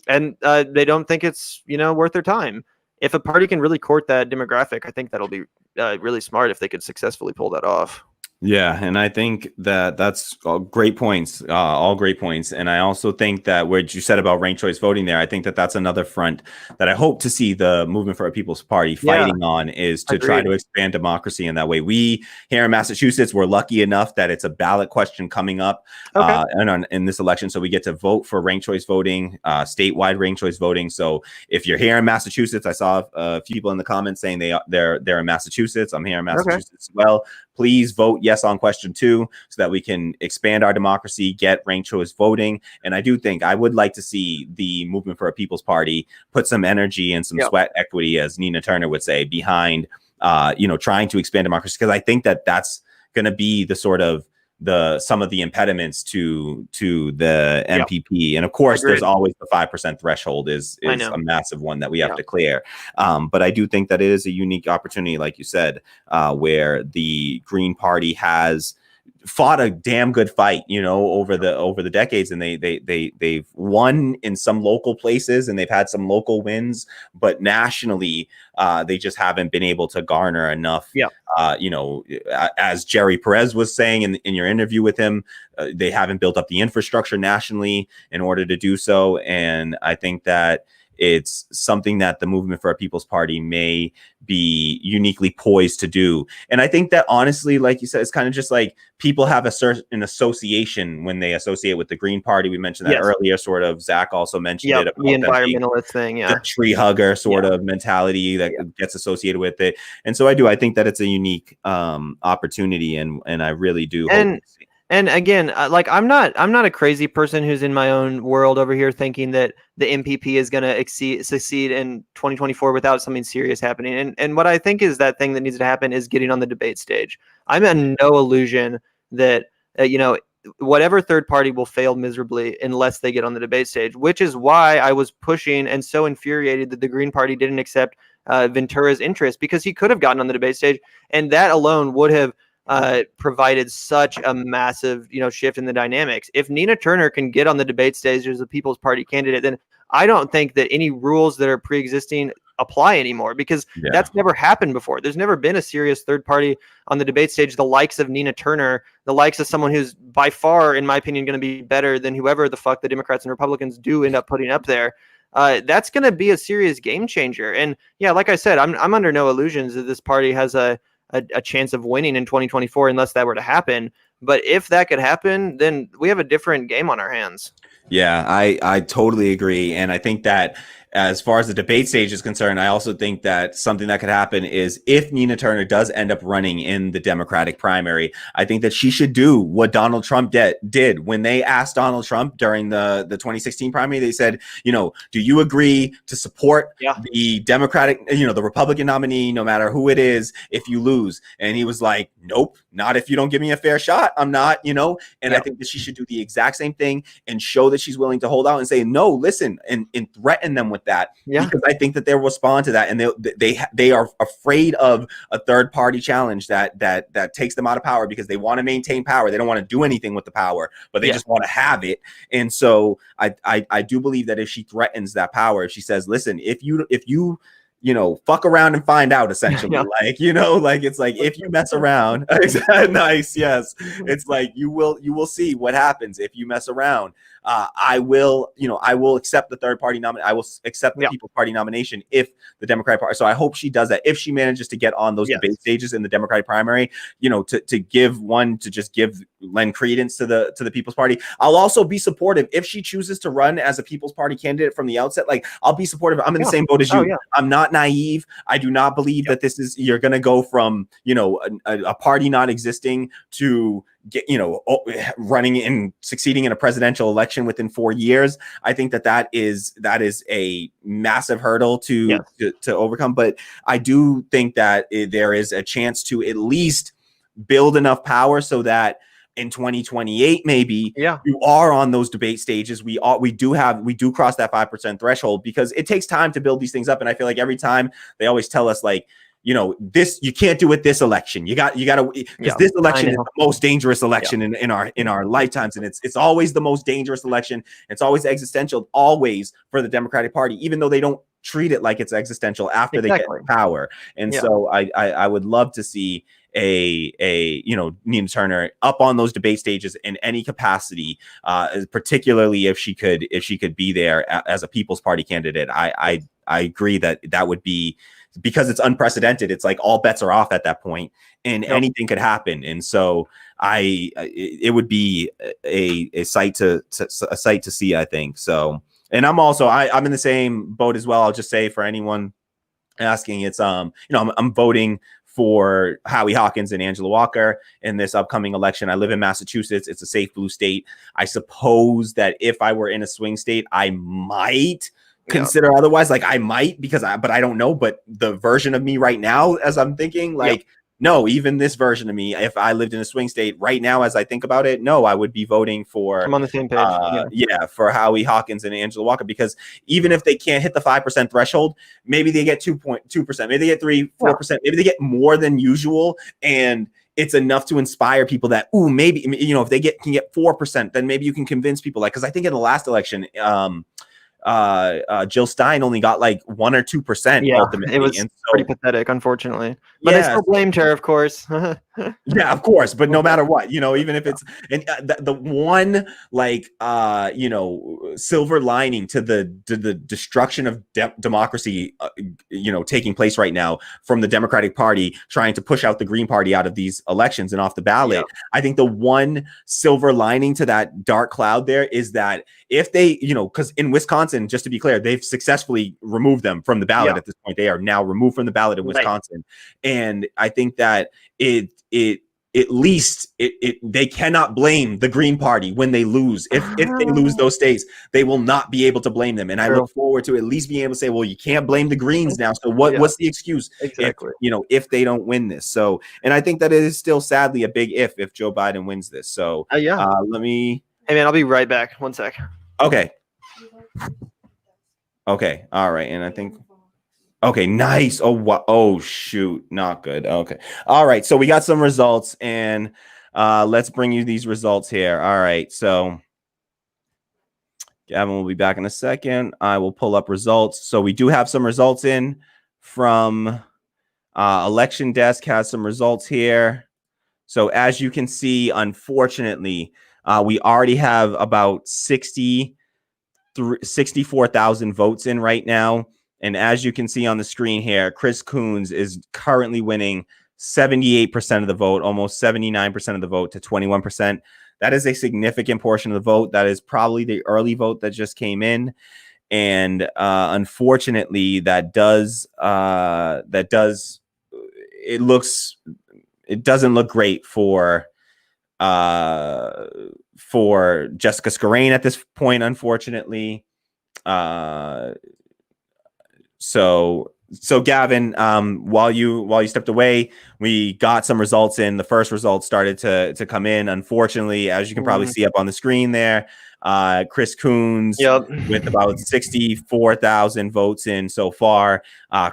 and they don't think it's worth their time. If a party can really court that demographic, I think that'll be really smart if they could successfully pull that off. Yeah, and I think that that's all great points, all great points. And I also think that what you said about ranked choice voting there, I think that that's another front that I hope to see the Movement for a People's Party fighting on, is to try to expand democracy in that way. We here in Massachusetts, we're lucky enough that it's a ballot question coming up in this election. So we get to vote for ranked choice voting, statewide ranked choice voting. So if you're here in Massachusetts, I saw a few people in the comments saying they're in Massachusetts. I'm here in Massachusetts as well. Please vote yes on question 2 so that we can expand our democracy, get ranked choice voting. And I would like to see the Movement for a People's Party put some energy and some sweat equity, as Nina Turner would say, behind, trying to expand democracy. Because I think that that's going to be the sort of some of the impediments to the MPP. And of course, there's always the 5% threshold is a massive one that we have to clear. But I do think that it is a unique opportunity, like you said, where the Green Party has fought a damn good fight, over the decades, and they've won in some local places and they've had some local wins, but nationally they just haven't been able to garner enough. As Jerry Perez was saying in your interview with him, they haven't built up the infrastructure nationally in order to do so. And I think that it's something that the Movement for a People's Party may be uniquely poised to do. And I think that, honestly, like you said, it's kind of just like people have an association when they associate with the Green Party. We mentioned that earlier, sort of. Zach also mentioned it about the environmentalist thing, the tree hugger sort of mentality that gets associated with it. And so I think that it's a unique opportunity, and I really do hope. And again, I'm not a crazy person who's in my own world over here thinking that the MPP is going to succeed in 2024 without something serious happening. And what I think is that thing that needs to happen is getting on the debate stage. I'm in no illusion that, whatever third party will fail miserably unless they get on the debate stage, which is why I was pushing and so infuriated that the Green Party didn't accept Ventura's interest, because he could have gotten on the debate stage, and that alone would have provided such a massive, shift in the dynamics. If Nina Turner can get on the debate stage as a People's Party candidate, then I don't think that any rules that are pre-existing apply anymore, because that's never happened before. There's never been a serious third party on the debate stage, the likes of Nina Turner, the likes of someone who's by far, in my opinion, going to be better than whoever the fuck the Democrats and Republicans do end up putting up there. That's going to be a serious game changer. And like I said, I'm under no illusions that this party has a chance of winning in 2024 unless that were to happen. But if that could happen, then we have a different game on our hands. Yeah, I totally agree. And I think that as far as the debate stage is concerned, I also think that something that could happen is if Nina Turner does end up running in the Democratic primary, I think that she should do what Donald Trump did when they asked Donald Trump during the 2016 primary. They said, do you agree to support the Democratic, the Republican nominee, no matter who it is, if you lose? And he was like, nope, not if you don't give me a fair shot. I'm not, and I think that she should do the exact same thing and show that she's willing to hold out and say, no, listen, and threaten them with that, because I think that they'll respond to that, and they are afraid of a third party challenge that takes them out of power, because they want to maintain power. They don't want to do anything with the power, but they just want to have it. And so I do believe that if she threatens that power, if she says, listen, if you fuck around and find out, essentially, it's like, if you mess around, nice. Yes. It's like, you will see what happens if you mess around. I will accept the third party nomination. I will accept the People's Party nomination if the Democratic Party. So I hope she does that. If she manages to get on those debate stages in the Democratic primary, to lend credence to the People's Party. I'll also be supportive if she chooses to run as a People's Party candidate from the outset. Like, I'll be supportive. I'm in the same boat as you. I'm not naive. I do not believe that you're going to go from, a party not existing to running and succeeding in a presidential election within 4 years. I think that is a massive hurdle to overcome. But I do think that there is a chance to at least build enough power so that in 2028, maybe you are on those debate stages. We do cross that 5% threshold, because it takes time to build these things up. And I feel like every time they always tell us, like, this, you can't do it this election. You got to, because this election is the most dangerous election in our lifetimes. And it's always the most dangerous election. It's always existential, always, for the Democratic Party, even though they don't treat it like it's existential after they get power. And so I would love to see Nina Turner up on those debate stages in any capacity, particularly if she could be there as a People's Party candidate. I agree that would be, because it's unprecedented. It's like all bets are off at that point, and anything could happen. And so it would be a sight to see, I think. So, and I'm in the same boat as well. I'll just say, for anyone asking, it's I'm voting for Howie Hawkins and Angela Walker in this upcoming election. I live in Massachusetts. It's a safe blue state. I suppose that if I were in a swing state, I might consider otherwise. Like I might, but I don't know. But the version of me right now, as I'm thinking, no, even this version of me, if I lived in a swing state right now, as I think about it, no, I would be voting for. I'm on the same page. For Howie Hawkins and Angela Walker, because even if they can't hit the 5% threshold, maybe they get 2.2%, maybe they get 3-4%, maybe they get more than usual, and it's enough to inspire people that, maybe, if they can get 4%, then maybe you can convince people. Like, because I think in the last election, Jill Stein only got like 1 or 2% ultimately. It was pretty pathetic, unfortunately. But I still blamed her, of course. Yeah, of course. But no matter what, even if it's the one silver lining to the destruction of democracy, taking place right now from the Democratic Party trying to push out the Green Party out of these elections and off the ballot. Yeah. I think the one silver lining to that dark cloud there is that if they, because in Wisconsin, just to be clear, they've successfully removed them from the ballot at this point. They are now removed from the ballot in Wisconsin. Right. And I think that at least they cannot blame the Green Party when they lose. If they lose those states, they will not be able to blame them. And I look forward to at least being able to say, well, you can't blame the Greens now. So what's the excuse? Exactly. If they don't win this. So, and I think that it is still sadly a big if Joe Biden wins this. So let me. Hey man, I'll be right back. 1 sec. Okay. Okay. All right. And I think. Okay, nice. Oh, shoot. Not good. Okay. All right. So we got some results, and let's bring you these results here. All right. So Gavin will be back in a second. I will pull up results. So we do have some results in from Election Desk has some results here. So as you can see, unfortunately, we already have about 64,000 votes in right now. And as you can see on the screen here, Chris Coons is currently winning 78% of the vote, almost 79% of the vote to 21%. That is a significant portion of the vote. That is probably the early vote that just came in. And unfortunately, it doesn't look great for Jessica Scarane at this point, unfortunately. So Gavin, while you stepped away, we got some results in. The first results started to come in. Unfortunately, as you can probably see up on the screen there, Chris Coons with about 64,000 votes in so far.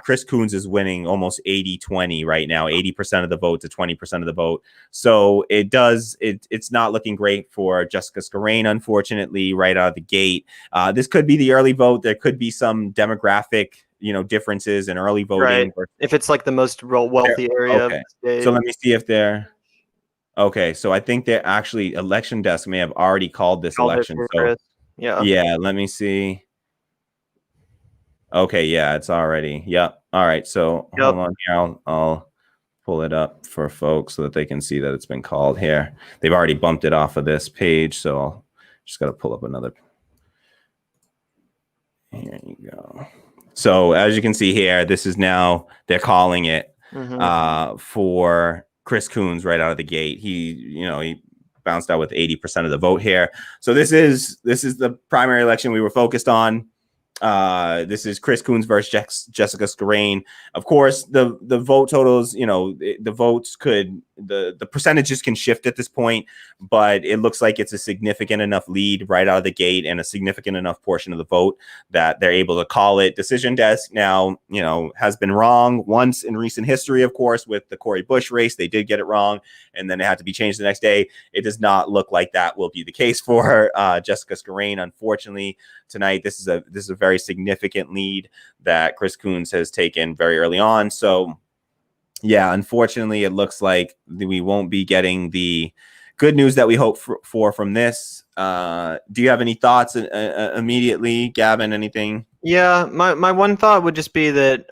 Chris Coons is winning almost 80-20 right now, 80% of the vote to 20% of the vote. So it's not looking great for Jessica Scarane, unfortunately, right out of the gate. This could be the early vote. There could be some demographic differences in early voting. Right. If it's like the most wealthy area of the state. So let me see if they're okay. So I think they're actually Election Desk may have already called this election. So yeah, let me see. Okay, yeah, it's already. Yep. All right. So hold on here. I'll pull it up for folks so that they can see that it's been called here. They've already bumped it off of this page, so I'll just got to pull up another. Here you go. So as you can see here, this is now they're calling it for Chris Coons right out of the gate. He bounced out with 80% of the vote here. So this is the primary election we were focused on. This is Chris Coons versus Jessica Scarane. Of course, the vote totals, the votes the percentages can shift at this point, but it looks like it's a significant enough lead right out of the gate and a significant enough portion of the vote that they're able to call it. Decision Desk now, has been wrong once in recent history, of course, with the Cori Bush race. They did get it wrong, and then it had to be changed the next day. It does not look like that will be the case for Jessica Scarane, unfortunately. Tonight, this is a very significant lead that Chris Coons has taken very early on. So Yeah, unfortunately, it looks like we won't be getting the good news that we hope for from this. Do you have any thoughts immediately, Gavin? Anything? Yeah, my one thought would just be that,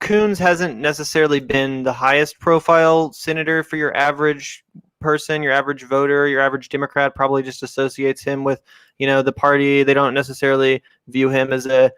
Coons hasn't necessarily been the highest profile senator for your average person, your average voter, your average Democrat probably just associates him with, the party. They don't necessarily view him as a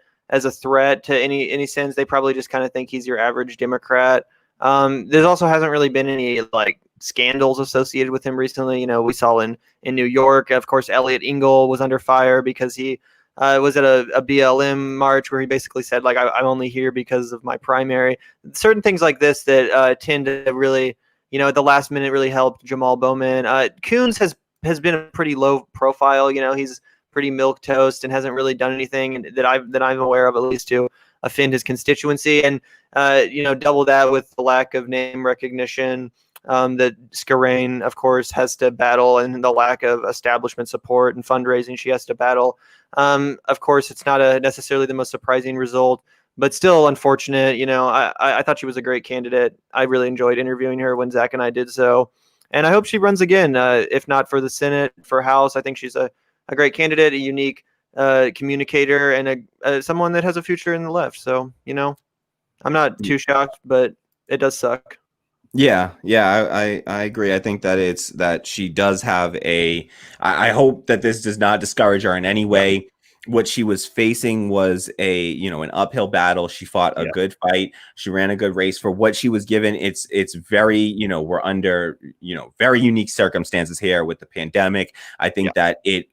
threat to any sense. They probably just kind of think he's your average Democrat. There also hasn't really been any like scandals associated with him recently. We saw in New York, of course, Elliot Engel was under fire because he was at a BLM march where he basically said, like, I'm only here because of my primary. Certain things like this that tend to really, at the last minute really help Jamal Bowman. Coons has been a pretty low profile. He's pretty milquetoast and hasn't really done anything that I'm aware of, at least, to offend his constituency. And double that with the lack of name recognition that Scarane, of course, has to battle, and the lack of establishment support and fundraising she has to battle. Of course, it's not necessarily the most surprising result, but still unfortunate. I thought she was a great candidate. I really enjoyed interviewing her when Zac and I did so. And I hope she runs again, if not for the Senate, for House. I think she's a great candidate, a unique communicator, and someone that has a future in the left. So, I'm not too shocked, but it does suck. Yeah, I agree. I think that she does have I hope that this does not discourage her in any way. What she was facing was an uphill battle. She fought a good fight. She ran a good race for what she was given. It's very, we're under, very unique circumstances here with the pandemic. I think that it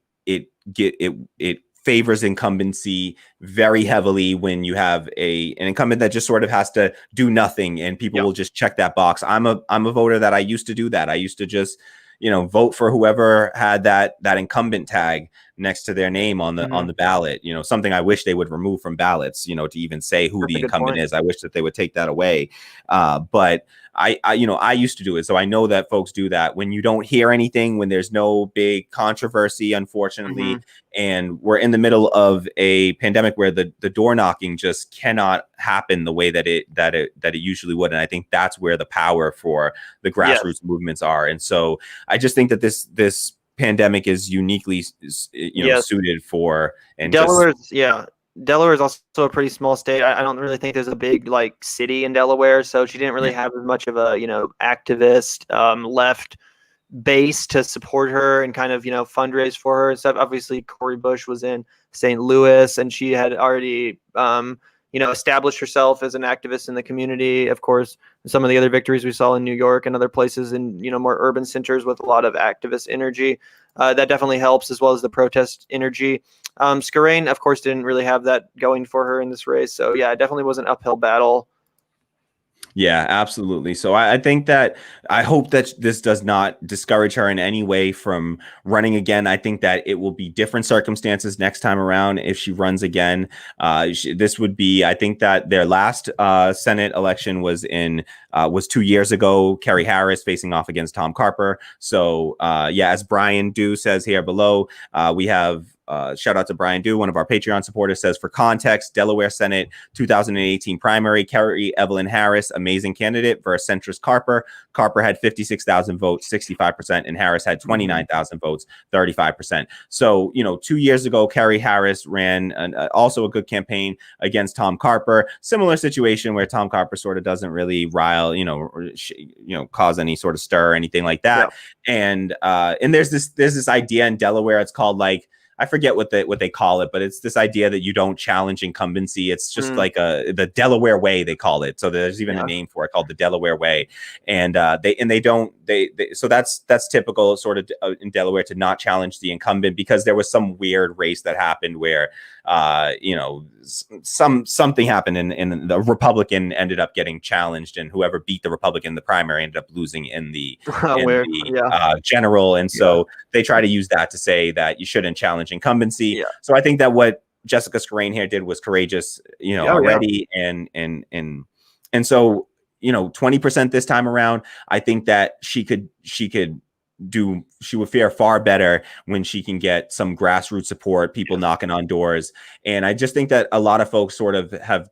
favors incumbency very heavily when you have an incumbent that just sort of has to do nothing and people will just check that box. I'm a voter that I used to do that. I used to just, vote for whoever had that incumbent tag next to their name on the ballot. Something I wish they would remove from ballots, to even say who the incumbent is. I wish that they would take that away. But I used to do it. So I know that folks do that when you don't hear anything, when there's no big controversy, unfortunately, and we're in the middle of a pandemic where the door knocking just cannot happen the way that it usually would. And I think that's where the power for the grassroots movements are. And so I just think that this pandemic is uniquely, suited for, and Delaware is also a pretty small state. I don't really think there's a big city in Delaware, so she didn't really have as much of a activist left base to support her and kind of fundraise for her and stuff. Obviously, Cori Bush was in St. Louis, and she had already established herself as an activist in the community. Of course, some of the other victories we saw in New York and other places in more urban centers with a lot of activist energy. That definitely helps, as well as the protest energy. Scarane, of course, didn't really have that going for her in this race. So, yeah, it definitely was an uphill battle. Yeah, absolutely. So I think that I hope that this does not discourage her in any way from running again. I think that it will be different circumstances next time around if she runs again. This would be, I think that their last Senate election was 2 years ago. Kerry Harris facing off against Tom Carper. So as Brian Dew says here below, we have shout out to Brian Dew, one of our Patreon supporters, says, for context, Delaware Senate 2018 primary, Kerry Evelyn Harris, amazing candidate versus centrist Carper. Carper had 56,000 votes, 65%, and Harris had 29,000 votes, 35%. So, 2 years ago, Kerry Harris ran also a good campaign against Tom Carper. Similar situation where Tom Carper sort of doesn't really rile, cause any sort of stir or anything like that. Yeah. And there's this idea in Delaware. It's called I forget what they call it, but it's this idea that you don't challenge incumbency. It's just the Delaware way, they call it. So there's even a name for it called the Delaware way. And so that's typical sort of in Delaware to not challenge the incumbent, because there was some weird race that happened where something happened and the Republican ended up getting challenged, and whoever beat the Republican in the primary ended up losing in the general. And so they try to use that to say that you shouldn't challenge incumbency. Yeah. So I think that what Jessica Scarane here did was courageous, already. Yeah. And so, 20% this time around, I think that she would fare far better when she can get some grassroots support, people knocking on doors. And I just think that a lot of folks sort of have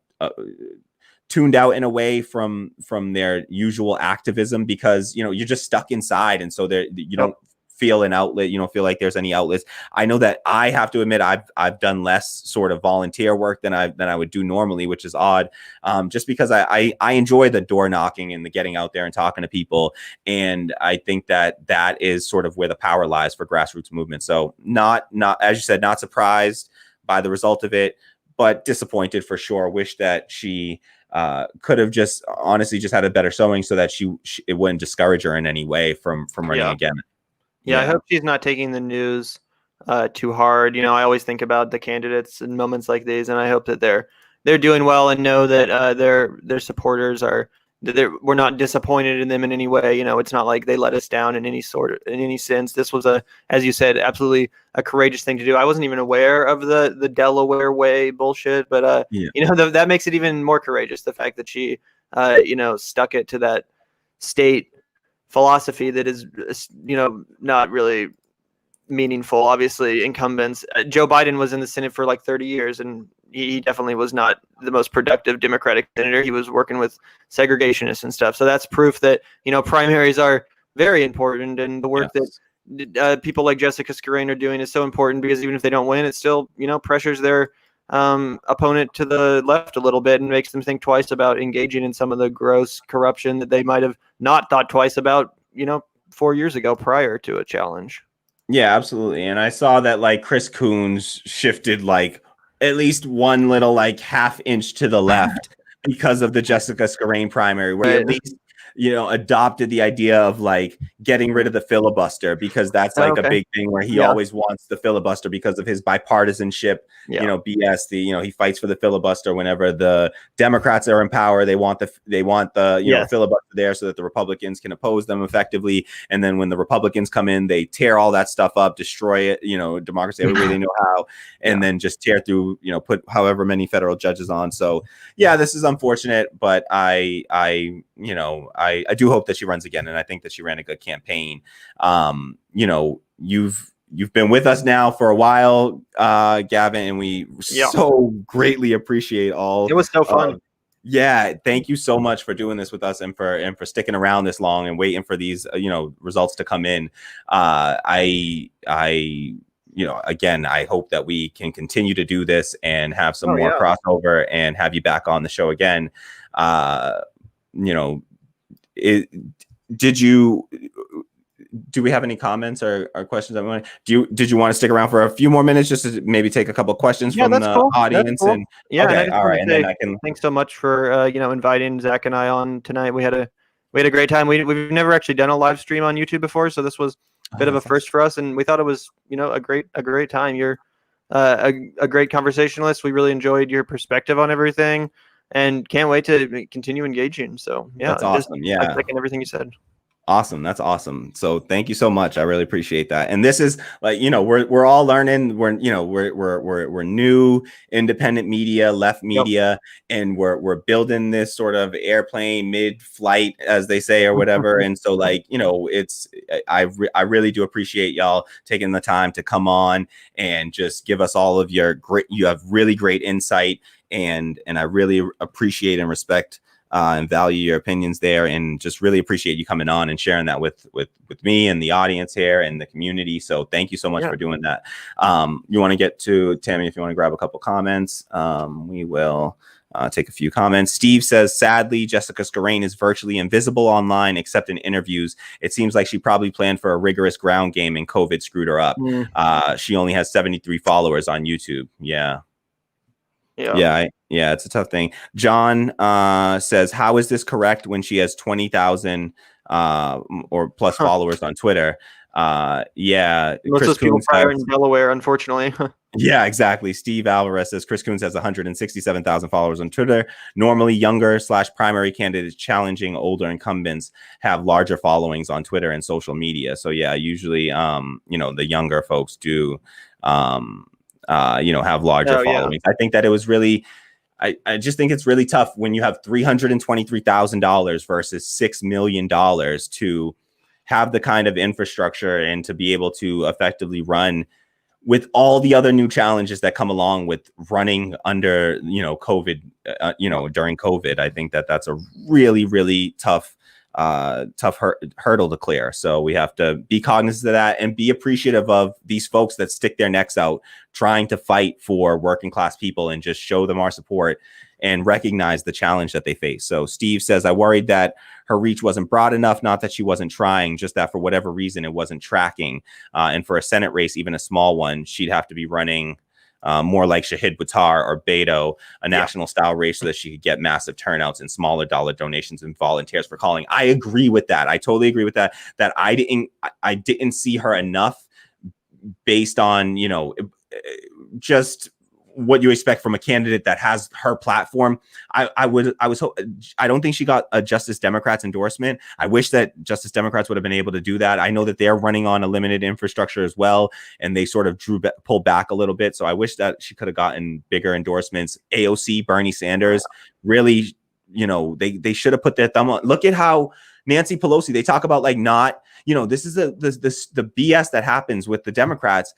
tuned out in a way from their usual activism, because you're just stuck inside, and so you don't feel an outlet. You don't feel like there's any outlets. I know that I have to admit I've done less sort of volunteer work than I would do normally, which is odd, just because I enjoy the door knocking and the getting out there and talking to people, and I think that is sort of where the power lies for grassroots movement. So not as you said, not surprised by the result of it, but disappointed for sure. Wish that she could have just honestly just had a better showing, so that it wouldn't discourage her in any way from running again. Yeah, I hope she's not taking the news too hard. I always think about the candidates in moments like these, and I hope that they're doing well and know that their supporters we're not disappointed in them in any way. It's not like they let us down in any sense. This was as you said, absolutely a courageous thing to do. I wasn't even aware of the Delaware way bullshit, but that makes it even more courageous. The fact that she stuck it to that state philosophy that is not really meaningful. Obviously, incumbents. Joe Biden was in the Senate for like 30 years, and he definitely was not the most productive Democratic senator. He was working with segregationists and stuff. So that's proof that primaries are very important, and the work that people like Jessica Scarane are doing is so important, because even if they don't win, it still pressures their opponent to the left a little bit and makes them think twice about engaging in some of the gross corruption that they might have not thought twice about 4 years ago prior to a challenge. Yeah, absolutely. And I saw that like Chris Coons shifted like at least one little like half inch to the left because of the Jessica Scarane primary, where he at least adopted the idea of like getting rid of the filibuster, because that's like a big thing where he always wants the filibuster because of his bipartisanship, BS. He fights for the filibuster whenever the Democrats are in power. They want the filibuster there so that the Republicans can oppose them effectively. And then when the Republicans come in, they tear all that stuff up, destroy it, democracy every way they know how, and then just tear through, put however many federal judges on. So yeah, this is unfortunate, but I do hope that she runs again, and I think that she ran a good campaign. You've been with us now for a while, Gavin, and we so greatly appreciate all. It was so fun. Thank you so much for doing this with us, and for sticking around this long and waiting for these results to come in. Again, I hope that we can continue to do this and have some more crossover and have you back on the show again. Do we have any comments or questions that we want? Did you want to stick around for a few more minutes just to maybe take a couple of questions from the audience? Cool. And all right, and then I can. Thanks so much for inviting Zach and I on tonight. We had a great time. We've never actually done a live stream on YouTube before, so this was a bit of a first for us, and we thought it was a great time. You're a great conversationalist. We really enjoyed your perspective on everything, and can't wait to continue engaging. So that's awesome. I second everything you said. Awesome. That's awesome. So thank you so much. I really appreciate that. And this is like, we're all learning. We're new independent media, left media, and we're building this sort of airplane mid-flight, as they say, or whatever. And so like, I really do appreciate y'all taking the time to come on and just give us all of you have really great insight, and I really appreciate and respect and value your opinions there, and just really appreciate you coming on and sharing that with me and the audience here and the community. So thank you so much for doing that. You want to get to Tammy, if you want to grab a couple comments, we will take a few comments. Steve says, sadly, Jessica Scarane is virtually invisible online except in interviews. It seems like she probably planned for a rigorous ground game and COVID screwed her up. She only has 73 followers on YouTube. Yeah, it's a tough thing. John says, how is this correct when she has 20,000 or plus followers on Twitter? Most of those people prior in Delaware, unfortunately. Yeah, exactly. Steve Alvarez says Chris Coons has 167,000 followers on Twitter. Normally, younger / primary candidates challenging older incumbents have larger followings on Twitter and social media. So yeah, usually, the younger folks do, have larger followings. I think that it was really, I just think it's really tough when you have $323,000 versus $6 million to have the kind of infrastructure and to be able to effectively run with all the other new challenges that come along with running under, COVID, during COVID, I think that that's a really, really tough hurdle to clear. So we have to be cognizant of that and be appreciative of these folks that stick their necks out trying to fight for working class people, and just show them our support and recognize the challenge that they face. So Steve says, I worried that her reach wasn't broad enough, not that she wasn't trying, just that for whatever reason it wasn't tracking. And for a Senate race, even a small one, she'd have to be running more like Shahid Buttar or Beto, a national style race, so that she could get massive turnouts and smaller dollar donations and volunteers for calling. I agree with that. I totally agree with that. That I didn't see her enough based on, just what you expect from a candidate that has her platform. I don't think she got a Justice Democrats endorsement. I wish that Justice Democrats would have been able to do that. I know that they're running on a limited infrastructure as well, and they sort of pulled back a little bit. So I wish that she could have gotten bigger endorsements. AOC, Bernie Sanders, really, they should have put their thumb on. Look at how Nancy Pelosi, they talk about like not, this is the BS that happens with the Democrats,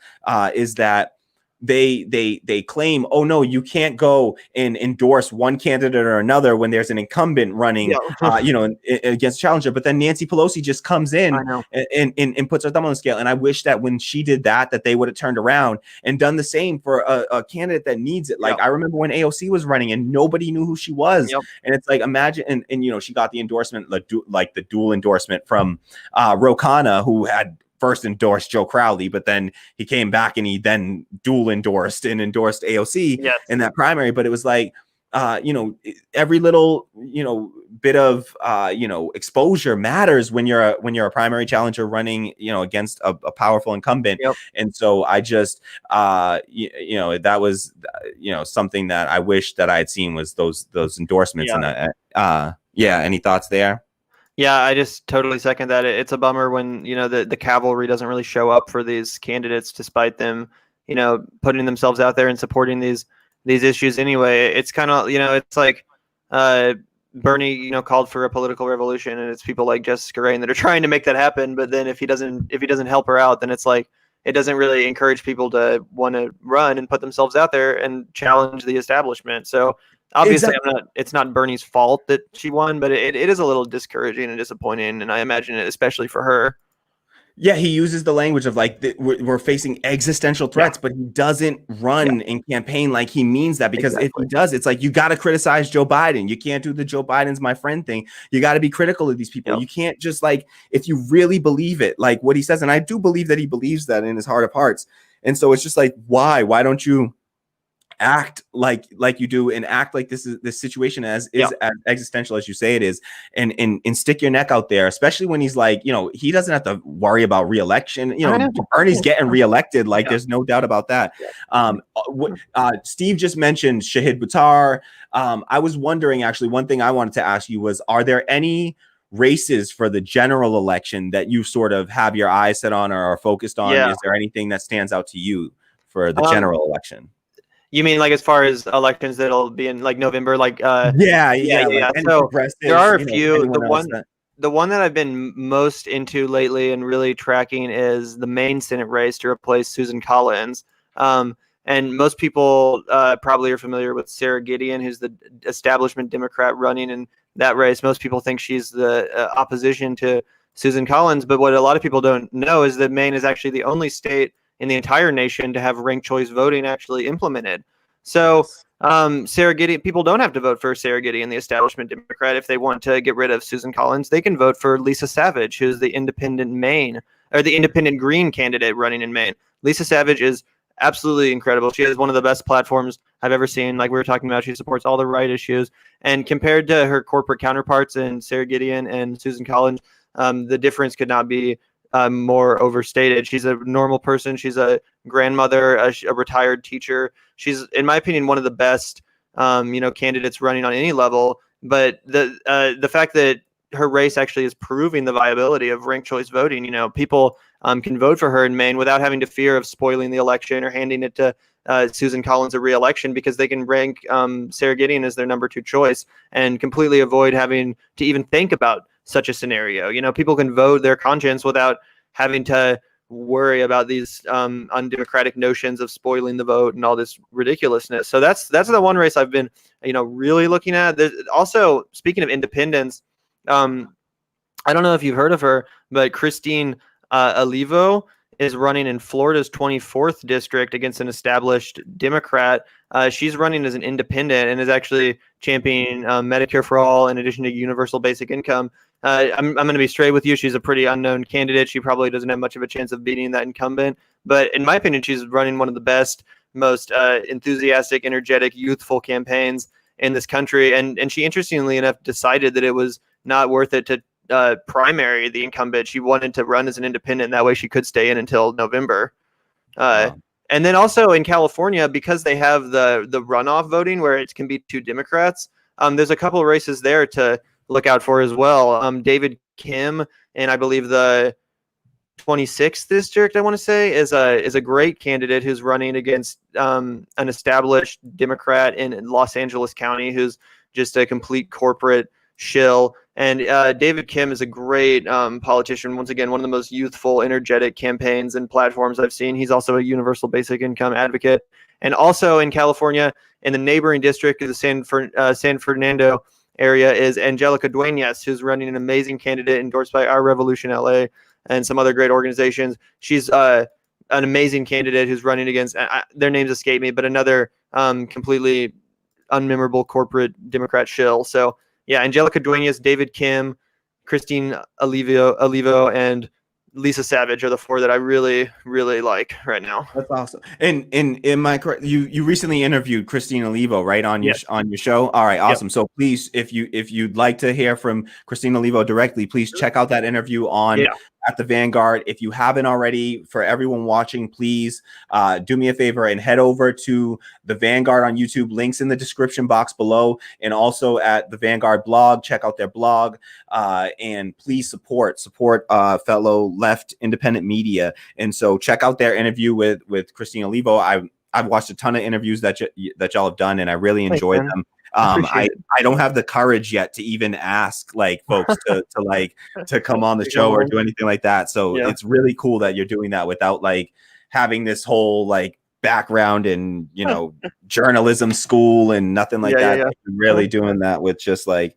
is that they claim, oh no, you can't go and endorse one candidate or another when there's an incumbent running, against a challenger. But then Nancy Pelosi just comes in and puts her thumb on the scale. And I wish that when she did that they would have turned around and done the same for a candidate that needs it. Like I remember when AOC was running and nobody knew who she was. And it's like, imagine, and she got the endorsement, like the dual endorsement from Ro Khanna, who had first endorsed Joe Crowley, but then he came back and he then dual endorsed AOC in that primary. But it was like, every little, bit of, exposure matters when you're a primary challenger running, against a powerful incumbent. And so I just, that was, something that I wish that I had seen was those endorsements. And any thoughts there? Yeah, I just totally second that. It's a bummer when, the cavalry doesn't really show up for these candidates, despite them, putting themselves out there and supporting these issues anyway. It's kind of, it's like Bernie, called for a political revolution, and it's people like Jess Scarane that are trying to make that happen. But then if he doesn't help her out, then it's like, it doesn't really encourage people to want to run and put themselves out there and challenge the establishment. So obviously, it's not Bernie's fault that she won, but it is a little discouraging and disappointing, and I imagine it especially for her. Yeah, he uses the language of like we're facing existential threats, but he doesn't run and campaign like he means that, because if he does, it's like, you got to criticize Joe Biden. You can't do the Joe Biden's my friend thing. You got to be critical of these people. You can't just, like, if you really believe it, like what he says, and I do believe that he believes that in his heart of hearts. And so it's just like, why don't you act like you do, and act like this situation is as existential as you say it is, and stick your neck out there, especially when he's like, he doesn't have to worry about re-election. Bernie's getting re-elected, like there's no doubt about that. Steve just mentioned Shahid Buttar. I was wondering, actually, one thing I wanted to ask you was, are there any races for the general election that you sort of have your eyes set on or are focused on? Is there anything that stands out to you for the general election? You mean like as far as elections that'll be in like November? Like yeah. Like so there are a few. The one that I've been most into lately and really tracking is the Maine Senate race to replace Susan Collins. And most people probably are familiar with Sarah Gideon, who's the establishment Democrat running in that race. Most people think she's the opposition to Susan Collins. But what a lot of people don't know is that Maine is actually the only state in the entire nation to have ranked choice voting actually implemented. So Sarah Gideon, people don't have to vote for Sarah Gideon, the establishment Democrat. If they want to get rid of Susan Collins, they can vote for Lisa Savage, who's the independent independent Green candidate running in Maine. Lisa Savage is absolutely incredible. She has one of the best platforms I've ever seen. Like we were talking about, she supports all the right issues. And compared to her corporate counterparts in Sarah Gideon and Susan Collins, the difference could not be more overstated. She's a normal person. She's a grandmother, a retired teacher. She's, in my opinion, one of the best, candidates running on any level. But the fact that her race actually is proving the viability of ranked choice voting. People can vote for her in Maine without having to fear of spoiling the election or handing it to Susan Collins a re-election, because they can rank Sarah Gideon as their number 2 choice and completely avoid having to even think about such a scenario. People can vote their conscience without having to worry about these undemocratic notions of spoiling the vote and all this ridiculousness. So that's the one race I've been, really looking at. There's also, speaking of independents, I don't know if you've heard of her, but Christine Olivo is running in Florida's 24th district against an established Democrat. She's running as an independent and is actually championing Medicare for all in addition to universal basic income. I'm going to be straight with you. She's a pretty unknown candidate. She probably doesn't have much of a chance of beating that incumbent. But in my opinion, she's running one of the best, most enthusiastic, energetic, youthful campaigns in this country. And she, interestingly enough, decided that it was not worth it to primary the incumbent. She wanted to run as an independent. That way she could stay in until November. Wow. And then also in California, because they have the runoff voting where it can be two Democrats, there's a couple of races there to look out for as well. David Kim, and I believe the 26th district, I want to say, is a great candidate who's running against an established Democrat in Los Angeles County who's just a complete corporate shill. And David Kim is a great politician. Once again, one of the most youthful, energetic campaigns and platforms I've seen. He's also a universal basic income advocate. And also in California, in the neighboring district of the San Fernando area, is Angelica Duenas, who's running an amazing candidate endorsed by Our Revolution LA and some other great organizations. She's an amazing candidate who's running against, their names escape me, but another completely unmemorable corporate Democrat shill. So yeah, Angelica Duenas, David Kim, Christine Olivo, and Lisa Savage are the four that I really, really like right now. That's awesome. And in my correct, you recently interviewed Christine Olivo, right, on your show. All right, awesome. Yep. So please, if you'd like to hear from Christine Olivo directly, please check out that interview on at the Vanguard. If you haven't already, for everyone watching, please do me a favor and head over to the Vanguard on YouTube. Links in the description box below, and also at the Vanguard blog. Check out their blog, and please support fellow left independent media. And so check out their interview with Christine Olivo. I've watched a ton of interviews that y'all have done, and I really enjoyed them. I don't have the courage yet to even ask folks to come on the show or do anything like that. So it's really cool that you're doing that without having this whole background in journalism school and nothing like that. You're really doing that with just this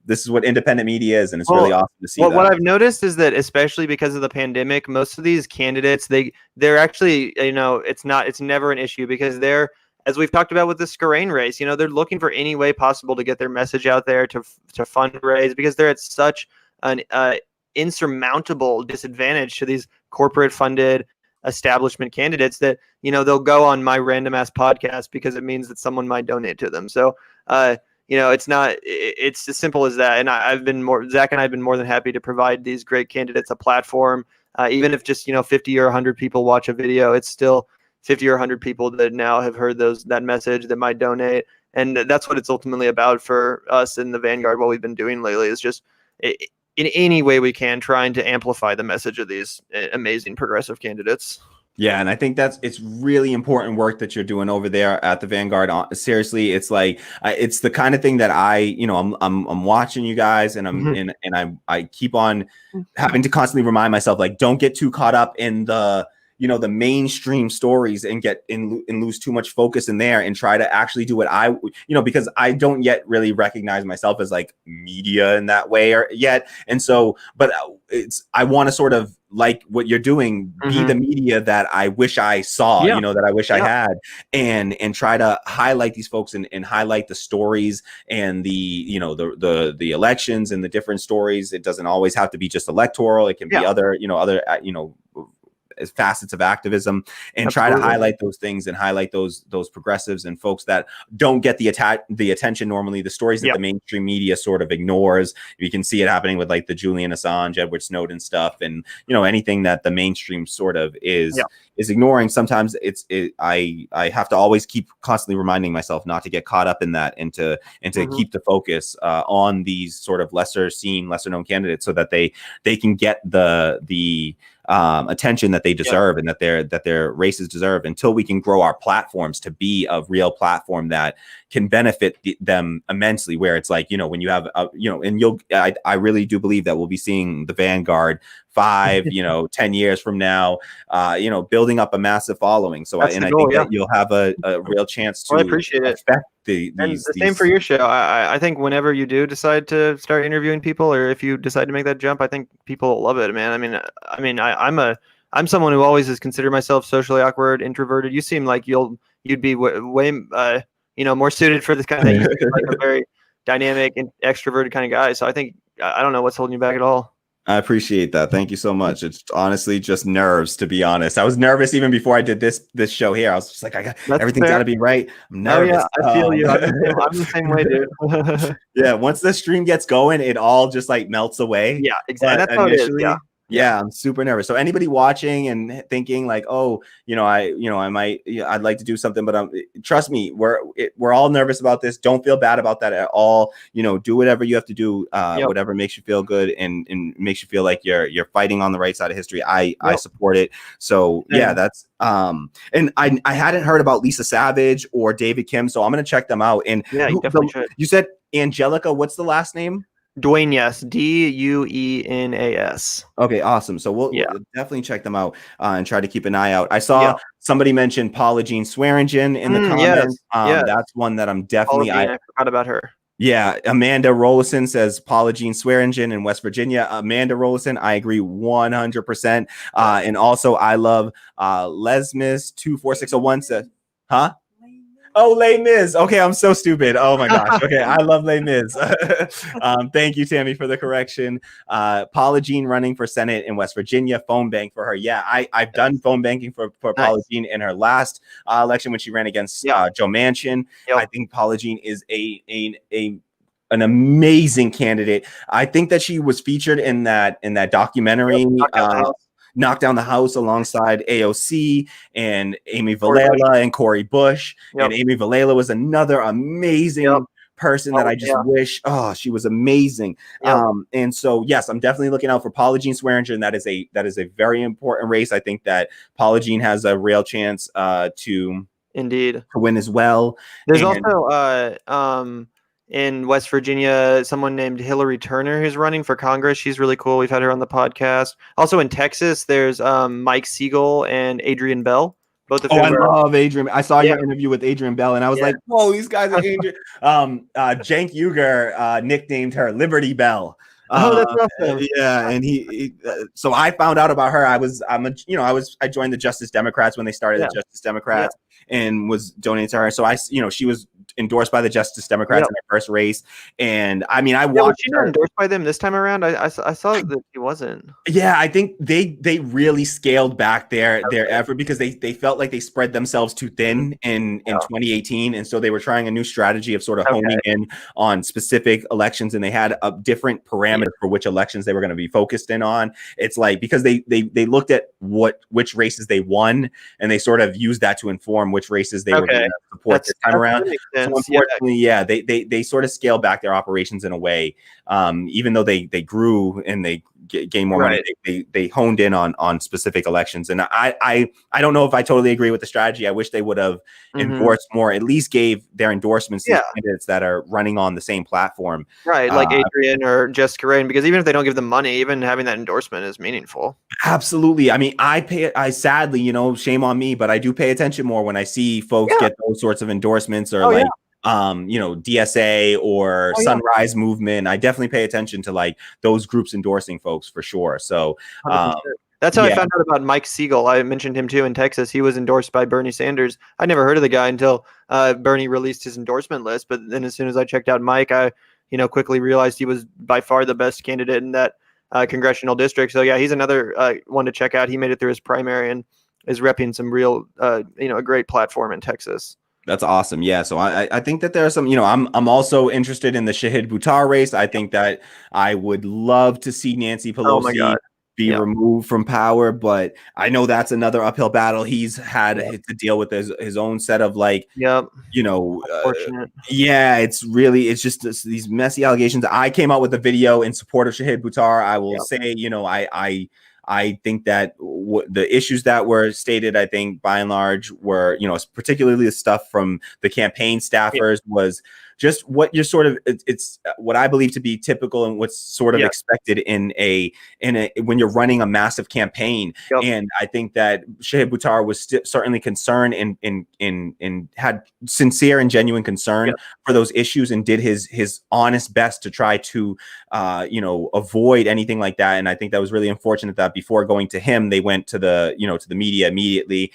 is what independent media is, and it's really awesome to see. What I've noticed is that, especially because of the pandemic, most of these candidates, they're actually, it's never an issue because they're, as we've talked about with the Scarane race, they're looking for any way possible to get their message out there, to fundraise, because they're at such an insurmountable disadvantage to these corporate funded establishment candidates that, they'll go on my random ass podcast because it means that someone might donate to them. So, it's as simple as that. And Zach and I have been more than happy to provide these great candidates a platform. Even if just, 50 or 100 people watch a video, it's still 50 or 100 people that now have heard that message that might donate. And that's what it's ultimately about for us in the Vanguard. What we've been doing lately is just in any way we can trying to amplify the message of these amazing progressive candidates. Yeah, and I think it's really important work that you're doing over there at the Vanguard. Seriously, it's it's the kind of thing that I'm watching you guys, and I keep on having to constantly remind myself, don't get too caught up in the mainstream stories and lose too much focus in there, and try to actually do what because I don't yet really recognize myself as media in that way yet. And so, but I want to sort of what you're doing, be the media that I wish I saw, that I wish I had, and try to highlight these folks and highlight the stories and the elections and the different stories. It doesn't always have to be just electoral. It can be other facets of activism, and try to highlight those things and highlight those progressives and folks that don't get the attention normally, the stories that the mainstream media sort of ignores. You can see it happening with the Julian Assange, Edward Snowden stuff, and anything that the mainstream sort of is ignoring. Sometimes I have to always keep constantly reminding myself not to get caught up in that, and to keep the focus on these sort of lesser known candidates, so that they can get the attention that they deserve and that their races deserve, until we can grow our platforms to be a real platform that can benefit them immensely, where it's when you have and I really do believe that we'll be seeing the Vanguard 5, 10 years from now, building up a massive following. So I think that you'll have a real chance to I appreciate it. affect and the same for your show. I think whenever you do decide to start interviewing people, or if you decide to make that jump, I think people will love it, man. I'm someone who always has considered myself socially awkward, introverted. You seem like you'd be way more suited for this kind of thing. You seem like a very dynamic and extroverted kind of guy. So I think I don't know what's holding you back at all. I appreciate that. Thank you so much. It's honestly just nerves, to be honest. I was nervous even before I did this show here. I was just like, everything's got to be right. I'm nervous. Oh, yeah, I feel you. I'm the same way, dude. Yeah, once the stream gets going, it all just like melts away. Yeah, exactly. That's how it is. Yeah, I'm super nervous. So anybody watching and thinking like, I'd like to do something, but trust me, we're all nervous about this. Don't feel bad about that at all. Do whatever you have to do, whatever makes you feel good and makes you feel like you're fighting on the right side of history. I support it. So yeah, that's and I hadn't heard about Lisa Savage or David Kim, so I'm gonna check them out. And yeah, you definitely should. You said Angelica. What's the last name? Duenas, Duenas. Okay, awesome. So we'll definitely check them out and try to keep an eye out. I saw somebody mention Paula Jean Swearingen in the comments. Yes. That's one that I'm definitely. I forgot about her. Yeah, Amanda Rollison says Paula Jean Swearingen in West Virginia. Amanda Rollison, I agree 100%. And also, I love Lesmis24601 says, huh? Oh, Les Mis. Okay, I'm so stupid. Oh my gosh. Okay, I love Les Mis. Thank you, Tammy, for the correction. Paula Jean running for Senate in West Virginia. Phone bank for her. Yeah, I've done phone banking for Paula Jean in her last election when she ran against Joe Manchin. Yep. I think Paula Jean is an amazing candidate. I think that she was featured in that documentary. Knock Down the House alongside AOC and Amy Vilela and Cori Bush. And Amy Vilela was another amazing person that I just wish, she was amazing. And so, yes, I'm definitely looking out for Paula Jean Swearingen. That is a very important race. I think that Paula Jean has a real chance to win as well. There's also in West Virginia, someone named Hillary Turner who's running for Congress. She's really cool. We've had her on the podcast. Also in Texas, there's Mike Siegel and Adrian Bell. Both of them. I love Adrian. I saw your interview with Adrian Bell, and I was like, "Whoa, these guys are Adrian." Cenk Uygur nicknamed her Liberty Bell. That's awesome. Yeah, and so I found out about her. I joined the Justice Democrats when they started the Justice Democrats and was donating to her. So she was endorsed by the Justice Democrats in her first race. And I watched was she not endorsed by them this time around? I saw that she wasn't. Yeah, I think they really scaled back their effort because they felt like they spread themselves too thin in 2018. And so they were trying a new strategy of sort of honing in on specific elections, and they had a different parameter for which elections they were going to be focused in on. It's like because they looked at which races they won, and they sort of used that to inform which races they were going to support this time around. So unfortunately, they sort of scaled back their operations in a way. Even though they grew and they gained more money, they honed in on specific elections. And I don't know if I totally agree with the strategy. I wish they would have endorsed more, at least gave their endorsements to candidates that are running on the same platform. Right, like Adrian or Jess Scarane, because even if they don't give them money, even having that endorsement is meaningful. Absolutely. I sadly, shame on me, but I do pay attention more when I see folks get those sorts of endorsements or DSA or Sunrise Movement. I definitely pay attention to like those groups endorsing folks for sure. So that's how I found out about Mike Siegel. I mentioned him too in Texas. He was endorsed by Bernie Sanders. I never heard of the guy until Bernie released his endorsement list. But then as soon as I checked out Mike, I quickly realized he was by far the best candidate in that congressional district. So yeah, he's another one to check out. He made it through his primary and is repping some real a great platform in Texas. That's awesome. Yeah. So I think that there are some, I'm also interested in the Shahid Buttar race. I think that I would love to see Nancy Pelosi be removed from power, but I know that's another uphill battle. He's had to deal with his own set of it's just these messy allegations. I came out with a video in support of Shahid Buttar. I will say, I think that the issues that were stated, I think by and large were, particularly the stuff from the campaign staffers was just what you're sort of, it's what I believe to be typical and what's sort of expected in a when you're running a massive campaign. And I think that Shahid Buttar was certainly concerned and had sincere and genuine concern for those issues, and did his honest best to try to avoid anything like that. And I think that was really unfortunate that before going to him, they went to the media immediately.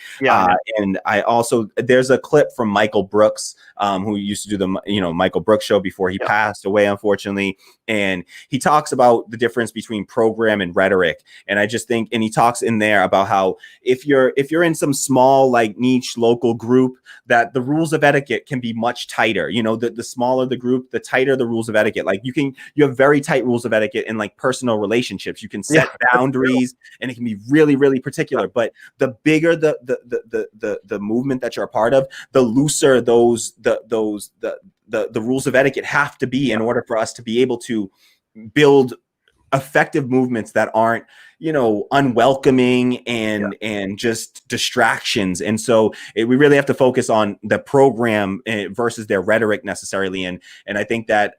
And I also, there's a clip from Michael Brooks, who used to do the Michael Brooks show before he passed away, unfortunately. And he talks about the difference between program and rhetoric. And I just think, and he talks in there about how if you're in some small, like, niche local group, that the rules of etiquette can be much tighter. The smaller the group, the tighter the rules of etiquette. Like, you have very tight rules of etiquette in, like, personal relationships. You can set boundaries, and it can be really, really particular. But the bigger the movement that you're a part of, the looser the rules of etiquette have to be in order for us to be able to build effective movements that aren't unwelcoming and just distractions. And so we really have to focus on the program versus their rhetoric necessarily. And I think that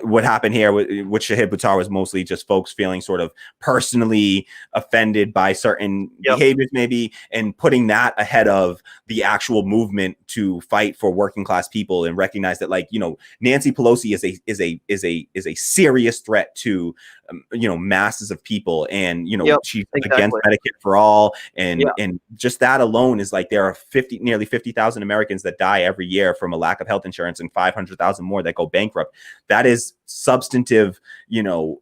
what happened here with Shahid Buttar was mostly just folks feeling sort of personally offended by certain behaviors, maybe, and putting that ahead of the actual movement to fight for working class people, and recognize that, like, Nancy Pelosi is a serious threat to masses of people, and she's against Medicare for all, and just that alone is like, there are nearly 50,000 Americans that die every year from a lack of health insurance, and 500,000 more that go bankrupt. That is substantive,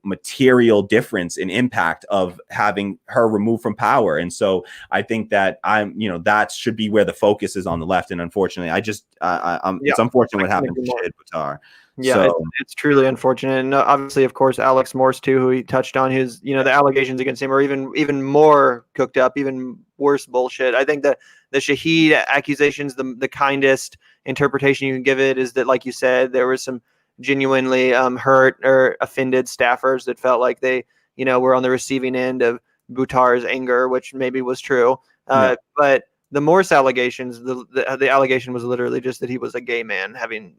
material difference in impact of having her removed from power. And so I think that that should be where the focus is on the left. And unfortunately, it's unfortunate what happened to Shahid Buttar. Yeah, so it's truly unfortunate. And obviously, of course, Alex Morse too, who he touched on, his, the allegations against him are even more cooked up, even worse bullshit. I think that the Shahid accusations, the kindest interpretation you can give it is that, like you said, there was some genuinely hurt or offended staffers that felt like they, were on the receiving end of Buttar's anger, which maybe was true. But the Morse allegations, the allegation was literally just that he was a gay man having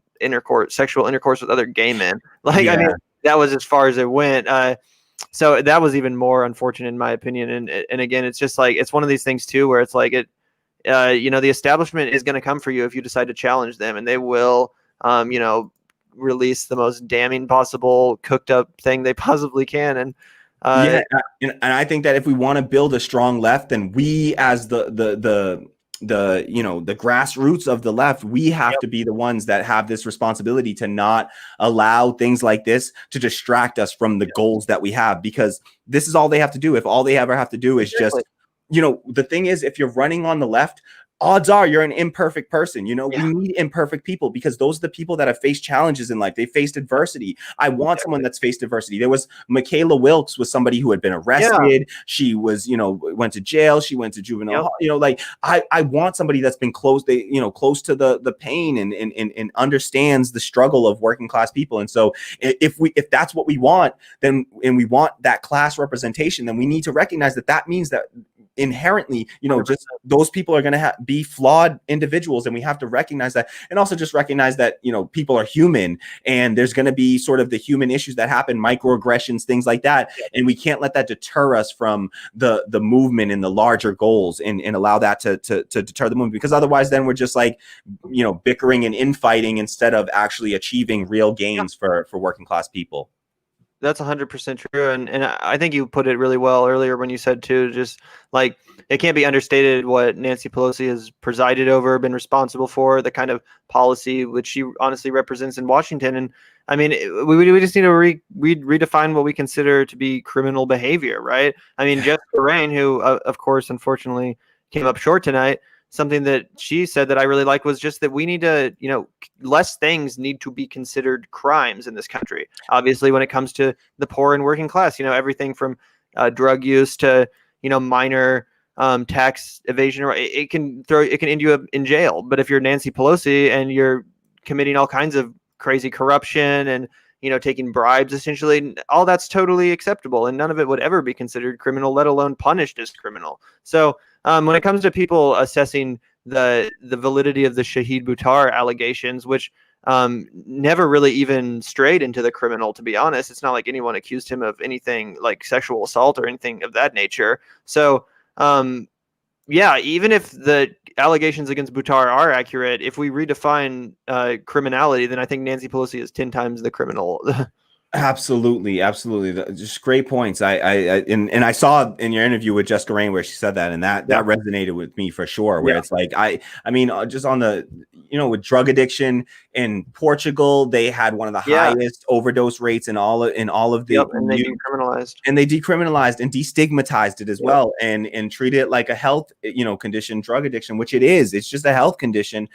sexual intercourse with other gay men. Like, I mean, that was as far as it went. So that was even more unfortunate in my opinion. And again, it's just like, it's one of these things too, where it's like the establishment is going to come for you if you decide to challenge them, and they will, release the most damning possible cooked up thing they possibly can. And I think that if we want to build a strong left, then we, as the grassroots of the left, we have to be the ones that have this responsibility to not allow things like this to distract us from the goals that we have, because this is all they have to do. If all they ever have to do is just, the thing is, if you're running on the left, odds are you're an imperfect person. We need imperfect people, because those are the people that have faced challenges in life. They faced adversity. I want someone that's faced adversity. There was Michaela Wilkes, was somebody who had been arrested. She was, went to jail. She went to juvenile. I want somebody that's been close. Close to the pain and understands the struggle of working class people. And so if that's what we want, then, and we want that class representation, then we need to recognize that means that inherently, just those people are going to be flawed individuals, and we have to recognize that, and also just recognize that people are human, and there's going to be sort of the human issues that happen, microaggressions, things like that, and we can't let that deter us from the movement and the larger goals, and allow that to deter the movement, because otherwise then we're just like bickering and infighting instead of actually achieving real gains for working class people. That's 100% true. And I think you put it really well earlier when you said too, just like, it can't be understated what Nancy Pelosi has presided over, been responsible for, the kind of policy which she honestly represents in Washington. And I mean, we just need to redefine what we consider to be criminal behavior, right? I mean, Jess Scarane, who of course, unfortunately came up short tonight, something that she said that I really liked was just that we need to, less things need to be considered crimes in this country. Obviously, when it comes to the poor and working class, everything from drug use to, minor tax evasion, or it can end you up in jail. But if you're Nancy Pelosi and you're committing all kinds of crazy corruption and, taking bribes, essentially, all that's totally acceptable, and none of it would ever be considered criminal, let alone punished as criminal. So when it comes to people assessing the validity of the Shahid Buttar allegations, which never really even strayed into the criminal, to be honest. It's not like anyone accused him of anything like sexual assault or anything of that nature. So, yeah, even if the allegations against Buttar are accurate, if we redefine criminality, then I think Nancy Pelosi is 10 times the criminal. Absolutely. Just great points. And I saw in your interview with Jess Scarane where she said that, and that resonated with me for sure. Where it's like I mean, just on the with drug addiction in Portugal, they had one of the highest overdose rates in all of the and they decriminalized and destigmatized it as well, and treat it like a health condition, drug addiction, which it is. It's just a health condition.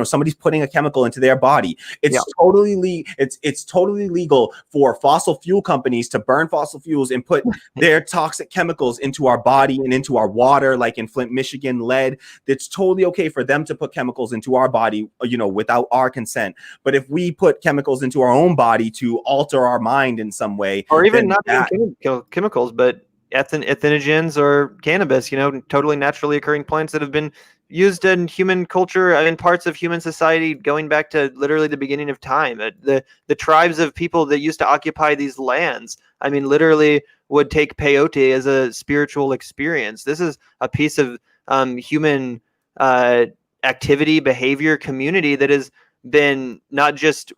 Somebody's putting a chemical into their body. It's totally legal for fossil fuel companies to burn fossil fuels and put their toxic chemicals into our body and into our water, like in Flint, Michigan, lead. It's totally okay for them to put chemicals into our body, without our consent. But if we put chemicals into our own body to alter our mind in some way, or even not chemicals, but ethnogens or cannabis, totally naturally occurring plants that have been used in human culture and parts of human society going back to literally the beginning of time. The tribes of people that used to occupy these lands, literally would take peyote as a spiritual experience. This is a piece of human activity, behavior, community that has been not just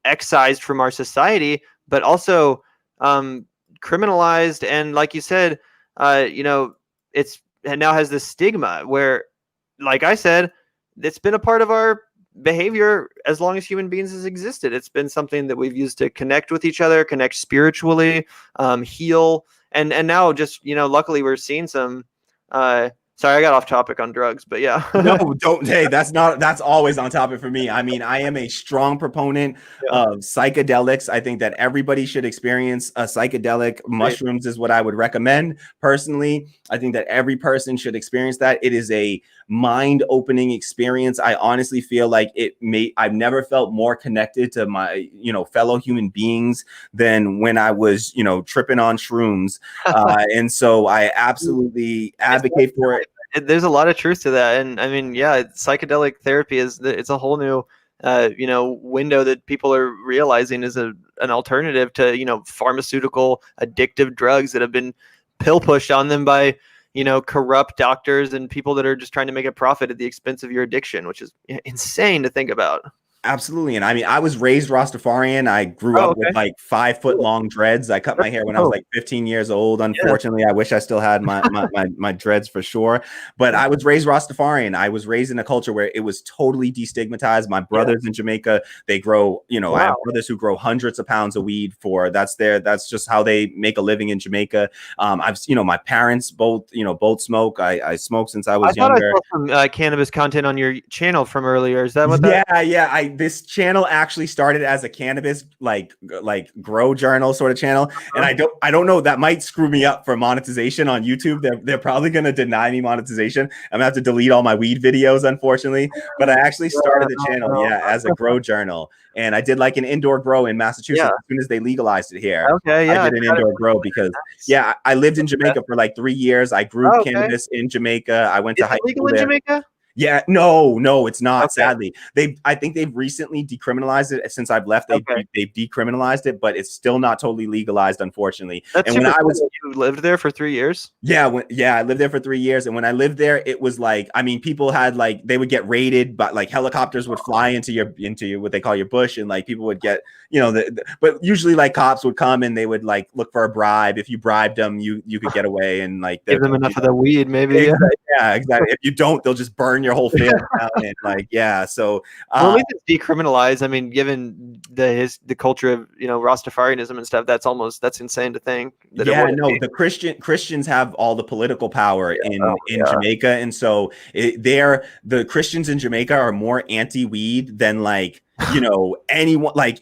excised from our society, but also criminalized. And like you said, it now has this stigma where, like I said, it's been a part of our behavior as long as human beings has existed. It's been something that we've used to connect with each other, connect spiritually, heal, and now just luckily we're seeing some. Sorry, I got off topic on drugs, but yeah. No, don't. Hey, that's always on topic for me. I mean, I am a strong proponent of psychedelics. I think that everybody should experience a psychedelic. Mushrooms is what I would recommend personally. I think that every person should experience that. It is a mind-opening experience. I honestly feel like I've never felt more connected to my, fellow human beings than when I was, tripping on shrooms. And so I absolutely advocate for it. There's a lot of truth to that. And psychedelic therapy it's a whole new window that people are realizing is an alternative to, pharmaceutical addictive drugs that have been pill pushed on them by, corrupt doctors and people that are just trying to make a profit at the expense of your addiction, which is insane to think about. Absolutely. And I was raised Rastafarian. I grew up with like 5 foot long dreads. I cut my hair when I was like 15 years old. Unfortunately, I wish I still had my dreads for sure. But I was raised Rastafarian. I was raised in a culture where it was totally destigmatized. My brothers in Jamaica, they grow, I have brothers who grow hundreds of pounds of weed that's just how they make a living in Jamaica. My parents both smoke. I smoked since I was younger. I saw some cannabis content on your channel from earlier. Is that what that? This channel actually started as a cannabis like grow journal sort of channel, and I don't know, that might screw me up for monetization on YouTube. They're probably going to deny me monetization. I'm gonna have to delete all my weed videos, unfortunately. But I actually started the channel as a grow journal, and I did like an indoor grow in Massachusetts as soon as they legalized it here. Okay, I did an indoor grow because I lived in Jamaica for like 3 years. I grew cannabis in Jamaica. I went to high school there. Jamaica? Yeah, no, it's not. Sadly, I think they've recently decriminalized it since I've left. They've decriminalized it, but it's still not totally legalized, unfortunately. That's and when you lived there for 3 years. I lived there for 3 years, and when I lived there, it was like, people had they would get raided, but like helicopters would fly into your what they call your bush, and like people would get but usually like cops would come and they would like look for a bribe. If you bribed them, you could get away and like give them enough of the weed, maybe. Exactly. If you don't, they'll just burn your whole field down. And so well, at least it's decriminalized. Given the culture of Rastafarianism and stuff, that's insane to think that the Christians have all the political power in Jamaica, and so the Christians in Jamaica are more anti-weed than like anyone, like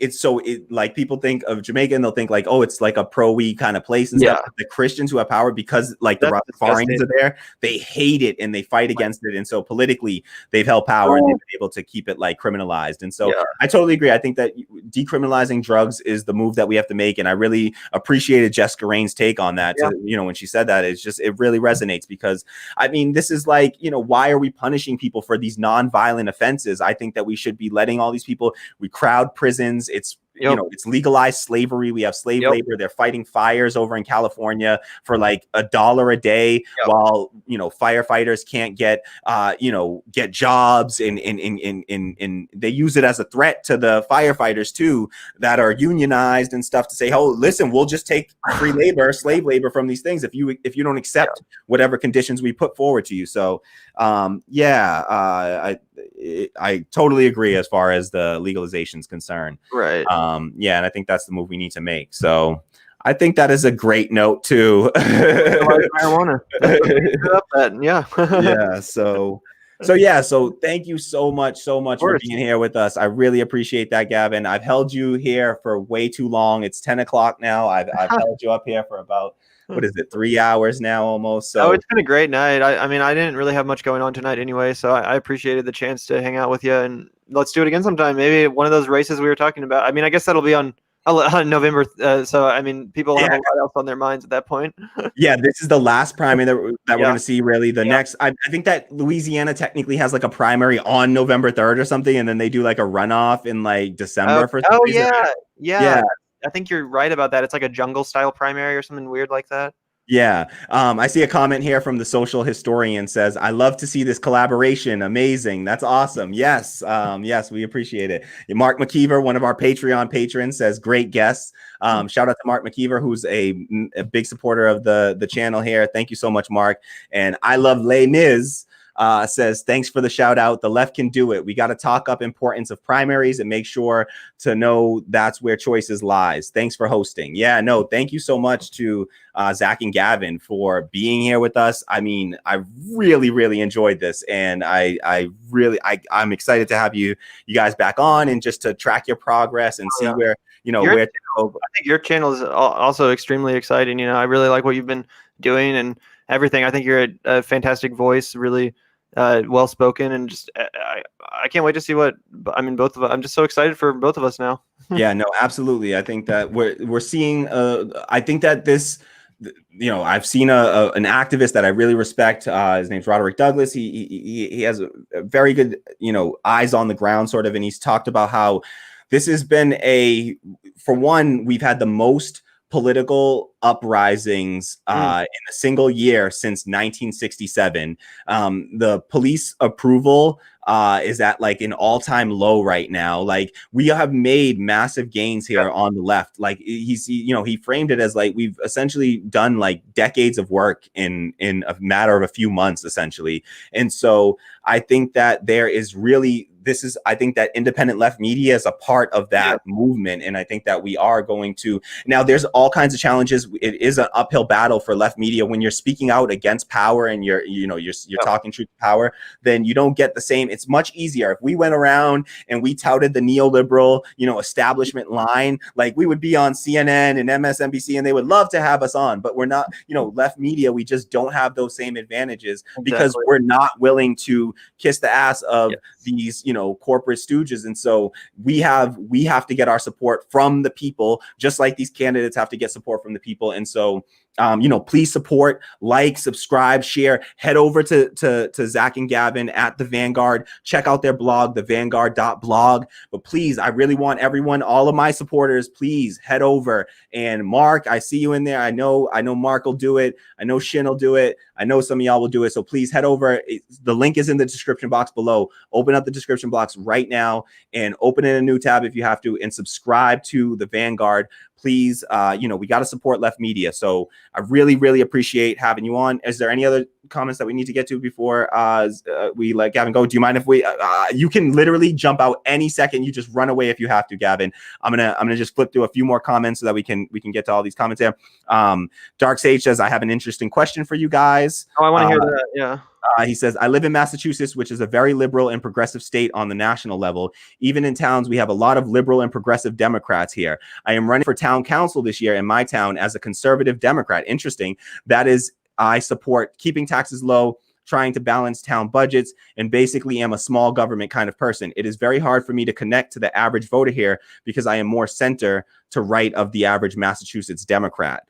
like people think of Jamaica and they'll think like, oh, it's like a pro-y kind of place and stuff. The Christians who have power, because like the Rastafarians are there, they hate it and they fight against it. And so politically they've held power and they've been able to keep it like criminalized. And so I totally agree. I think that decriminalizing drugs is the move that we have to make. And I really appreciated Jess Scarane's take on that. When she said that, it really resonates, because I mean, this is like, why are we punishing people for these non-violent offenses? I think that we should be letting all these people, we crowd prisons. It's it's legalized slavery. We have slave labor. They're fighting fires over in California for like $1 a day, while firefighters can't get get jobs, and they use it as a threat to the firefighters too that are unionized and stuff, to say, oh, listen, we'll just take free labor, slave labor from these things if you don't accept whatever conditions we put forward to you. So I totally agree as far as the legalization is concerned. Right. And I think that's the move we need to make. So I think that is a great note to marijuana. So thank you so much for being here with us. I really appreciate that, Gavin. I've held you here for way too long. It's 10 o'clock now. I've held you up here for about, what is it, 3 hours now almost? So it's been a great night. I mean, I didn't really have much going on tonight anyway, so I appreciated the chance to hang out with you, and let's do it again sometime. Maybe one of those races we were talking about. I mean, I guess that'll be on November. So, I mean, people have a lot else on their minds at that point. This is the last primary that we're going to see, really. The next, I think that Louisiana technically has like a primary on November 3rd or something, and then they do like a runoff in like December for some reason. Yeah. I think you're right about that. It's like a jungle style primary or something weird like that. Yeah. I see a comment here from the social historian, says, I love to see this collaboration. Amazing. That's awesome. Yes. Yes, we appreciate it. Mark McKeever, one of our Patreon patrons, says, great guests. Shout out to Mark McKeever, who's a big supporter of the channel here. Thank you so much, Mark. And I love Les Mis. Says, thanks for the shout out. The left can do it. We got to talk up importance of primaries and make sure to know that's where choices lies. Thanks for hosting. Thank you so much to Zac and Gavin for being here with us. I mean, I really, really enjoyed this, and I'm excited to have you guys back on and just to track your progress and see where where to go. I think your channel is also extremely exciting. I really like what you've been doing and everything. I think you're a fantastic voice, really well spoken, and just I can't wait to see both of us. I'm just so excited for both of us now. Yeah, no, absolutely. I think that we're seeing. I think that this. I've seen an activist that I really respect. His name's Roderick Douglas. He has a very good eyes on the ground sort of, and he's talked about how this has been for one, we've had the most political uprisings in a single year since 1967. The police approval is at like an all-time low right now. Like, we have made massive gains here on the left. Like, he framed it as like we've essentially done like decades of work in a matter of a few months, essentially. And so I think that I think that independent left media is a part of that movement. And I think that we are going to, now there's all kinds of challenges. It is an uphill battle for left media. When you're speaking out against power and you're talking truth to power, then you don't get the same. It's much easier. If we went around and we touted the neoliberal, establishment line, like we would be on CNN and MSNBC and they would love to have us on, but we're not, left media, we just don't have those same advantages because we're not willing to kiss the ass of these, corporate stooges. And so we have to get our support from the people, just like these candidates have to get support from the people. And so, please support, like, subscribe, share, head over to Zac and Gavin at the Vanguard, check out their blog, thevanguard.blog. But please, I really want everyone, all of my supporters, please head over. And Mark, I see you in there. I know Mark will do it. I know Shin will do it. I know some of y'all will do it. So please head over. The link is in the description box below. Open up the description box right now and open in a new tab if you have to, and subscribe to the Vanguard. Please, we got to support left media. So I really, really appreciate having you on. Is there any other comments that we need to get to before we let Gavin go? Do you mind if you can literally jump out any second. You just run away if you have to, Gavin. I'm gonna just flip through a few more comments so that we can get to all these comments here. Dark Sage says, I have an interesting question for you guys. Oh, I want to hear that. Yeah. He says, I live in Massachusetts, which is a very liberal and progressive state on the national level. Even in towns, we have a lot of liberal and progressive Democrats here. I am running for town council this year in my town as a conservative Democrat. Interesting. That is, I support keeping taxes low, trying to balance town budgets, and basically am a small government kind of person. It is very hard for me to connect to the average voter here because I am more center to right of the average Massachusetts Democrat.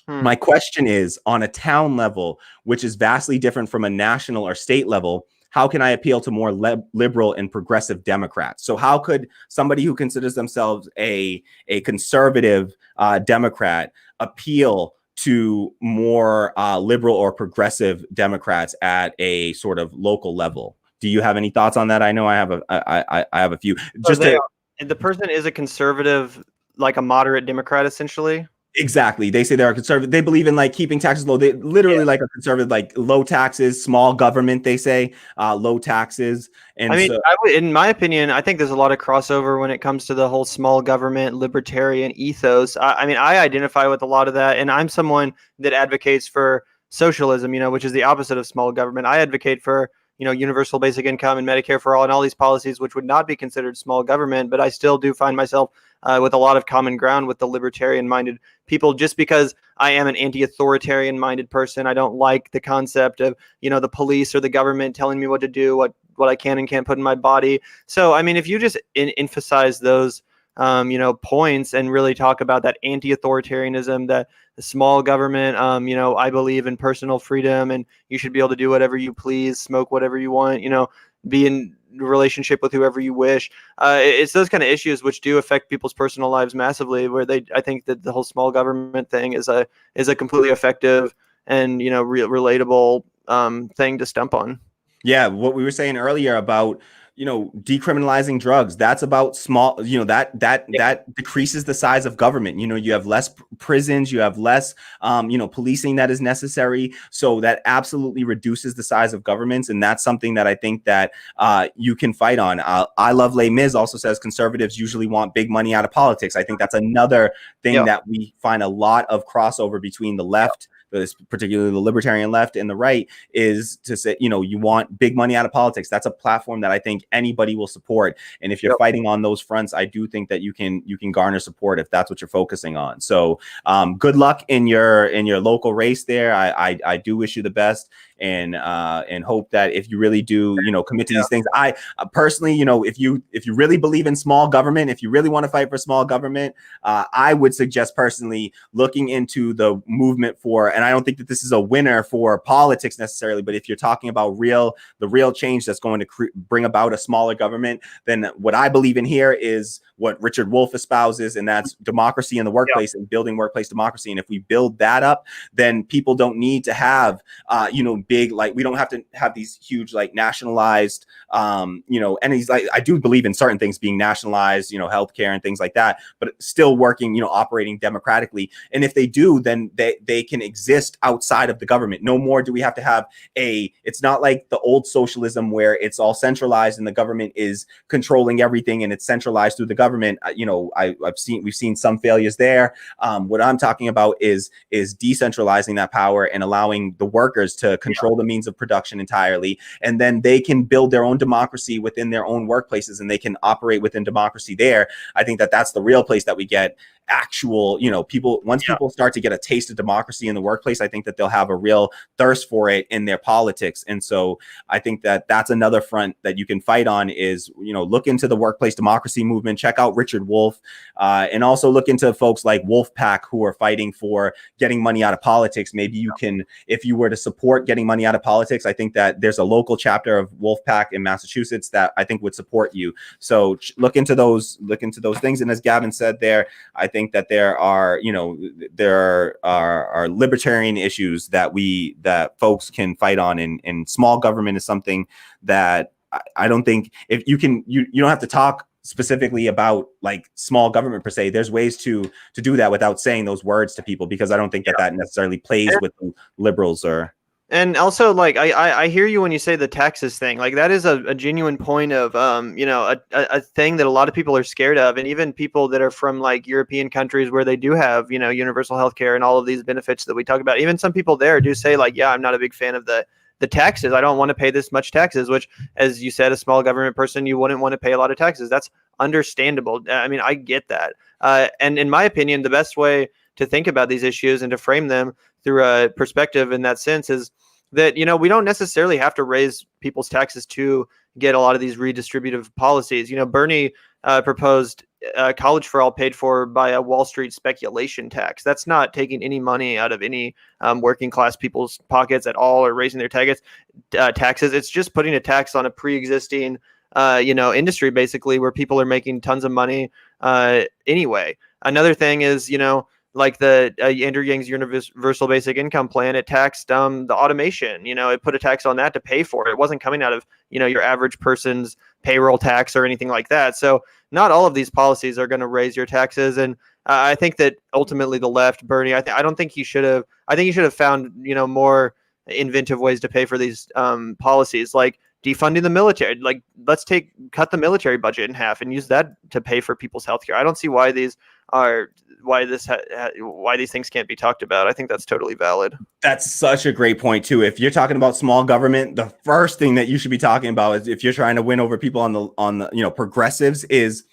My question is, on a town level, which is vastly different from a national or state level, how can I appeal to more liberal and progressive Democrats? So how could somebody who considers themselves a conservative Democrat appeal to more liberal or progressive Democrats at a sort of local level? Do you have any thoughts on that? I know I have a few. The person is a conservative, like a moderate Democrat, essentially. Exactly. They say they're a conservative. They believe in like keeping taxes low. They literally like a conservative, like low taxes, small government. They say low taxes. And I mean, in my opinion, I think there's a lot of crossover when it comes to the whole small government libertarian ethos. I mean, I identify with a lot of that, and I'm someone that advocates for socialism, which is the opposite of small government. I advocate for universal basic income and Medicare for all and all these policies, which would not be considered small government. But I still do find myself with a lot of common ground with the libertarian-minded people, just because I am an anti-authoritarian-minded person. I don't like the concept of, the police or the government telling me what to do, what I can and can't put in my body. So, I mean, if you just emphasize those, points and really talk about that anti-authoritarianism, that the small government, I believe in personal freedom and you should be able to do whatever you please, smoke whatever you want, be in relationship with whoever you wish. It's those kind of issues which do affect people's personal lives massively, where I think that the whole small government thing is a completely effective and, relatable thing to stump on. Yeah. What we were saying earlier about, decriminalizing drugs, that's about small, that decreases the size of government. You have less prisons, you have less, policing that is necessary. So that absolutely reduces the size of governments. And that's something that I think that you can fight on. I Love Les Mis also says conservatives usually want big money out of politics. I think that's another thing that we find a lot of crossover between the left, particularly the libertarian left, and the right, is to say, you want big money out of politics. That's a platform that I think anybody will support. And if you're fighting on those fronts, I do think that you can garner support if that's what you're focusing on. So good luck in your local race there. I do wish you the best, and hope that if you really do, commit to these things. I personally, if you really believe in small government, if you really want to fight for small government, I would suggest personally looking into the movement for, and I don't think that this is a winner for politics necessarily, but if you're talking about the real change that's going to bring about a smaller government, then what I believe in here is what Richard Wolff espouses, and that's democracy in the workplace and building workplace democracy. And if we build that up, then people don't need to have, big, like, we don't have to have these huge, like, nationalized, entities. Like, I do believe in certain things being nationalized, healthcare and things like that, but still working, operating democratically. And if they do, then they can exist outside of the government. No more do we have to have it's not like the old socialism where it's all centralized and the government is controlling everything and it's centralized through the government. We've seen some failures there. What I'm talking about is decentralizing that power and allowing the workers to control the means of production entirely, and then they can build their own democracy within their own workplaces, and they can operate within democracy there. I think that that's the real place that we get actual, people, once people start to get a taste of democracy in the workplace, I think that they'll have a real thirst for it in their politics. And so I think that that's another front that you can fight on is, look into the workplace democracy movement, check out Richard Wolff, and also look into folks like Wolfpack who are fighting for getting money out of politics. Maybe you can, if you were to support getting money out of politics, I think that there's a local chapter of Wolfpack in Massachusetts that I think would support you. So look into those things. And as Gavin said there, I think that there are libertarian issues that folks can fight on, and small government is something that I don't think if you don't have to talk specifically about like small government per se. There's ways to do that without saying those words to people, because I don't think that necessarily plays with liberals or. And also, like, I hear you when you say the taxes thing. Like, that is a genuine point of, a thing that a lot of people are scared of. And even people that are from, like, European countries where they do have, universal healthcare and all of these benefits that we talk about. Even some people there do say, like, yeah, I'm not a big fan of the the taxes. I don't want to pay this much taxes, which, as you said, a small government person, you wouldn't want to pay a lot of taxes. That's understandable. I mean, I get that. And in my opinion, the best way to think about these issues and to frame them through a perspective in that sense is that, you know, we don't necessarily have to raise people's taxes to get a lot of these redistributive policies. You know, Bernie proposed college for all paid for by a Wall Street speculation tax. That's not taking any money out of any working class people's pockets at all or raising their taxes. It's just putting a tax on a pre-existing industry, basically, where people are making tons of money anyway. Another thing is, you know, like the Andrew Yang's universal basic income plan, it taxed the automation. You know, it put a tax on that to pay for it. It wasn't coming out of, you know, your average person's payroll tax or anything like that. So not all of these policies are going to raise your taxes. And I think that ultimately the left, Bernie, I think he should have. I think he should have found, you know, more inventive ways to pay for these policies, like defunding the military. Like, let's cut the military budget in half and use that to pay for people's healthcare. I don't see why these things can't be talked about. I think that's totally valid. That's such a great point too. If you're talking about small government, the first thing that you should be talking about is, if you're trying to win over people on the you know, progressives, is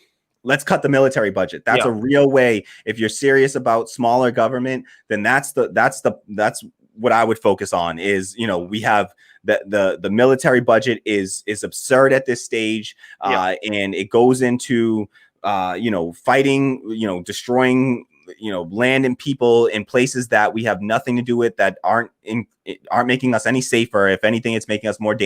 let's cut the military budget. That's a real way. If you're serious about smaller government, then that's what I would focus on. Is, you know, we have the military budget is absurd at this stage, and it goes into fighting, destroying, land and people in places that we have nothing to do with, that aren't making us any safer. If anything, it's making us more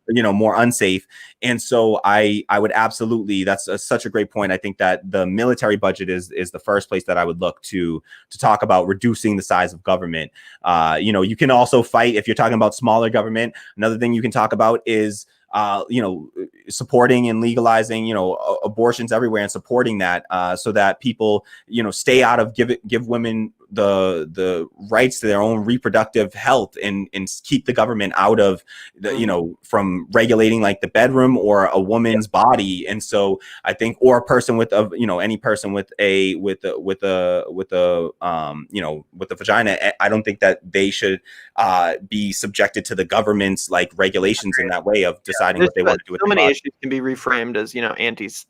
unsafe. And so I would absolutely, that's such a great point. I think that the military budget is the first place that I would look to talk about reducing the size of government. You can also fight, if you're talking about smaller government. Another thing you can talk about is supporting and legalizing, abortions everywhere, and supporting that, so that people, stay out of, give women the rights to their own reproductive health, and keep the government out of the, from regulating like the bedroom or a woman's body. And so I think, or a person with any person with a vagina, I don't think that they should be subjected to the government's like regulations in that way of deciding what they want to do with so many body. Issues can be reframed as,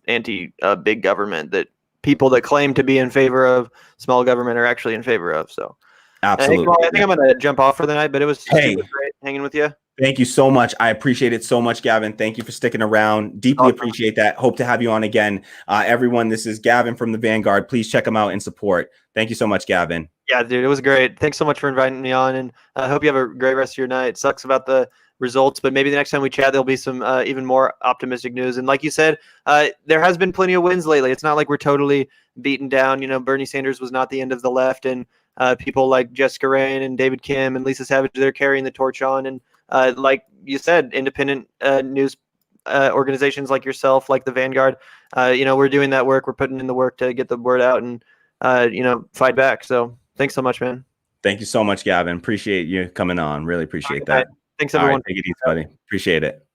anti big government, that people that claim to be in favor of small government are actually in favor of. So absolutely. I think I'm going to jump off for the night, but it was great hanging with you. Thank you so much. I appreciate it so much, Gavin. Thank you for sticking around. Deeply appreciate that. Hope to have you on again. Everyone, this is Gavin from the Vanguard. Please check him out and support. Thank you so much, Gavin. Yeah, dude, it was great. Thanks so much for inviting me on, and I hope you have a great rest of your night. It sucks about the results, but maybe the next time we chat, there'll be some even more optimistic news. And like you said, there has been plenty of wins lately. It's not like we're totally beaten down. Bernie Sanders was not the end of the left, and people like Jess Scarane and David Kim and Lisa Savage, they're carrying the torch on. And like you said, independent news organizations like yourself, like the Vanguard, we're doing that work. We're putting in the work to get the word out and, fight back. So thanks so much, man. Thank you so much, Gavin. Appreciate you coming on. Really appreciate that. Thanks, everyone. All right, take it easy, buddy. Appreciate it.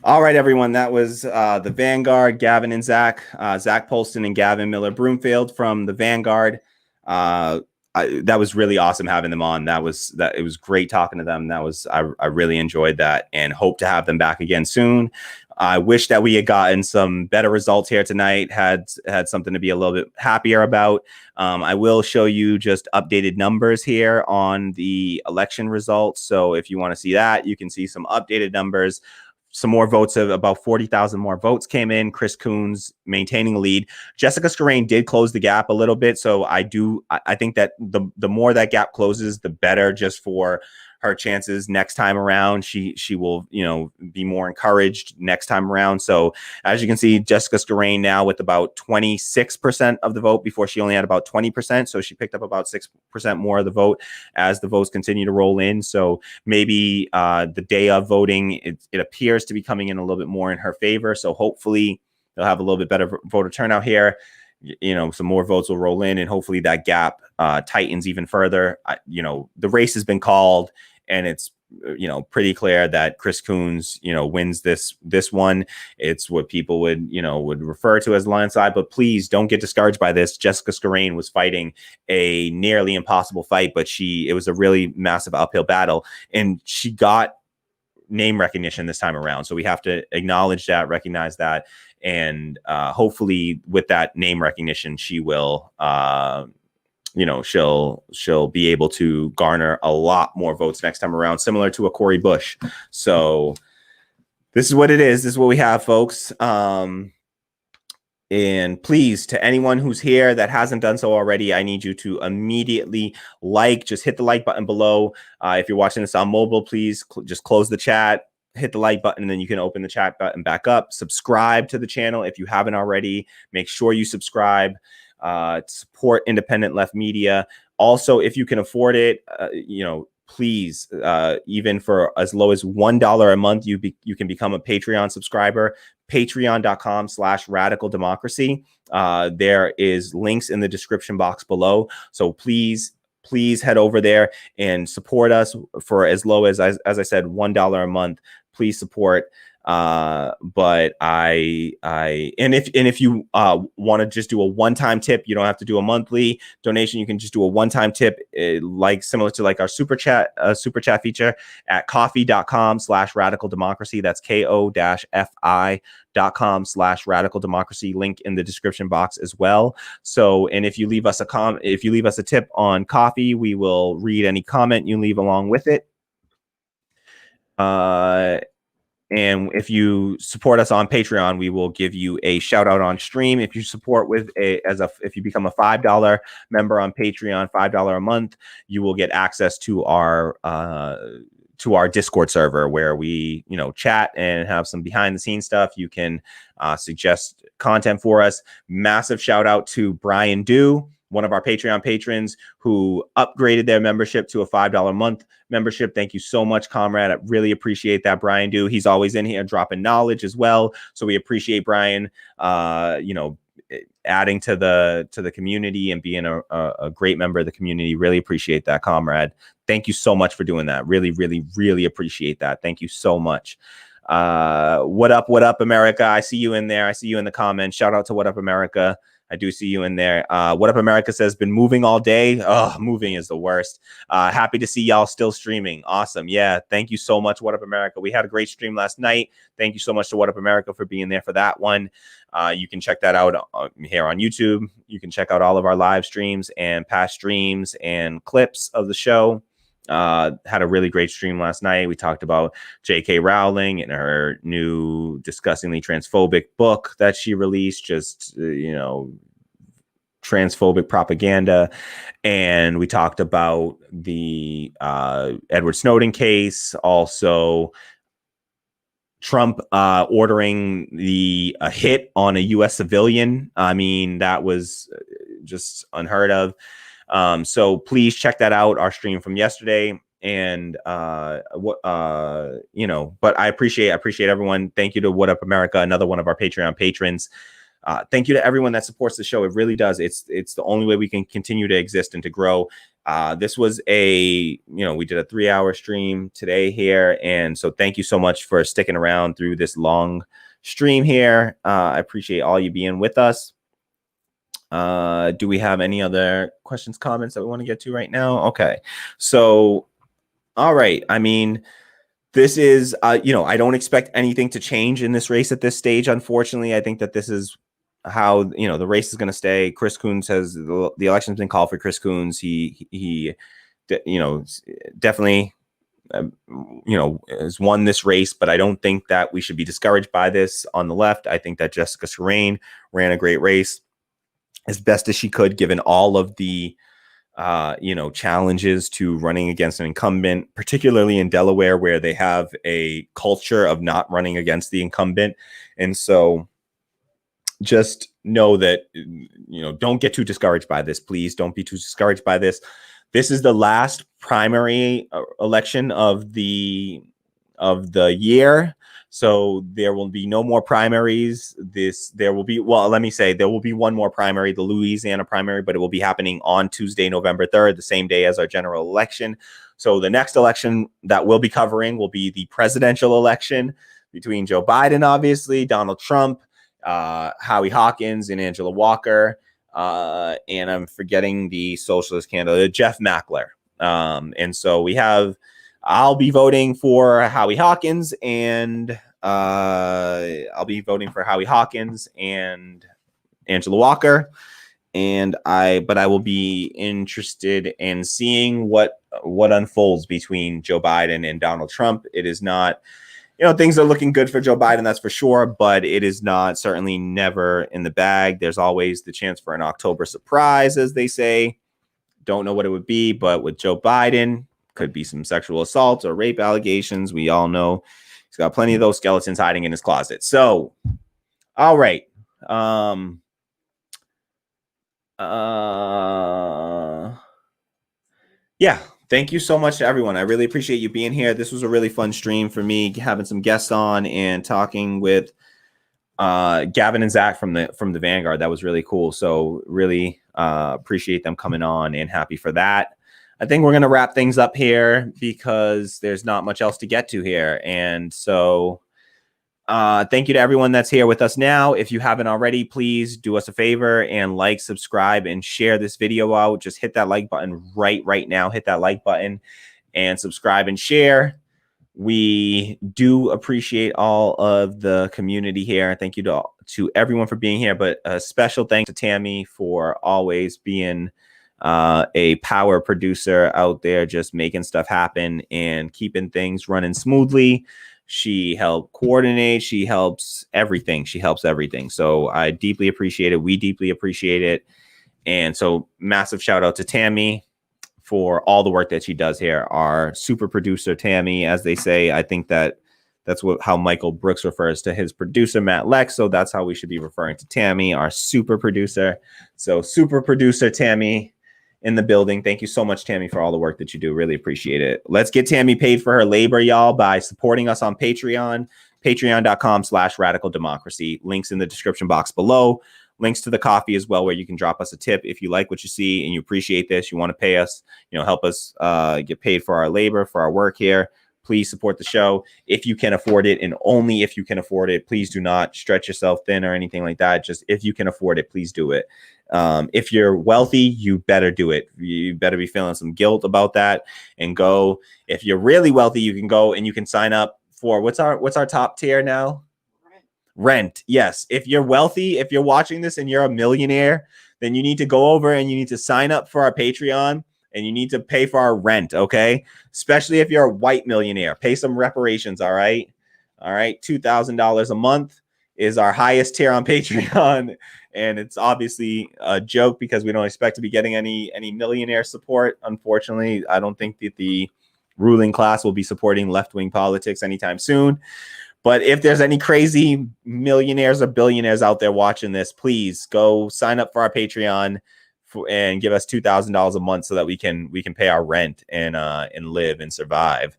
All right, everyone. That was the Vanguard, Gavin and Zac Polston and Gavin Miller-Broomfield from the Vanguard. That was really awesome having them on. It was great talking to them. I really enjoyed that, and hope to have them back again soon. I wish that we had gotten some better results here tonight, had something to be a little bit happier about. I will show you just updated numbers here on the election results. So if you want to see that, you can see some updated numbers. Some more votes, of about 40,000 more votes came in. Chris Coons maintaining a lead. Jessica Scarane did close the gap a little bit. So I think that the more that gap closes, the better, just for her chances next time around. She will, be more encouraged next time around. So as you can see, Jessica Scarane now with about 26% of the vote, before she only had about 20%. So she picked up about 6% more of the vote as the votes continue to roll in. So maybe the day of voting, it appears to be coming in a little bit more in her favor. So hopefully they'll have a little bit better voter turnout here. Some more votes will roll in, and hopefully that gap tightens even further. The race has been called, and it's pretty clear that Chris Coons, wins this one. It's what people would refer to as landslide, but please don't get discouraged by this. Jessica Scarane was fighting a nearly impossible fight, but it was a really massive uphill battle, and she got name recognition this time around. So we have to acknowledge that, recognize that, and hopefully with that name recognition, she will she'll be able to garner a lot more votes next time around, similar to a Cori Bush. So this is what it is. This is what we have, folks. And please, to anyone who's here that hasn't done so already, I need you to immediately just hit the like button below. If you're watching this on mobile, please just close the chat, hit the like button, and then you can open the chat button back up. Subscribe to the channel if you haven't already. Make sure you subscribe. Support independent left media. Also, if you can afford it, please, even for as low as $1 a month, you can become a Patreon subscriber. Patreon.com/radical democracy. There is links in the description box below. So please head over there and support us for as low as I said, $1 a month. Please support. But if you want to just do a one-time tip, you don't have to do a monthly donation. You can just do a one-time tip, similar to our super chat feature at coffee.com/radical democracy. That's ko-fi.com/radical democracy. Link in the description box as well. So, and if you leave us a tip on Coffee, we will read any comment you leave along with it. And if you support us on Patreon, we will give you a shout out on stream. If you support if you become a $5 member on Patreon, $5 a month, you will get access to our Discord server where we, chat and have some behind the scenes stuff. You can suggest content for us. Massive shout out to Brian Dew, one of our Patreon patrons, who upgraded their membership to a $5 a month membership. Thank you so much, comrade. I really appreciate that, Brian Dew. He's always in here dropping knowledge as well. So we appreciate Brian, adding to the community and being a great member of the community. Really appreciate that, comrade. Thank you so much for doing that. Really, really, really appreciate that. Thank you so much. What up, America? I see you in there. I see you in the comments. Shout out to What Up, America. I do see you in there. What Up America says, been moving all day. Oh, moving is the worst. Happy to see y'all still streaming. Awesome. Yeah. Thank you so much, What Up America. We had a great stream last night. Thank you so much to What Up America for being there for that one. You can check that out here on YouTube. You can check out all of our live streams and past streams and clips of the show. Had a really great stream last night. We talked about J.K. Rowling and her new disgustingly transphobic book that she released, just, transphobic propaganda. And we talked about the Edward Snowden case, also Trump ordering a hit on a U.S. civilian. I mean, that was just unheard of. So please check that out, our stream from yesterday. And but I appreciate everyone. Thank you to What Up America, another one of our Patreon patrons. Thank you to everyone that supports the show. It really does. It's the only way we can continue to exist and to grow. This was we did a 3-hour stream today here. And so thank you so much for sticking around through this long stream here. I appreciate all you being with us. Do we have any other questions, comments that we want to get to right now? Okay. So, all right. I mean, this is, I don't expect anything to change in this race at this stage. Unfortunately, I think that this is how, the race is going to stay. Chris Coons the election's been called for Chris Coons. He definitely, has won this race, but I don't think that we should be discouraged by this on the left. I think that Jessica Scarane ran a great race as best as she could, given all of the, challenges to running against an incumbent, particularly in Delaware, where they have a culture of not running against the incumbent. And so just know that, don't get too discouraged by this. Please don't be too discouraged by this. This is the last primary election of the year. So there will be no more primaries. There will be one more primary, the Louisiana primary, but it will be happening on Tuesday, November 3rd, the same day as our general election. So the next election that we'll be covering will be the presidential election between Joe Biden, obviously, Donald Trump, Howie Hawkins, and Angela Walker. And I'm forgetting the socialist candidate, Jeff Mackler. And so I'll be voting for Howie Hawkins and Angela Walker. But I will be interested in seeing what unfolds between Joe Biden and Donald Trump. It is not, things are looking good for Joe Biden, that's for sure, but it is not, certainly never in the bag. There's always the chance for an October surprise, as they say. Don't know what it would be, but with Joe Biden, could be some sexual assault or rape allegations. We all know he's got plenty of those skeletons hiding in his closet. So, all right. Yeah, thank you so much to everyone. I really appreciate you being here. This was a really fun stream for me, having some guests on and talking with Gavin and Zac from the Vanguard. That was really cool. So really appreciate them coming on, and happy for that. I think we're going to wrap things up here because there's not much else to get to here. And so thank you to everyone that's here with us now. If you haven't already, please do us a favor and like, subscribe, and share this video out. Just hit that like button right now. Hit that like button and subscribe and share. We do appreciate all of the community here. Thank you to everyone for being here, but a special thanks to Tammy for always being a power producer out there, just making stuff happen and keeping things running smoothly. She helped coordinate. She helps everything. So I deeply appreciate it. We deeply appreciate it. And so massive shout out to Tammy for all the work that she does here. Our super producer, Tammy, as they say. I think that's how Michael Brooks refers to his producer, Matt Lex. So that's how we should be referring to Tammy, our super producer. So super producer Tammy in the building. Thank you so much, Tammy, for all the work that you do. Really appreciate it. Let's get Tammy paid for her labor, y'all, by supporting us on Patreon, patreon.com/radical democracy. Links in the description box below. Links to the coffee as well, where you can drop us a tip if you like what you see and you appreciate this. You want to pay us, help us get paid for our labor, for our work here. Please support the show if you can afford it, and only if you can afford it. Please do not stretch yourself thin or anything like that. Just if you can afford it, please do it. If you're wealthy, you better do it. You better be feeling some guilt about that and go. If you're really wealthy, you can go and you can sign up for what's our top tier now? Rent. Yes. If you're wealthy, if you're watching this and you're a millionaire, then you need to go over and you need to sign up for our Patreon. And you need to pay for our rent, okay? Especially if you're a white millionaire. Pay some reparations, all right? All right, $2,000 a month is our highest tier on Patreon. And it's obviously a joke because we don't expect to be getting any millionaire support. Unfortunately, I don't think that the ruling class will be supporting left-wing politics anytime soon. But if there's any crazy millionaires or billionaires out there watching this, please go sign up for our Patreon and give us $2,000 a month so that we can pay our rent and live and survive.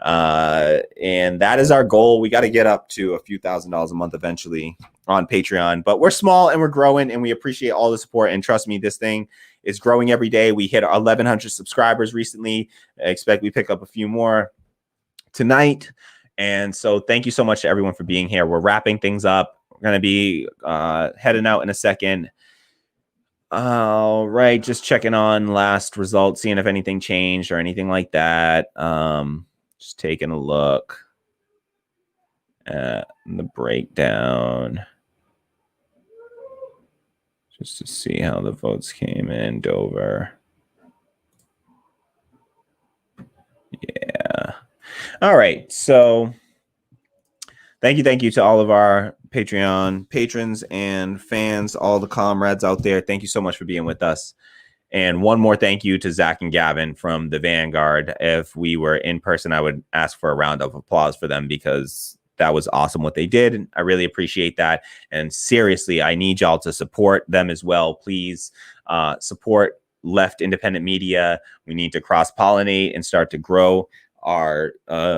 And that is our goal. We got to get up to a few $1,000s a month eventually on Patreon, but we're small and we're growing and we appreciate all the support. And trust me, this thing is growing every day. We hit our 1,100 subscribers recently. I expect we pick up a few more tonight. And so thank you so much to everyone for being here. We're wrapping things up. We're going to be heading out in a second. All right, just checking on last results, seeing if anything changed or anything like that. Just taking a look at the breakdown just to see how the votes came in Dover. Yeah. All right, so thank you to all of our Patreon patrons and fans, all the comrades out there. Thank you so much for being with us. And one more thank you to Zac and Gavin from the Vanguard. If we were in person, I would ask for a round of applause for them because that was awesome what they did. I really appreciate that. And seriously, I need y'all to support them as well. Please support left independent media. We need to cross-pollinate and start to grow are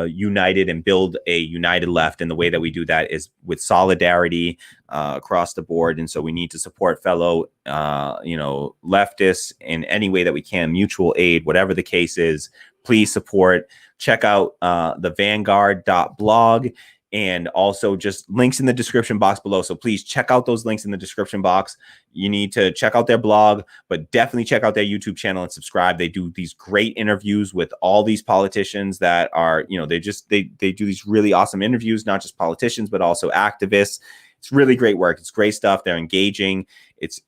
united and build a united left. And the way that we do that is with solidarity across the board. And so we need to support fellow, leftists in any way that we can, mutual aid, whatever the case is. please support. Check out the Vanguard.blog, and also just links in the description box below. So please check out those links in the description box. You need to check out their blog, but definitely check out their YouTube channel and subscribe. They do these great interviews with all these politicians that are, they do these really awesome interviews, not just politicians, but also activists. It's really great work. It's great stuff. They're engaging. It's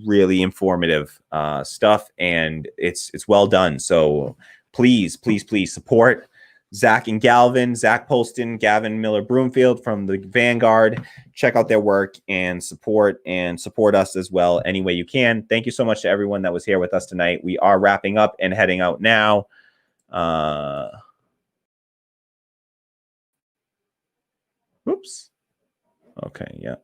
really informative stuff, and it's well done. So please support Zac Polston Gavin Miller-Broomfield from the Vanguard. Check out their work and support us as well any way you can. Thank you so much to everyone that was here with us tonight. We are wrapping up and heading out now. Oops. Okay, yeah.